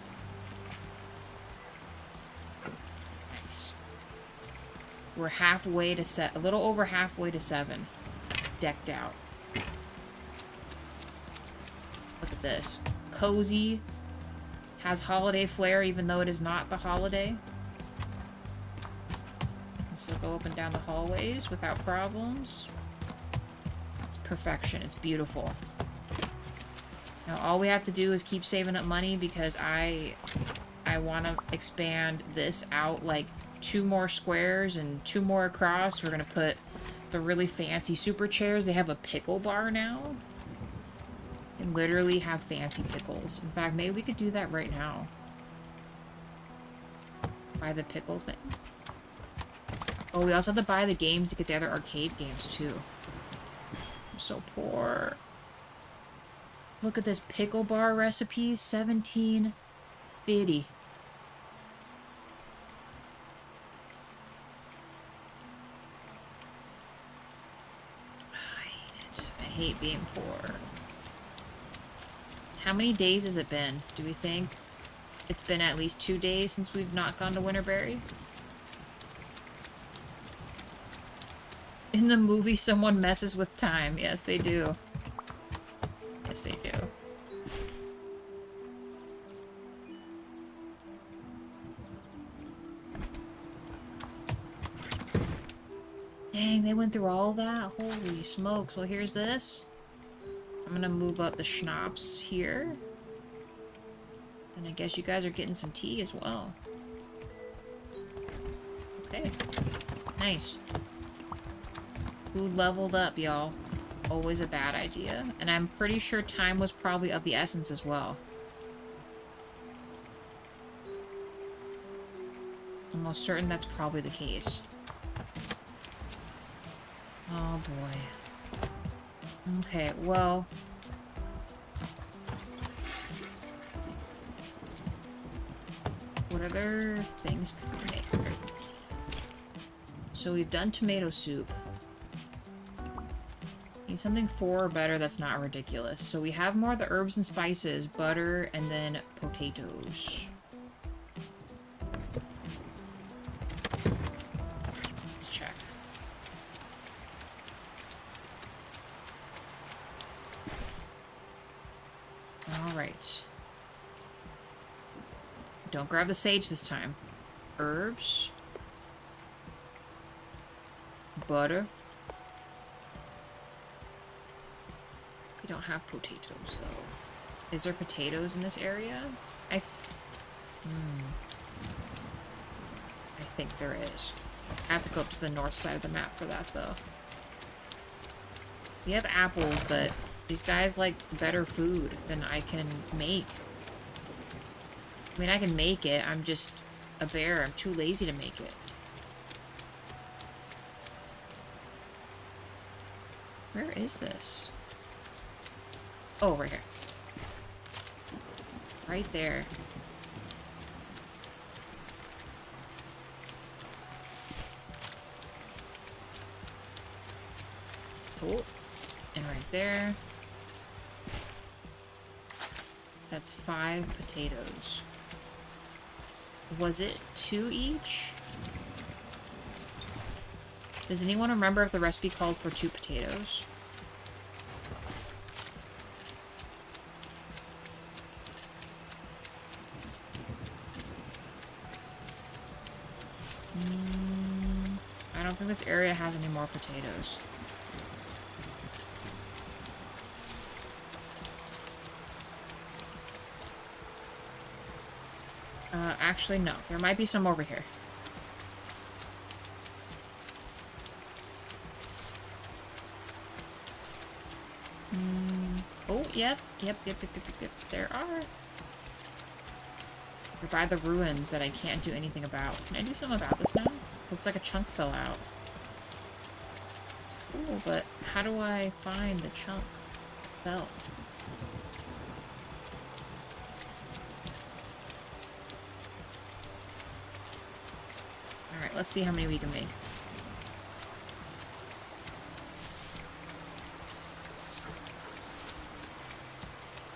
Nice. We're halfway to a little over halfway to 7. Decked out. Look at this. Cozy. Has holiday flair even though it is not the holiday. So go up and down the hallways without problems. It's perfection. It's beautiful. Now all we have to do is keep saving up money because I want to expand this out like 2 more squares and 2 more across. We're going to put the really fancy super chairs. They have a pickle bar now. And literally have fancy pickles. In fact, maybe we could do that right now. Buy the pickle thing. Oh, we also have to buy the games to get the other arcade games, too. I'm so poor. Look at this pickle bar recipe. $17.50. I hate it. I hate being poor. How many days has it been? Do we think it's been at least 2 days since we've not gone to Winterberry? In the movie, someone messes with time. Yes, they do. Yes, they do. Dang, they went through all that? Holy smokes. Well, here's this. I'm gonna move up the schnapps here. Then I guess you guys are getting some tea as well. Okay. Nice. Food leveled up, y'all. Always a bad idea. And I'm pretty sure time was probably of the essence as well. Almost certain that's probably the case. Oh boy. Okay, well... what other things could we make? Let's see. So we've done tomato soup. Need something 4 or better that's not ridiculous. So we have more of the herbs and spices, butter, and then potatoes. Let's check. Alright. Don't grab the sage this time. Herbs. Butter. We don't have potatoes, though. Is there potatoes in this area? I think there is. I have to go up to the north side of the map for that, though. We have apples, but these guys like better food than I can make. I mean, I can make it. I'm just a bear. I'm too lazy to make it. Where is this? Oh, right here. Right there. Oh, and right there. That's 5 potatoes. Was it 2 each? Does anyone remember if the recipe called for 2 potatoes? I don't think this area has any more potatoes. Actually, no. There might be some over here. Oh, yep. Yep. There are. They're by the ruins that I can't do anything about. Can I do something about this now? Looks like a chunk fell out. It's cool, but how do I find the chunk fell? Alright, let's see how many we can make.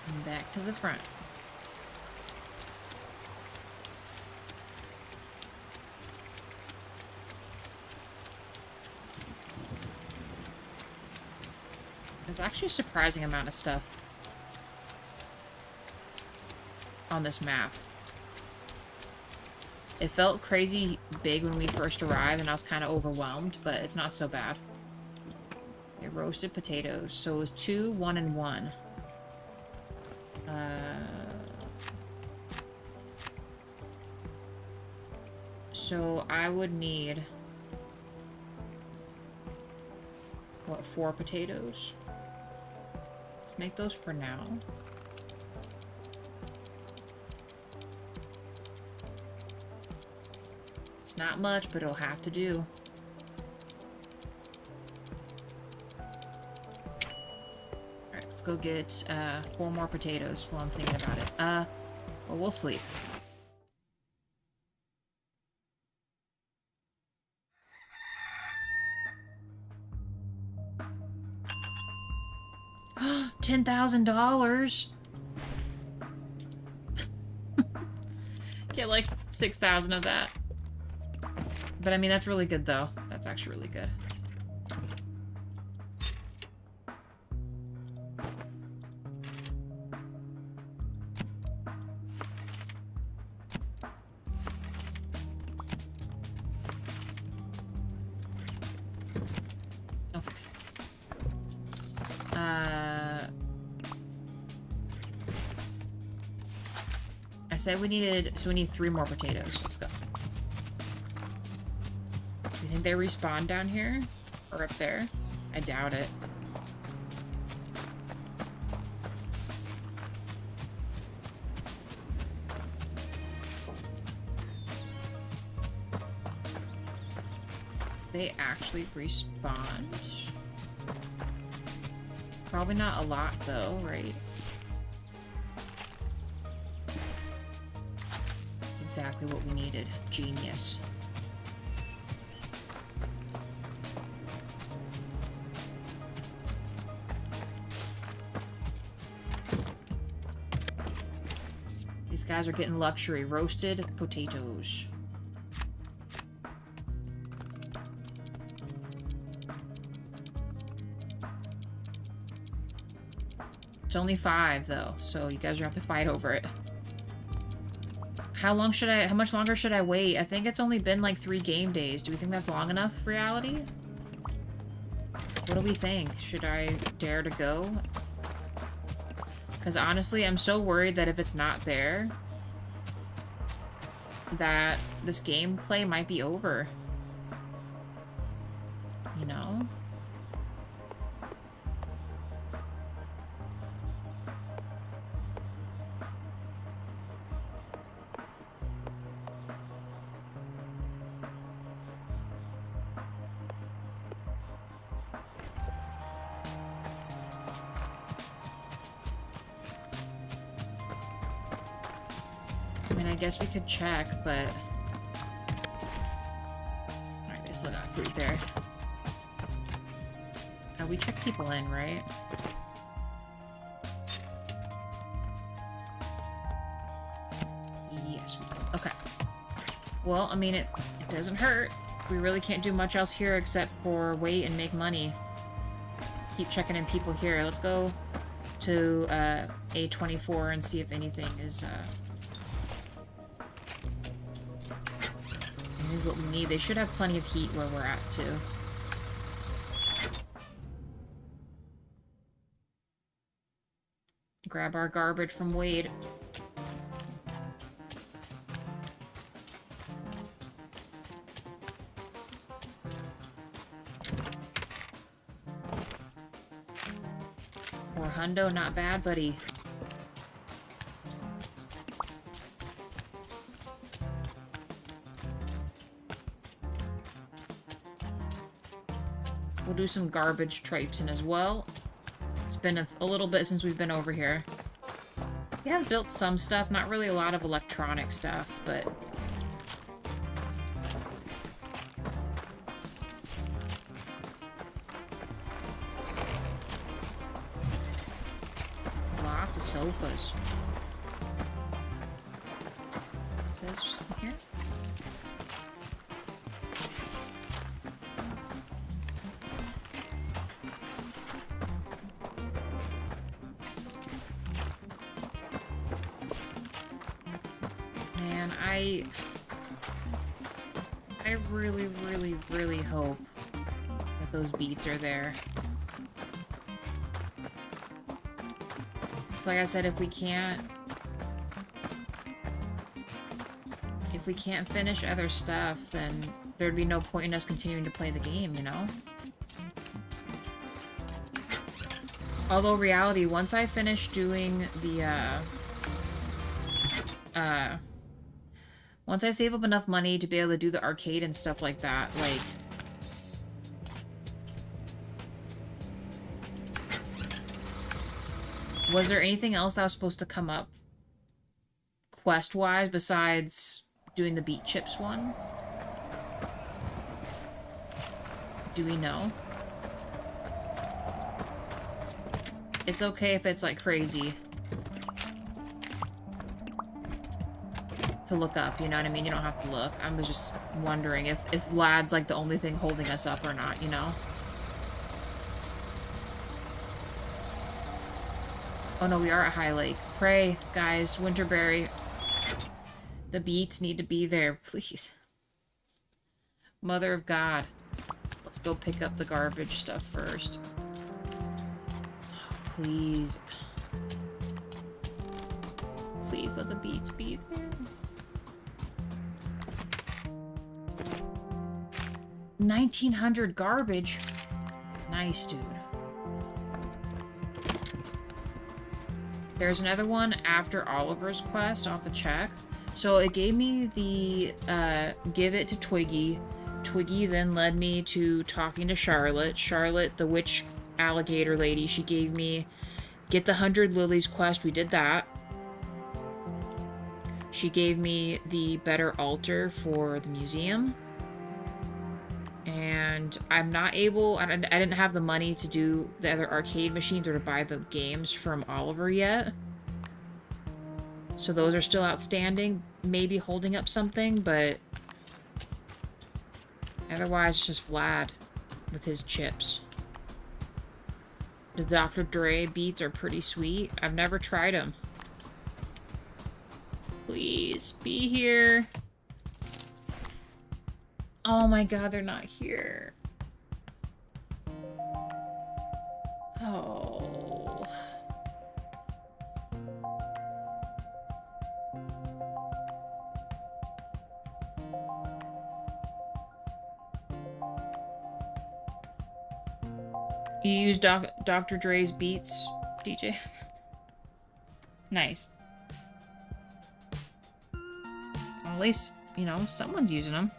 And back to the front. There's actually a surprising amount of stuff on this map. It felt crazy big when we first arrived, and I was kind of overwhelmed, but it's not so bad. Okay, roasted potatoes. So it was 2, 1, and 1. So I would need... what, 4 potatoes? Let's make those for now. It's not much, but it'll have to do. Alright, let's go get 4 more potatoes while I'm thinking about it. Well, we'll sleep. $10,000. Get like 6,000 of that. But I mean, that's really good though. That's actually really good. said we needed... So we need 3 more potatoes. Let's go. You think they respawn down here? Or up there? I doubt it. They actually respawned? Probably not a lot, though, right? That's exactly what we needed. Genius. These guys are getting luxury. Roasted potatoes. It's only 5, though, so you guys are gonna have to fight over it. How much longer should I wait? I think it's only been like 3 game days. Do we think that's long enough, reality? What do we think? Should I dare to go? Because honestly, I'm so worried that if it's not there, that this gameplay might be over. You know? I guess we could check, but... Alright, they still got food there. We check people in, right? Yes, we do. Okay. Well, I mean, it doesn't hurt. We really can't do much else here except for wait and make money. Keep checking in people here. Let's go to A24 and see if anything is... what we need. They should have plenty of heat where we're at, too. Grab our garbage from Wade. Or hundo, not bad, buddy. We'll do some garbage traipsing as well. It's been a little bit since we've been over here. We have built some stuff, not really a lot of electronic stuff, but... Lots of sofas. Says there's something here? I really, really, really hope that those beets are there. It's like I said, if we can't finish other stuff, then there'd be no point in us continuing to play the game, you know? Although, reality, once I finish doing the, once I save up enough money to be able to do the arcade and stuff like that, like... Was there anything else that was supposed to come up quest-wise besides doing the beet chips one? Do we know? It's okay if it's, like, crazy to look up, you know what I mean? You don't have to look. I was just wondering if LAD's, like, the only thing holding us up or not, you know? Oh no, we are at High Lake. Pray, guys, Winterberry. The beets need to be there, please. Mother of God. Let's go pick up the garbage stuff first. Please. Please let the Beets be there. 1900 garbage. Nice, dude. There's another one after Oliver's quest. I'll have to check. So it gave me the give it to Twiggy. Twiggy then led me to talking to Charlotte. Charlotte, the witch alligator lady, she gave me get the 100 lilies quest. We did that. She gave me the better altar for the museum. And I'm not able, I didn't have the money to do the other arcade machines or to buy the games from Oliver yet. So those are still outstanding, maybe holding up something, but otherwise it's just Vlad with his chips. The Dr. Dre beats are pretty sweet. I've never tried them. Please be here. Oh my god, they're not here. Oh. You use Dr. Dre's Beats, DJ? Nice. At least, you know, someone's using them.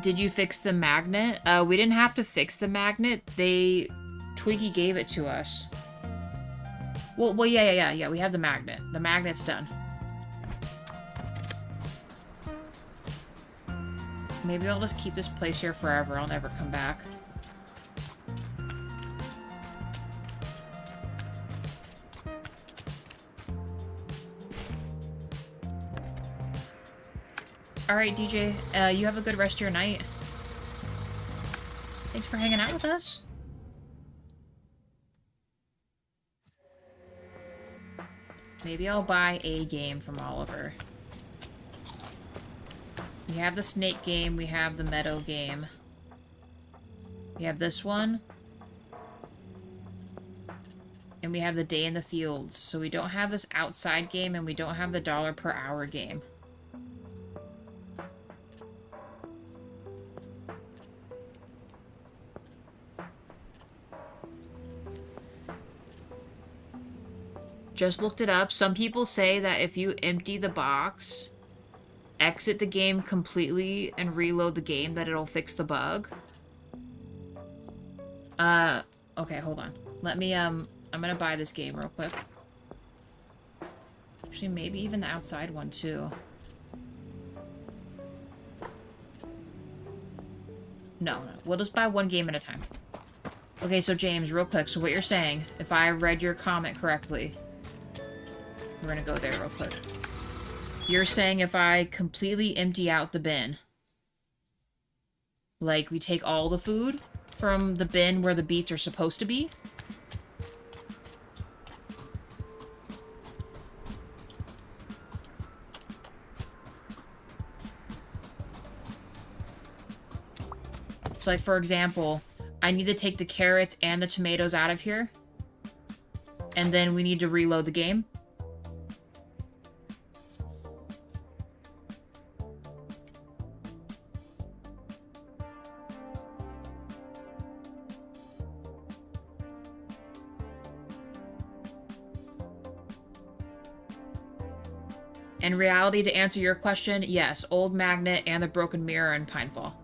Did you fix the magnet? We didn't have to fix the magnet. Twiggy gave it to us. Well, yeah. We have the magnet. The magnet's done. Maybe I'll just keep this place here forever. I'll never come back. Alright, DJ. You have a good rest of your night. Thanks for hanging out with us. Maybe I'll buy a game from Oliver. We have the snake game. We have the meadow game. We have this one. And we have the day in the fields. So we don't have this outside game and we don't have the $1 per hour game. Just looked it up. Some people say that if you empty the box, exit the game completely, and reload the game, that it'll fix the bug. Okay, hold on. Let me, I'm gonna buy this game real quick. Actually, maybe even the outside one, too. No. We'll just buy one game at a time. Okay, so James, real quick. So what you're saying, if I read your comment correctly... We're gonna go there real quick. You're saying if I completely empty out the bin, like we take all the food from the bin where the beets are supposed to be? So like, for example, I need to take the carrots and the tomatoes out of here, and then we need to reload the game. In reality, to answer your question, yes, Old Magnet and the Broken Mirror in Pinefall.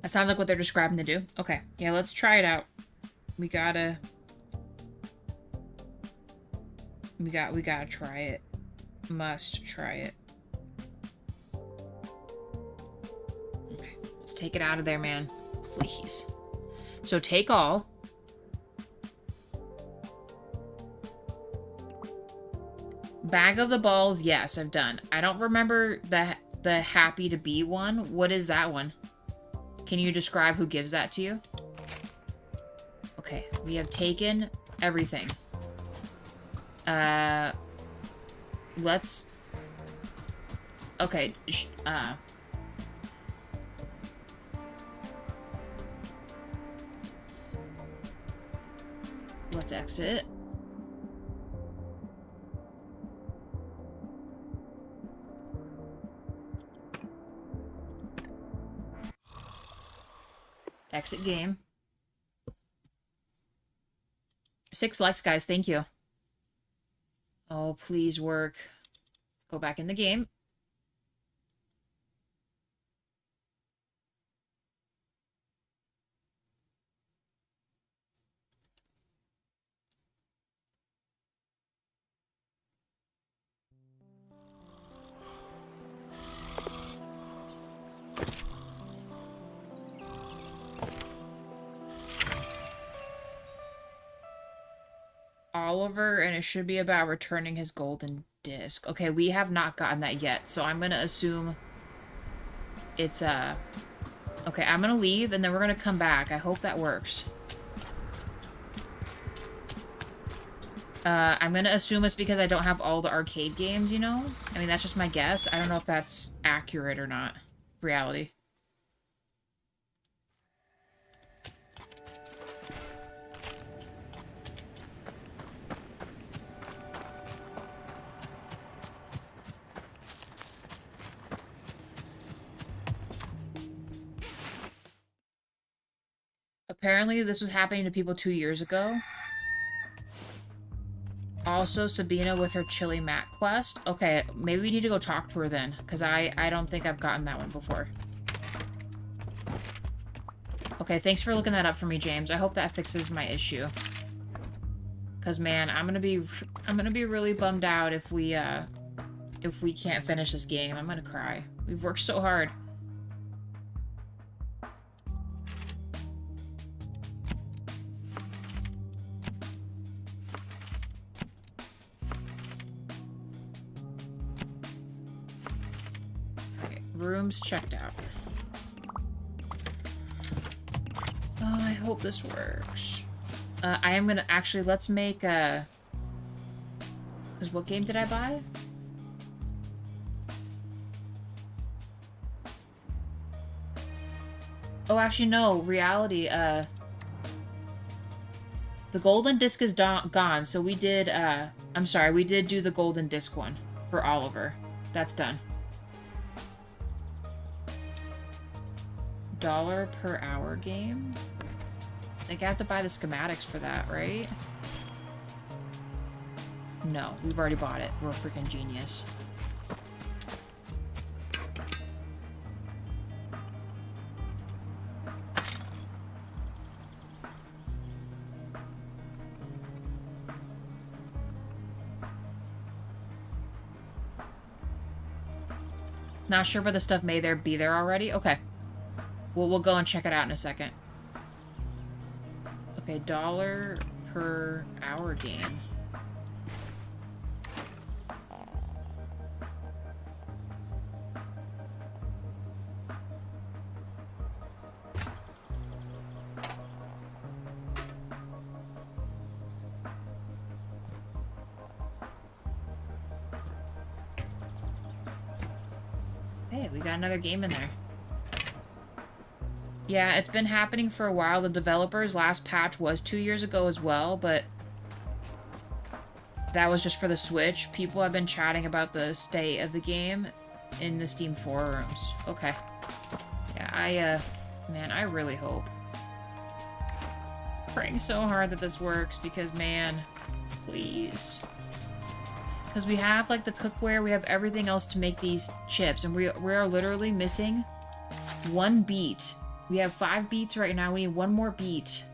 That sounds like what they're describing to do. Okay, yeah, let's try it out. We gotta try it. Must try it. take it out of there, man. Please. So take all. Bag of the balls, yes, I've done. I don't remember the happy to be one. What is that one? Can you describe who gives that to you? Okay, we have taken everything. Let's... Okay, let's exit. Exit game. 6 likes, guys. Thank you. Oh, please work. Let's go back in the game. Oliver, and it should be about returning his golden disc. Okay, we have not gotten that yet, so I'm gonna assume it's okay, I'm gonna leave and then we're gonna come back. I hope that works. I'm gonna assume it's because I don't have all the arcade games, you know? I mean, that's just my guess. I don't know if that's accurate or not. Reality. Apparently, this was happening to people 2 years ago. Also, Sabina with her Chili Mat quest. Okay, maybe we need to go talk to her then, because I don't think I've gotten that one before. Okay, thanks for looking that up for me, James. I hope that fixes my issue. Because, man, I'm gonna be really bummed out if we can't finish this game. I'm gonna cry. We've worked so hard. Rooms checked out. Oh, I hope this works. I am gonna actually, let's make a... Because what game did I buy? Oh, actually, no. Reality, the golden disc is gone, so we did, I'm sorry, we did do the golden disc one for Oliver. That's done. $1 per hour game? I think I have to buy the schematics for that, right? No, we've already bought it. We're a freaking genius. Not sure where the stuff may be there already? Okay. Well, we'll go and check it out in a second. Okay, $1 per hour game. Hey, we got another game in there. Yeah, it's been happening for a while. The developer's last patch was 2 years ago as well, but that was just for the Switch. People have been chatting about the state of the game in the Steam forums. Okay. Yeah, man, I really hope. Praying so hard that this works because, man, please. Because we have, like, the cookware, we have everything else to make these chips, and we are literally missing 1 beet. We have 5 beets right now. We need 1 more beet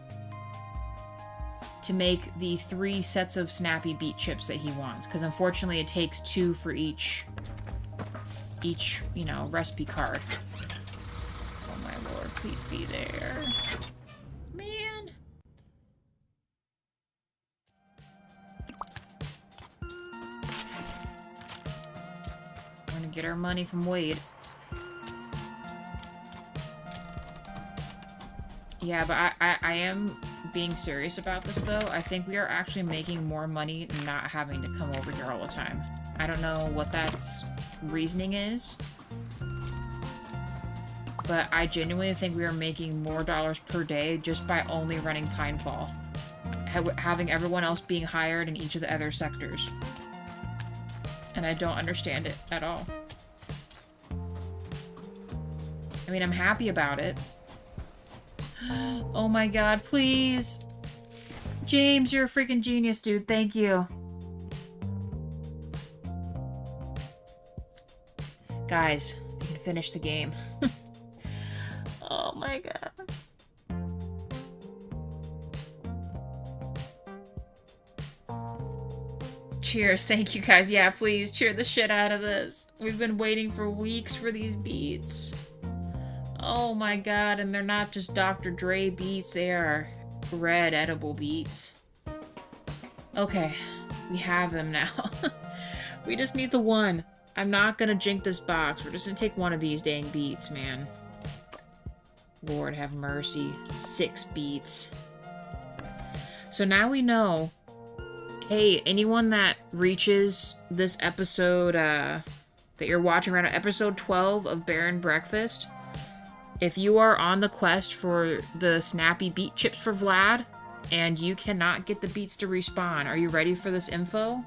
to make the 3 sets of snappy beet chips that he wants. Because unfortunately, it takes 2 for each, you know, recipe card. Oh my lord. Please be there. Man. We're gonna get our money from Wade. Yeah, but I am being serious about this, though. I think we are actually making more money not having to come over here all the time. I don't know what that's reasoning is, but I genuinely think we are making more dollars per day just by only running Pinefall. Having everyone else being hired in each of the other sectors. And I don't understand it at all. I mean, I'm happy about it. Oh my god, please! James, you're a freaking genius, dude. Thank you. Guys, we can finish the game. Oh my god. Cheers, thank you guys. Yeah, please, cheer the shit out of this. We've been waiting for weeks for these beets. Oh my god, and they're not just Dr. Dre beets, they are red edible beets. Okay, we have them now. We just need the one. I'm not gonna jink this box. We're just gonna take one of these dang beets, man. Lord have mercy. 6 beets. So now we know, hey, anyone that reaches this episode, that you're watching right now, episode 12 of Baron Breakfast, if you are on the quest for the snappy beet chips for Vlad, and you cannot get the beets to respawn, are you ready for this info?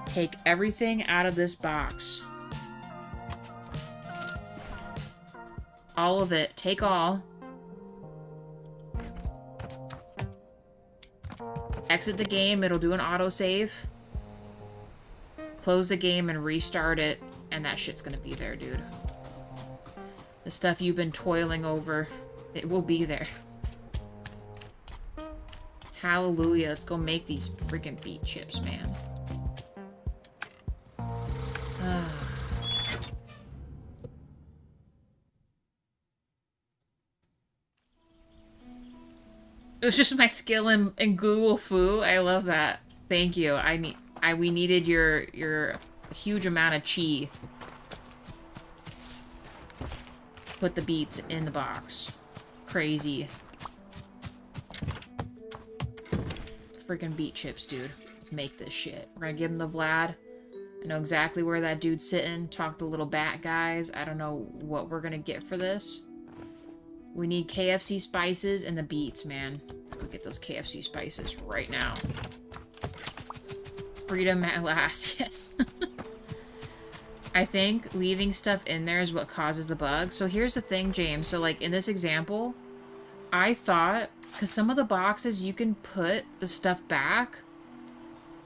Take everything out of this box. All of it. Take all. Exit the game. It'll do an autosave. Close the game and restart it, and that shit's gonna be there, dude. The stuff you've been toiling over, it will be there. Hallelujah. Let's go make these freaking beet chips, man. It was just my skill in Google Foo. I love that. Thank you. We needed your huge amount of chi. Put the beets in the box. Crazy. Freaking beet chips, dude. Let's make this shit. We're gonna give him the Vlad. I know exactly where that dude's sitting. Talk to little bat guys. I don't know what we're gonna get for this. We need KFC spices and the beets, man. Let's go get those KFC spices right now. Freedom at last, yes. I think leaving stuff in there is what causes the bug. So here's the thing, James. So like in this example, I thought, because some of the boxes you can put the stuff back.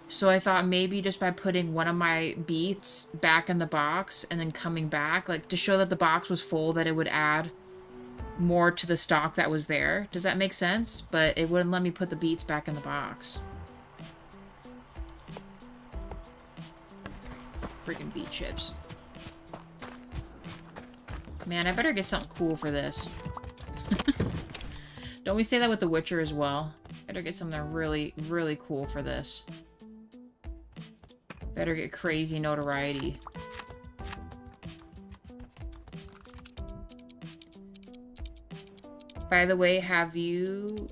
So I thought maybe just by putting one of my beets back in the box and then coming back, like to show that the box was full, that it would add more to the stock that was there. Does that make sense? But it wouldn't let me put the beets back in the box. Freaking beet chips. Man, I better get something cool for this. Don't we say that with The Witcher as well? Better get something really, really cool for this. Better get crazy notoriety. By the way, have you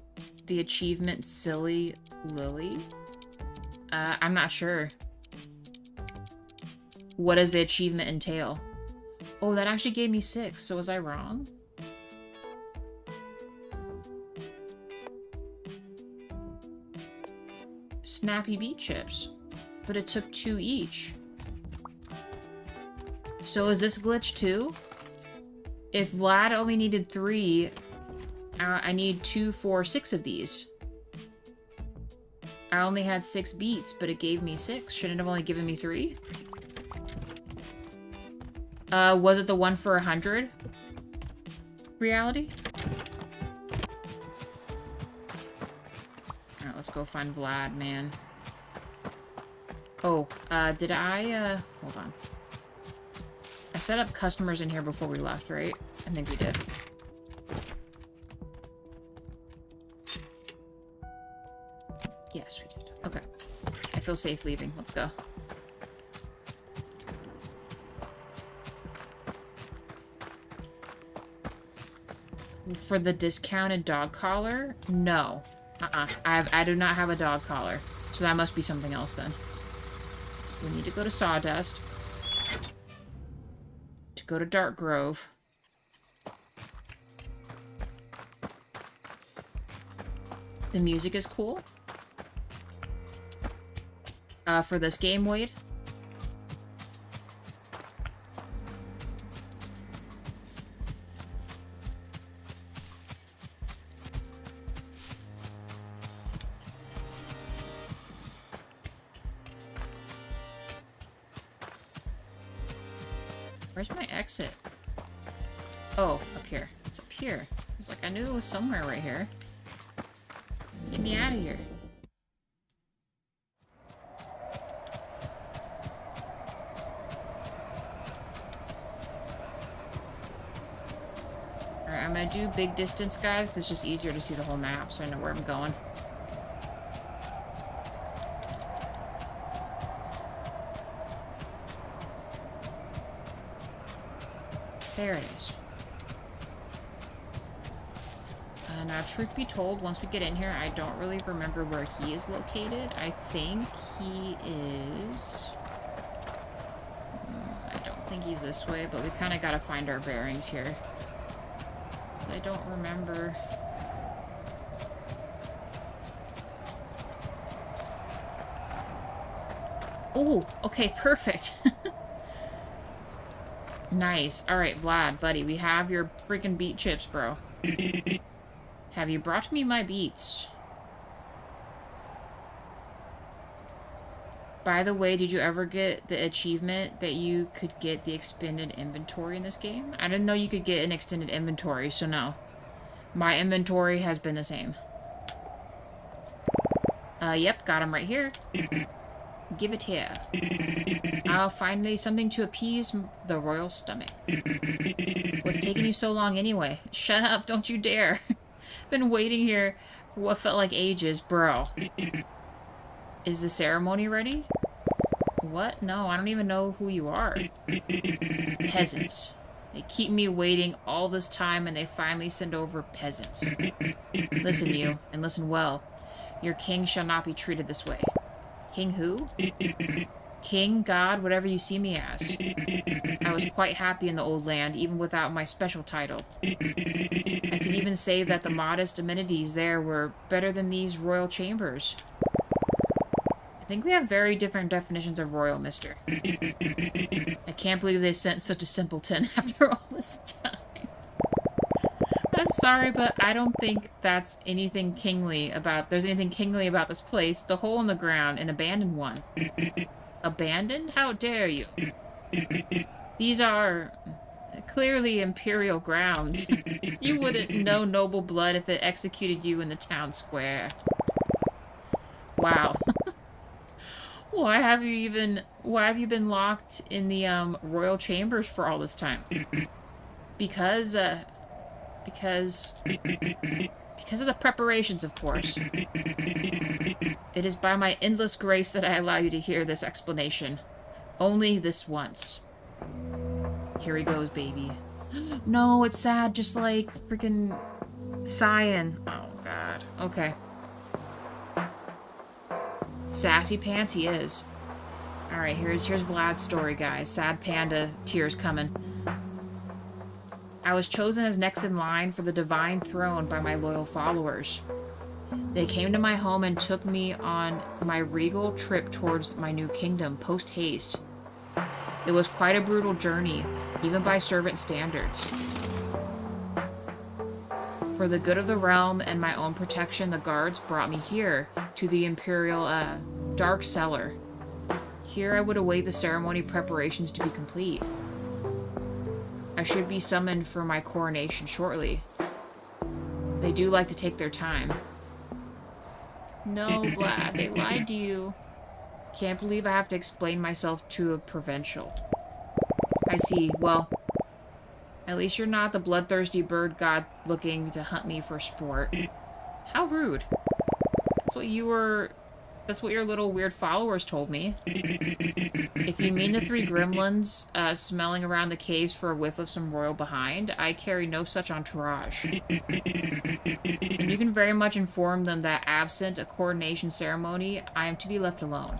the achievement Silly Lily? I'm not sure. What does the achievement entail? Oh, that actually gave me 6, so was I wrong? Snappy beet chips. But it took 2 each. So is this glitch too? If Vlad only needed 3, I need 2, 4, 6 of these. I only had 6 beets, but it gave me 6. Shouldn't it have only given me 3? Was it the 1 for 100? Reality? Alright, let's go find Vlad, man. Oh, did I, hold on. I set up customers in here before we left, right? I think we did. Yes, we did. Okay. I feel safe leaving. Let's go. For the discounted dog collar? No. I do not have a dog collar. So that must be something else then. We need to go to Sawdust. To go to Dark Grove. The music is cool. For this game, Wade. Where's my exit? Oh, up here. It's up here. I was like, I knew it was somewhere right here. Get me out of here. Alright, I'm gonna do big distance, guys, because it's just easier to see the whole map, so I know where I'm going. There it is. Now, truth be told, once we get in here, I don't really remember where he is located. I think he is... I don't think he's this way, but we kind of got to find our bearings here. I don't remember... Oh, okay, perfect. Nice. Alright, Vlad, buddy, we have your freaking beet chips, bro. Have you brought me my beets? By the way, did you ever get the achievement that you could get the extended inventory in this game? I didn't know you could get an extended inventory, so no. My inventory has been the same. Yep, got him right here. Give it here. Finally, something to appease the royal stomach. What's taking you so long anyway? Shut up, don't you dare. Been waiting here for what felt like ages, bro. Is the ceremony ready? What? No, I don't even know who you are. Peasants. They keep me waiting all this time and they finally send over peasants. Listen, you, and listen well. Your king shall not be treated this way. King who? King, God, whatever you see me as. I was quite happy in the old land, even without my special title. I can even say that the modest amenities there were better than these royal chambers. I think we have very different definitions of royal, mister. I can't believe they sent such a simpleton after all this time. I'm sorry, but I don't think that's anything kingly about... There's anything kingly about this place. It's a hole in the ground, an abandoned one. Abandoned? How dare you? These are clearly imperial grounds. You wouldn't know noble blood if it executed you in the town square. Wow. Why have you been locked in the royal chambers for all this time? Because of the preparations, of course. It is by my endless grace that I allow you to hear this explanation. Only this once. Here he goes, baby. No, it's sad, just like freaking sighing. Oh, God. Okay. Sassy pants he is. Alright, here's Vlad's story, guys. Sad panda tears coming. I was chosen as next in line for the divine throne by my loyal followers. They came to my home and took me on my regal trip towards my new kingdom, post-haste. It was quite a brutal journey, even by servant standards. For the good of the realm and my own protection, the guards brought me here, to the imperial, dark cellar. Here I would await the ceremony preparations to be complete. I should be summoned for my coronation shortly. They do like to take their time. No, Vlad, they lied to you. Can't believe I have to explain myself to a provincial. I see. Well, at least you're not the bloodthirsty bird god looking to hunt me for sport. How rude. That's what you were That's what your little weird followers told me. If you mean the three gremlins smelling around the caves for a whiff of some royal behind, I carry no such entourage. And you can very much inform them that absent a coordination ceremony, I am to be left alone.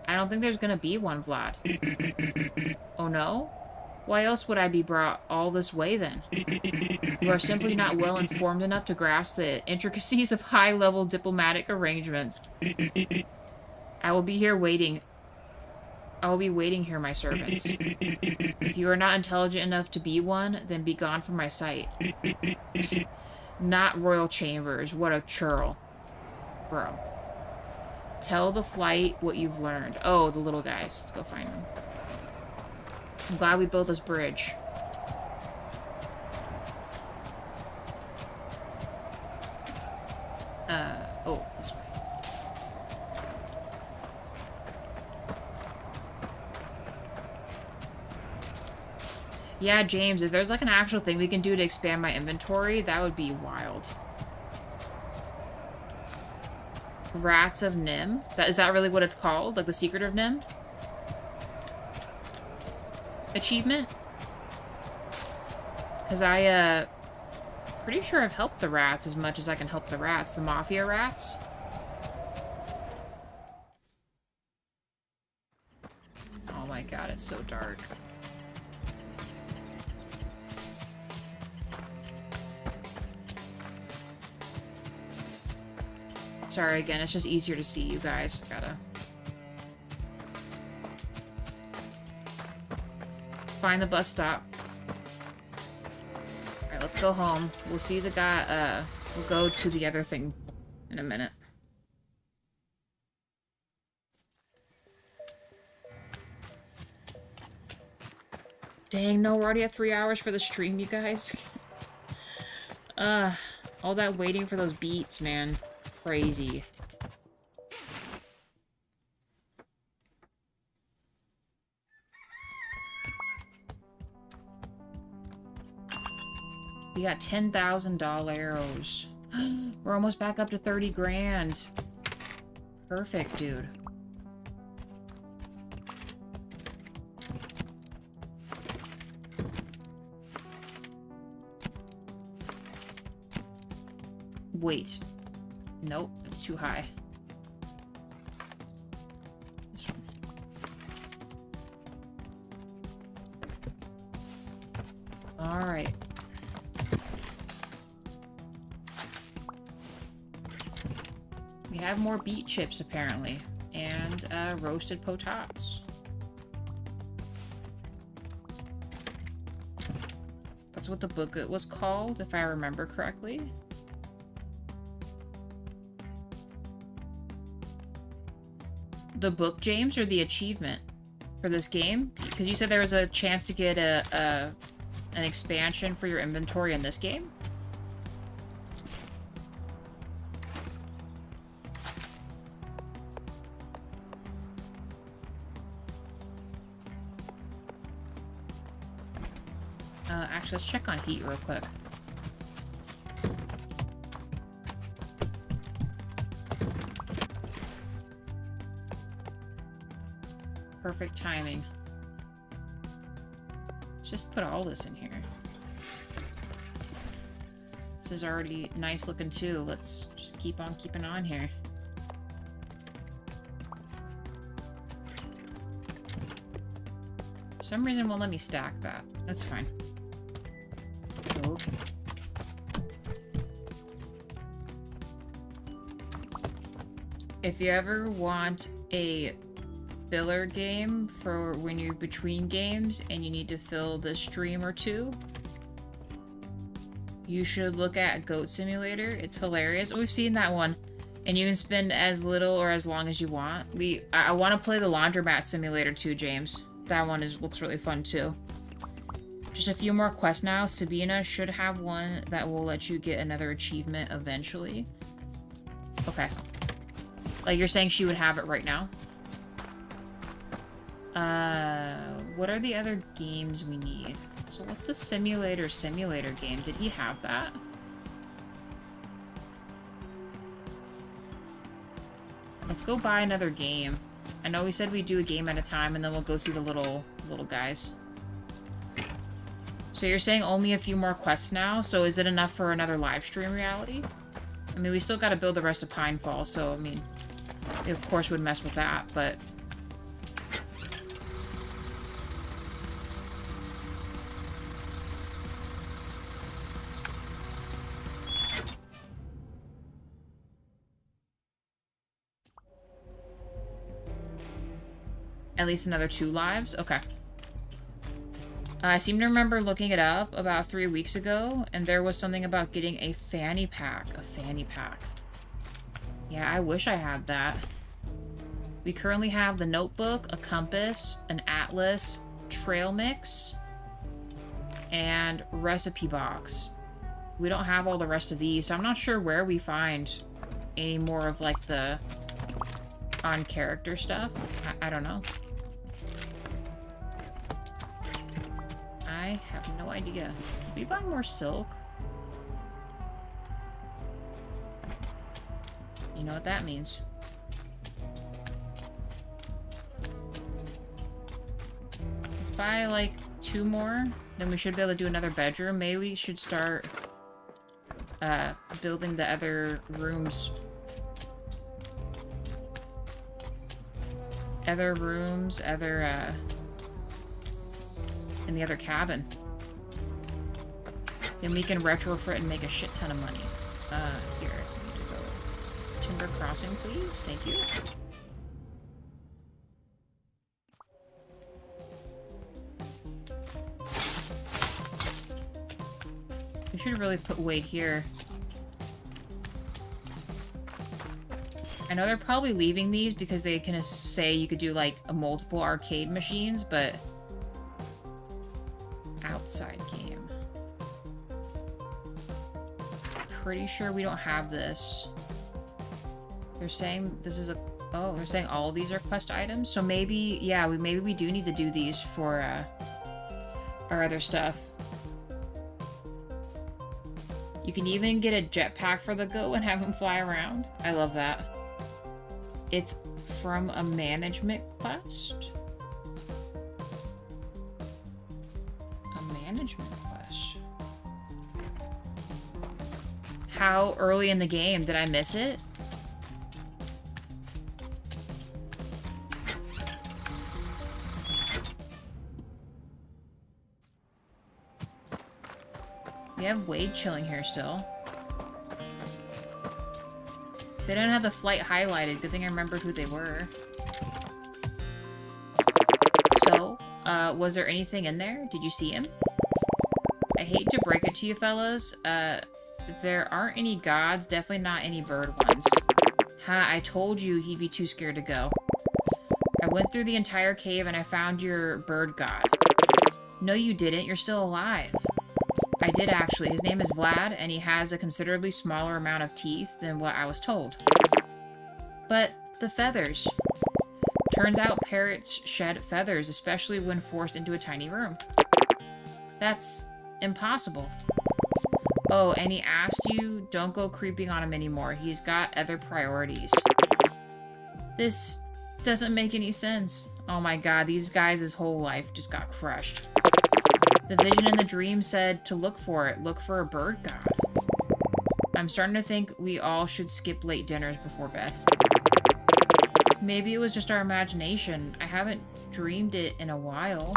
I don't think there's gonna be one, Vlad. Oh no? Why else would I be brought all this way, then? You are simply not well informed enough to grasp the intricacies of high-level diplomatic arrangements. I will be here waiting. I will be waiting here, my servants. If you are not intelligent enough to be one, then be gone from my sight. Not royal chambers. What a churl. Bro. Tell the flight what you've learned. Oh, the little guys. Let's go find them. I'm glad we built this bridge. Oh, this way. Yeah, James, if there's like an actual thing we can do to expand my inventory, that would be wild. Rats of Nim? Is that really what it's called? Like the Secret of Nim? Achievement? Because pretty sure I've helped the rats as much as I can help the rats. The mafia rats. Oh my god, it's so dark. Sorry again, it's just easier to see you guys. Gotta find the bus stop. Alright, let's go home. We'll see the guy, we'll go to the other thing in a minute. Dang, no, we're already at 3 hours for the stream, you guys. All that waiting for those beats, man. Crazy. We got $10,000. We're almost back up to 30 grand. Perfect, dude. Wait. Nope, it's too high. This one. Alright. We have more beet chips, apparently. And, roasted potats. That's what the book was called, if I remember correctly. The book, James, or the achievement for this game? Because you said there was a chance to get an expansion for your inventory in this game? Actually, let's check on heat real quick. Perfect timing. Let's just put all this in here. This is already nice looking too. Let's just keep on keeping on here. For some reason won't let me stack that. That's fine. Okay. If you ever want a filler game for when you're between games and you need to fill the stream or two, you should look at Goat Simulator. It's hilarious. We've seen that one, and you can spend as little or as long as you want. I want to play the Laundromat Simulator too, James. That one looks really fun too. Just a few more quests now. Sabina should have one that will let you get another achievement eventually. Okay. Like, you're saying she would have it right now? What are the other games we need? So what's the simulator game? Did he have that? Let's go buy another game. I know we said we'd do a game at a time, and then we'll go see the little guys. So you're saying only a few more quests now? So is it enough for another live stream reality? I mean, we still got to build the rest of Pinefall, so, I mean, it of course would mess with that, but... At least another 2 lives? Okay. I seem to remember looking it up about 3 weeks ago, and there was something about getting a fanny pack. A fanny pack. Yeah, I wish I had that. We currently have the notebook, a compass, an atlas, trail mix, and recipe box. We don't have all the rest of these, so I'm not sure where we find any more of, like, the on-character stuff. I don't know. I have no idea. Did we buy more silk? You know what that means. Let's buy like 2 more. Then we should be able to do another bedroom. Maybe we should start building the other rooms. In the other cabin. Then we can retrofit and make a shit ton of money. Here, I need to go. Timber crossing, please. Thank you. We should really put weight here. I know they're probably leaving these because they can say you could do like a multiple arcade machines, but outside game. Pretty sure we don't have this. They're saying this is a... Oh, they're saying all of these are quest items? So maybe, yeah, maybe we do need to do these for our other stuff. You can even get a jetpack for the go and have them fly around. I love that. It's from a management quest? Management quest. How early in the game? Did I miss it? We have Wade chilling here still. They don't have the flight highlighted. Good thing I remembered who they were. So, was there anything in there? Did you see him? I hate to break it to you fellas, there aren't any gods, definitely not any bird ones. Ha, I told you he'd be too scared to go. I went through the entire cave and I found your bird god. No you didn't, you're still alive. I did actually, his name is Vlad, and he has a considerably smaller amount of teeth than what I was told. But the feathers. Turns out parrots shed feathers, especially when forced into a tiny room. That's impossible. Oh, and he asked you, don't go creeping on him anymore. He's got other priorities. This doesn't make any sense. Oh my god, these guys' whole life just got crushed. The vision in the dream said to look for it. Look for a bird god. I'm starting to think we all should skip late dinners before bed. Maybe it was just our imagination. I haven't dreamed it in a while.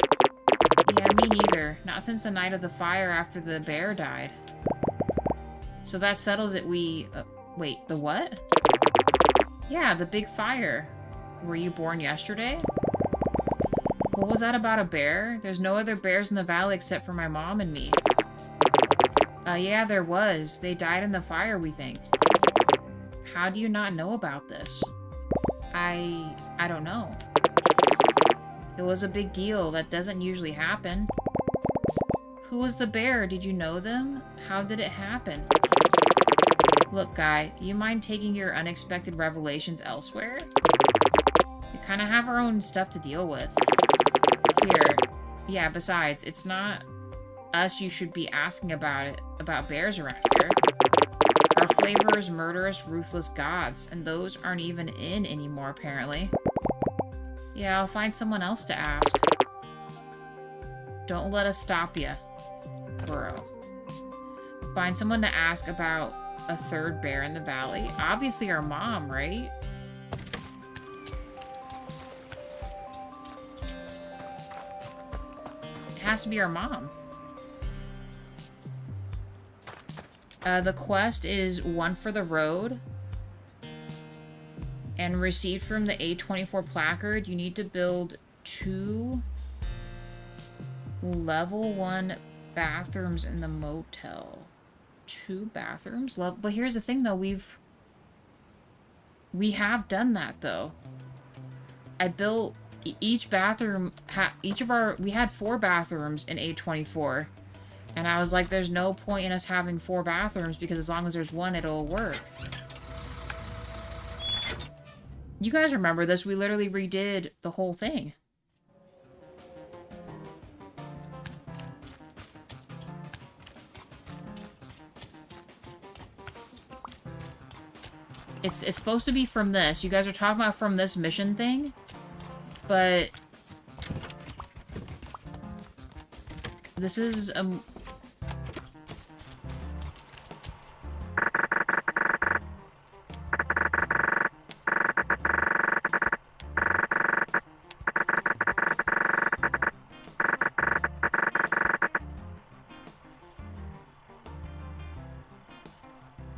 Yeah, me neither. Not since the night of the fire after the bear died. So that settles it. Wait, the what? Yeah, the big fire. Were you born yesterday? What was that about a bear? There's no other bears in the valley except for my mom and me. Yeah, there was. They died in the fire, we think. How do you not know about this? I don't know. It was a big deal. That doesn't usually happen. Who was the bear? Did you know them? How did it happen? Look, guy, you mind taking your unexpected revelations elsewhere? We kind of have our own stuff to deal with. Here. Yeah, besides, it's not us you should be asking about bears around here. Our flavors, murderous, ruthless gods, and those aren't even in anymore, apparently. Yeah, I'll find someone else to ask. Don't let us stop you, bro. Find someone to ask about a third bear in the valley. Obviously our mom, right? It has to be our mom. The quest is one for the road. And received from the A24 placard, you need to build 2 level 1 bathrooms in the motel. 2 bathrooms? But here's the thing, though. We have done that, though. I built each bathroom. We had 4 bathrooms in A24. And I was like, there's no point in us having 4 bathrooms because as long as there's 1, it'll work. You guys remember this? We literally redid the whole thing. It's supposed to be from this. You guys are talking about from this mission thing, but this is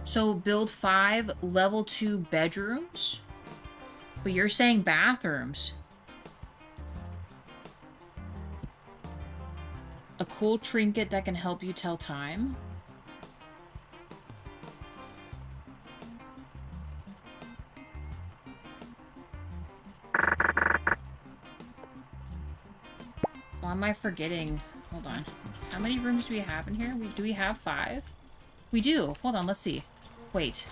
so build 5 level 2 bedrooms? But you're saying bathrooms. A cool trinket that can help you tell time? Why am I forgetting? Hold on. How many rooms do we have in here? Do we have 5? We do. Hold on, let's see. Wait.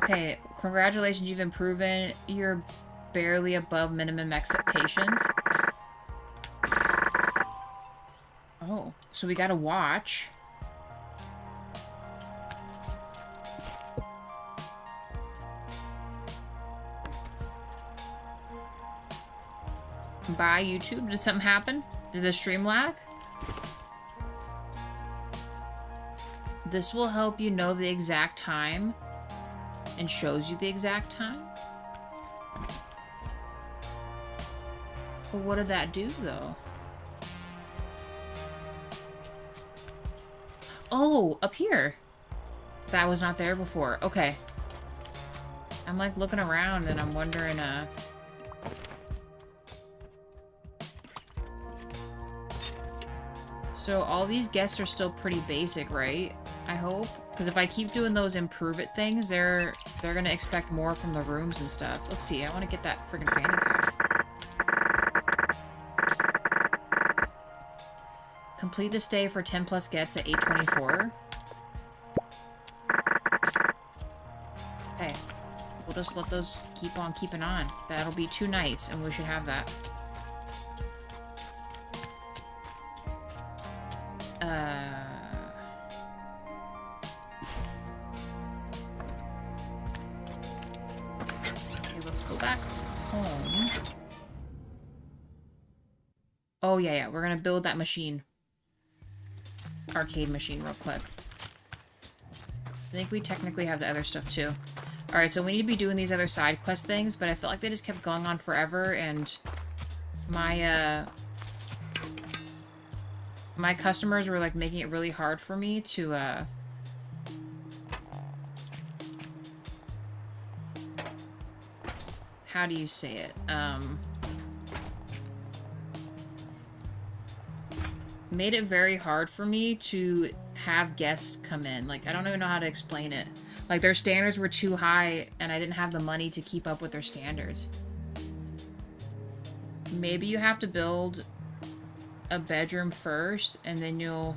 Okay, congratulations, you've improved. You're barely above minimum expectations. Oh, so we gotta watch. Bye, YouTube. Did something happen? Did the stream lag? This will help you know the exact time and shows you the exact time. But what did that do, though? Oh, up here. That was not there before. Okay. I'm like looking around and I'm wondering, So all these guests are still pretty basic, right? I hope. Because if I keep doing those improve it things, they're gonna expect more from the rooms and stuff. Let's see, I want to get that friggin' fanny pack. Complete the stay for 10 plus gets at 824. Okay. We'll just let those keep on keeping on. That'll be 2 nights, and we should have that. Okay, let's go back home. Oh, yeah, we're gonna build that machine. Arcade machine real quick. I think we technically have the other stuff, too. Alright, so we need to be doing these other side quest things, but I felt like they just kept going on forever, and my customers were, like, making it really hard for me to, how do you say it? Made it very hard for me to have guests come in. Like, I don't even know how to explain it. Like, their standards were too high, and I didn't have the money to keep up with their standards. Maybe you have to build a bedroom first, and then you'll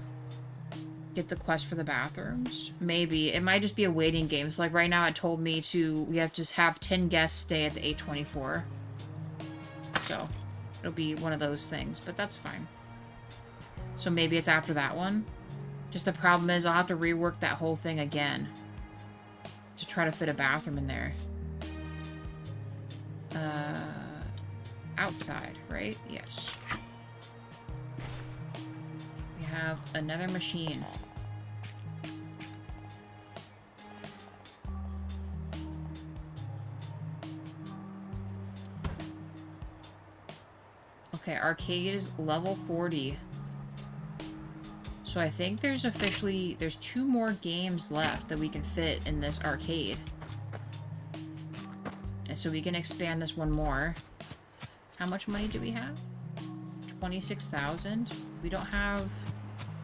get the quest for the bathrooms? Maybe. It might just be a waiting game. So like right now it told me we have to just have 10 guests stay at the 824. So it'll be one of those things, but that's fine. So maybe it's after that one. Just the problem is I'll have to rework that whole thing again to try to fit a bathroom in there. Outside, right? Yes. We have another machine. Okay, arcade is level 40. So I think there's 2 more games left that we can fit in this arcade. And so we can expand this one more. How much money do we have? 26,000. We don't have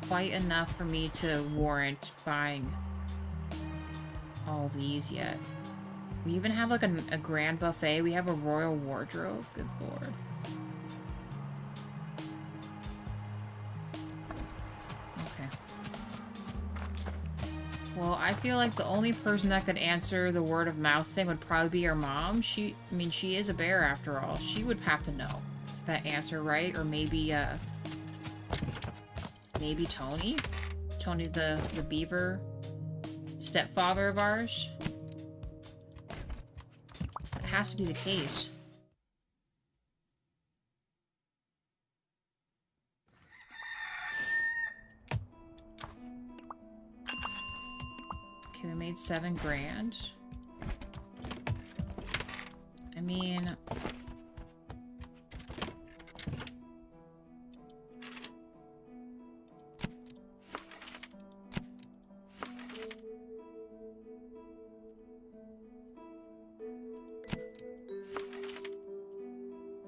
quite enough for me to warrant buying all these yet. We even have like a grand buffet. We have a royal wardrobe. Good lord. Okay. Well, I feel like the only person that could answer the word of mouth thing would probably be our mom. She is a bear after all. She would have to know that answer, right? Or maybe, maybe Tony? Tony the beaver stepfather of ours? That has to be the case. Okay, we made 7 grand. I mean...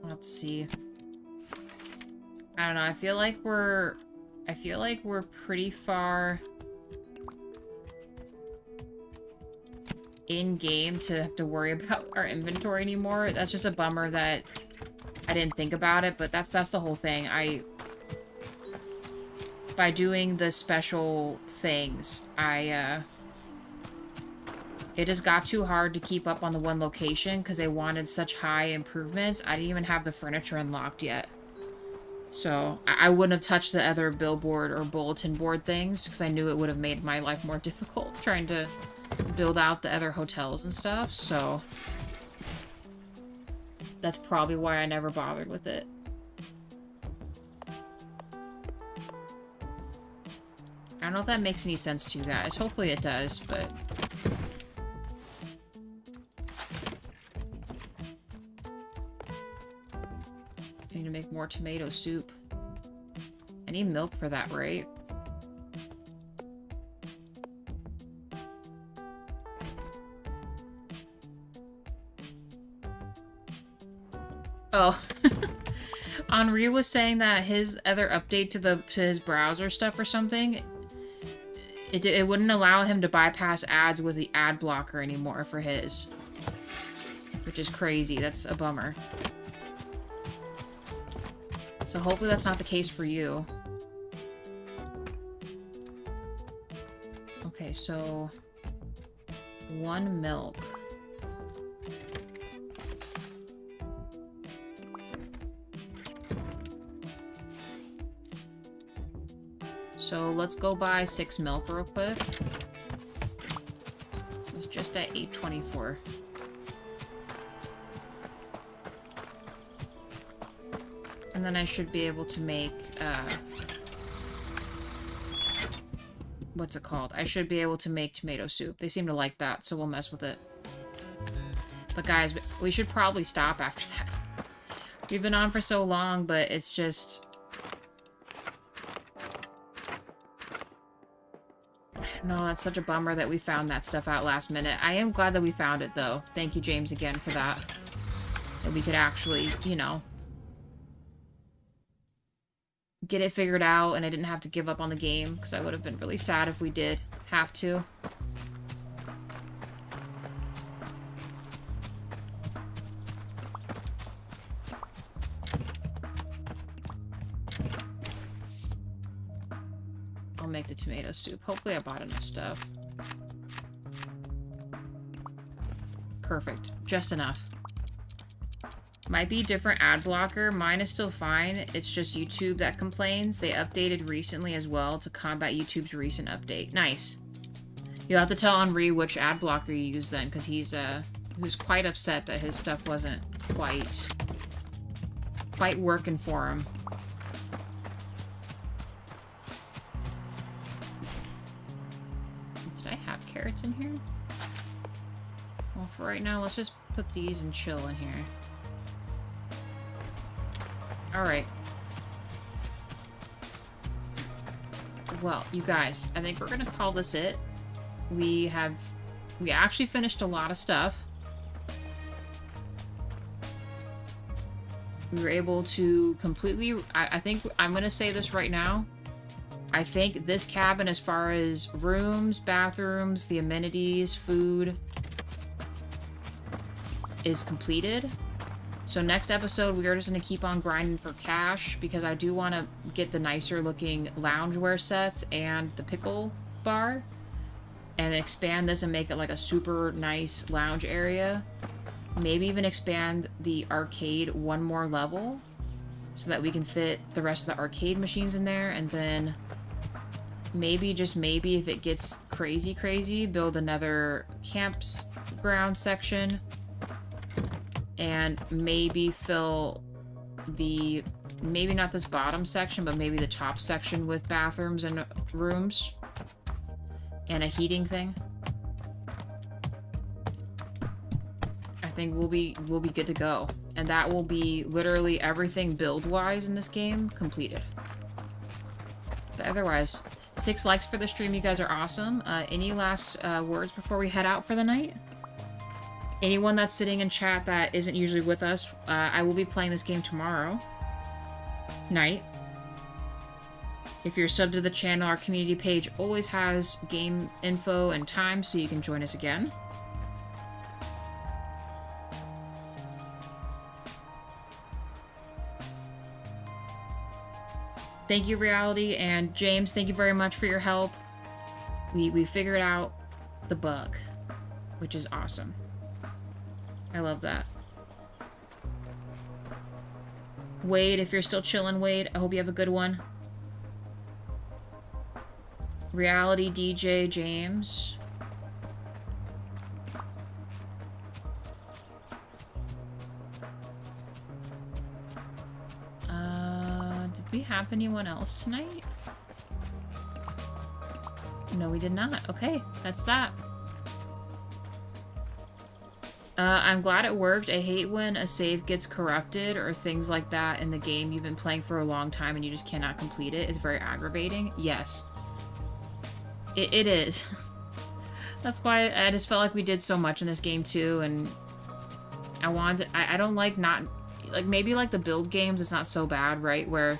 I'll have to see. I don't know, I feel like we're pretty far in-game to have to worry about our inventory anymore. That's just a bummer that I didn't think about it, but that's the whole thing. By doing the special things, it just got too hard to keep up on the one location because they wanted such high improvements. I didn't even have the furniture unlocked yet. So I wouldn't have touched the other billboard or bulletin board things because I knew it would have made my life more difficult trying to build out the other hotels and stuff. So that's probably why I never bothered with it. I don't know if that makes any sense to you guys. Hopefully it does, but... I need to make more tomato soup. I need milk for that, right? Oh. Henri was saying that his other update to his browser stuff or something, it wouldn't allow him to bypass ads with the ad blocker anymore for his. Which is crazy. That's a bummer. So hopefully that's not the case for you. Okay, so 1 milk. So let's go buy 6 milk real quick. It's just at 8.24. And then I should be able to make, what's it called? I should be able to make tomato soup. They seem to like that, so we'll mess with it. But guys, we should probably stop after that. We've been on for so long, but it's just... No, that's such a bummer that we found that stuff out last minute. I am glad that we found it, though. Thank you, James, again for that. That we could actually, you know... get it figured out, and I didn't have to give up on the game, because I would have been really sad if we did have to. I'll make the tomato soup. Hopefully I bought enough stuff. Perfect. Just enough. Might be different ad blocker. Mine is still fine. It's just YouTube that complains. They updated recently as well to combat YouTube's recent update. Nice. You'll have to tell Henri which ad blocker you use then, because he was quite upset that his stuff wasn't quite working for him. Did I have carrots in here? Well, for right now, let's just put these and chill in here. Alright. Well, you guys, I think we're gonna call this it. We actually finished a lot of stuff. We were able to completely, I think, I'm gonna say this right now. I think this cabin, as far as rooms, bathrooms, the amenities, food, is completed. So next episode, we are just going to keep on grinding for cash, because I do want to get the nicer looking loungewear sets and the pickle bar, and expand this and make it like a super nice lounge area. Maybe even expand the arcade one more level, so that we can fit the rest of the arcade machines in there, and then maybe, just maybe, if it gets crazy, build another campground section. And maybe fill the, maybe not this bottom section, but maybe the top section with bathrooms and rooms. And a heating thing. I think we'll be good to go. And that will be literally everything build-wise in this game completed. But otherwise, 6 likes for the stream. You guys are awesome. Any last words before we head out for the night? Anyone that's sitting in chat that isn't usually with us, I will be playing this game tomorrow night. If you're subbed to the channel, our community page always has game info and time, so you can join us again. Thank you, Reality, and James, thank you very much for your help. We figured out the bug, which is awesome. I love that. Wade, if you're still chilling, Wade, I hope you have a good one. Reality DJ James. Did we have anyone else tonight? No, we did not. Okay, that's that. I'm glad it worked. I hate when a save gets corrupted or things like that in the game you've been playing for a long time and you just cannot complete it. It's very aggravating. Yes. It is. That's why I just felt like we did so much in this game too, and I wanted to, I don't like not, like maybe like the build games it's not so bad, right? Where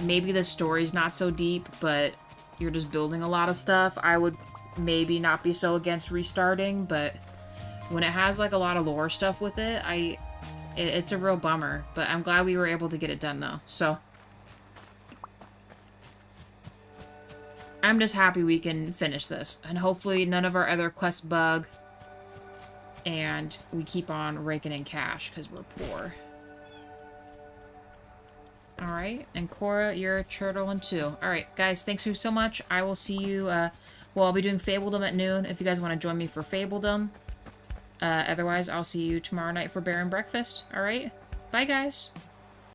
maybe the story's not so deep, but you're just building a lot of stuff. I would maybe not be so against restarting, but when it has like a lot of lore stuff with it, it's a real bummer. But I'm glad we were able to get it done though. So I'm just happy we can finish this, and hopefully none of our other quests bug, and we keep on raking in cash because we're poor. Alright, and Cora, you're a churtling too. Alright, guys, thanks so much. I will see you, well, I'll be doing Fabledom at noon if you guys want to join me for Fabledom. Otherwise, I'll see you tomorrow night for Bear and Breakfast. Alright? Bye, guys.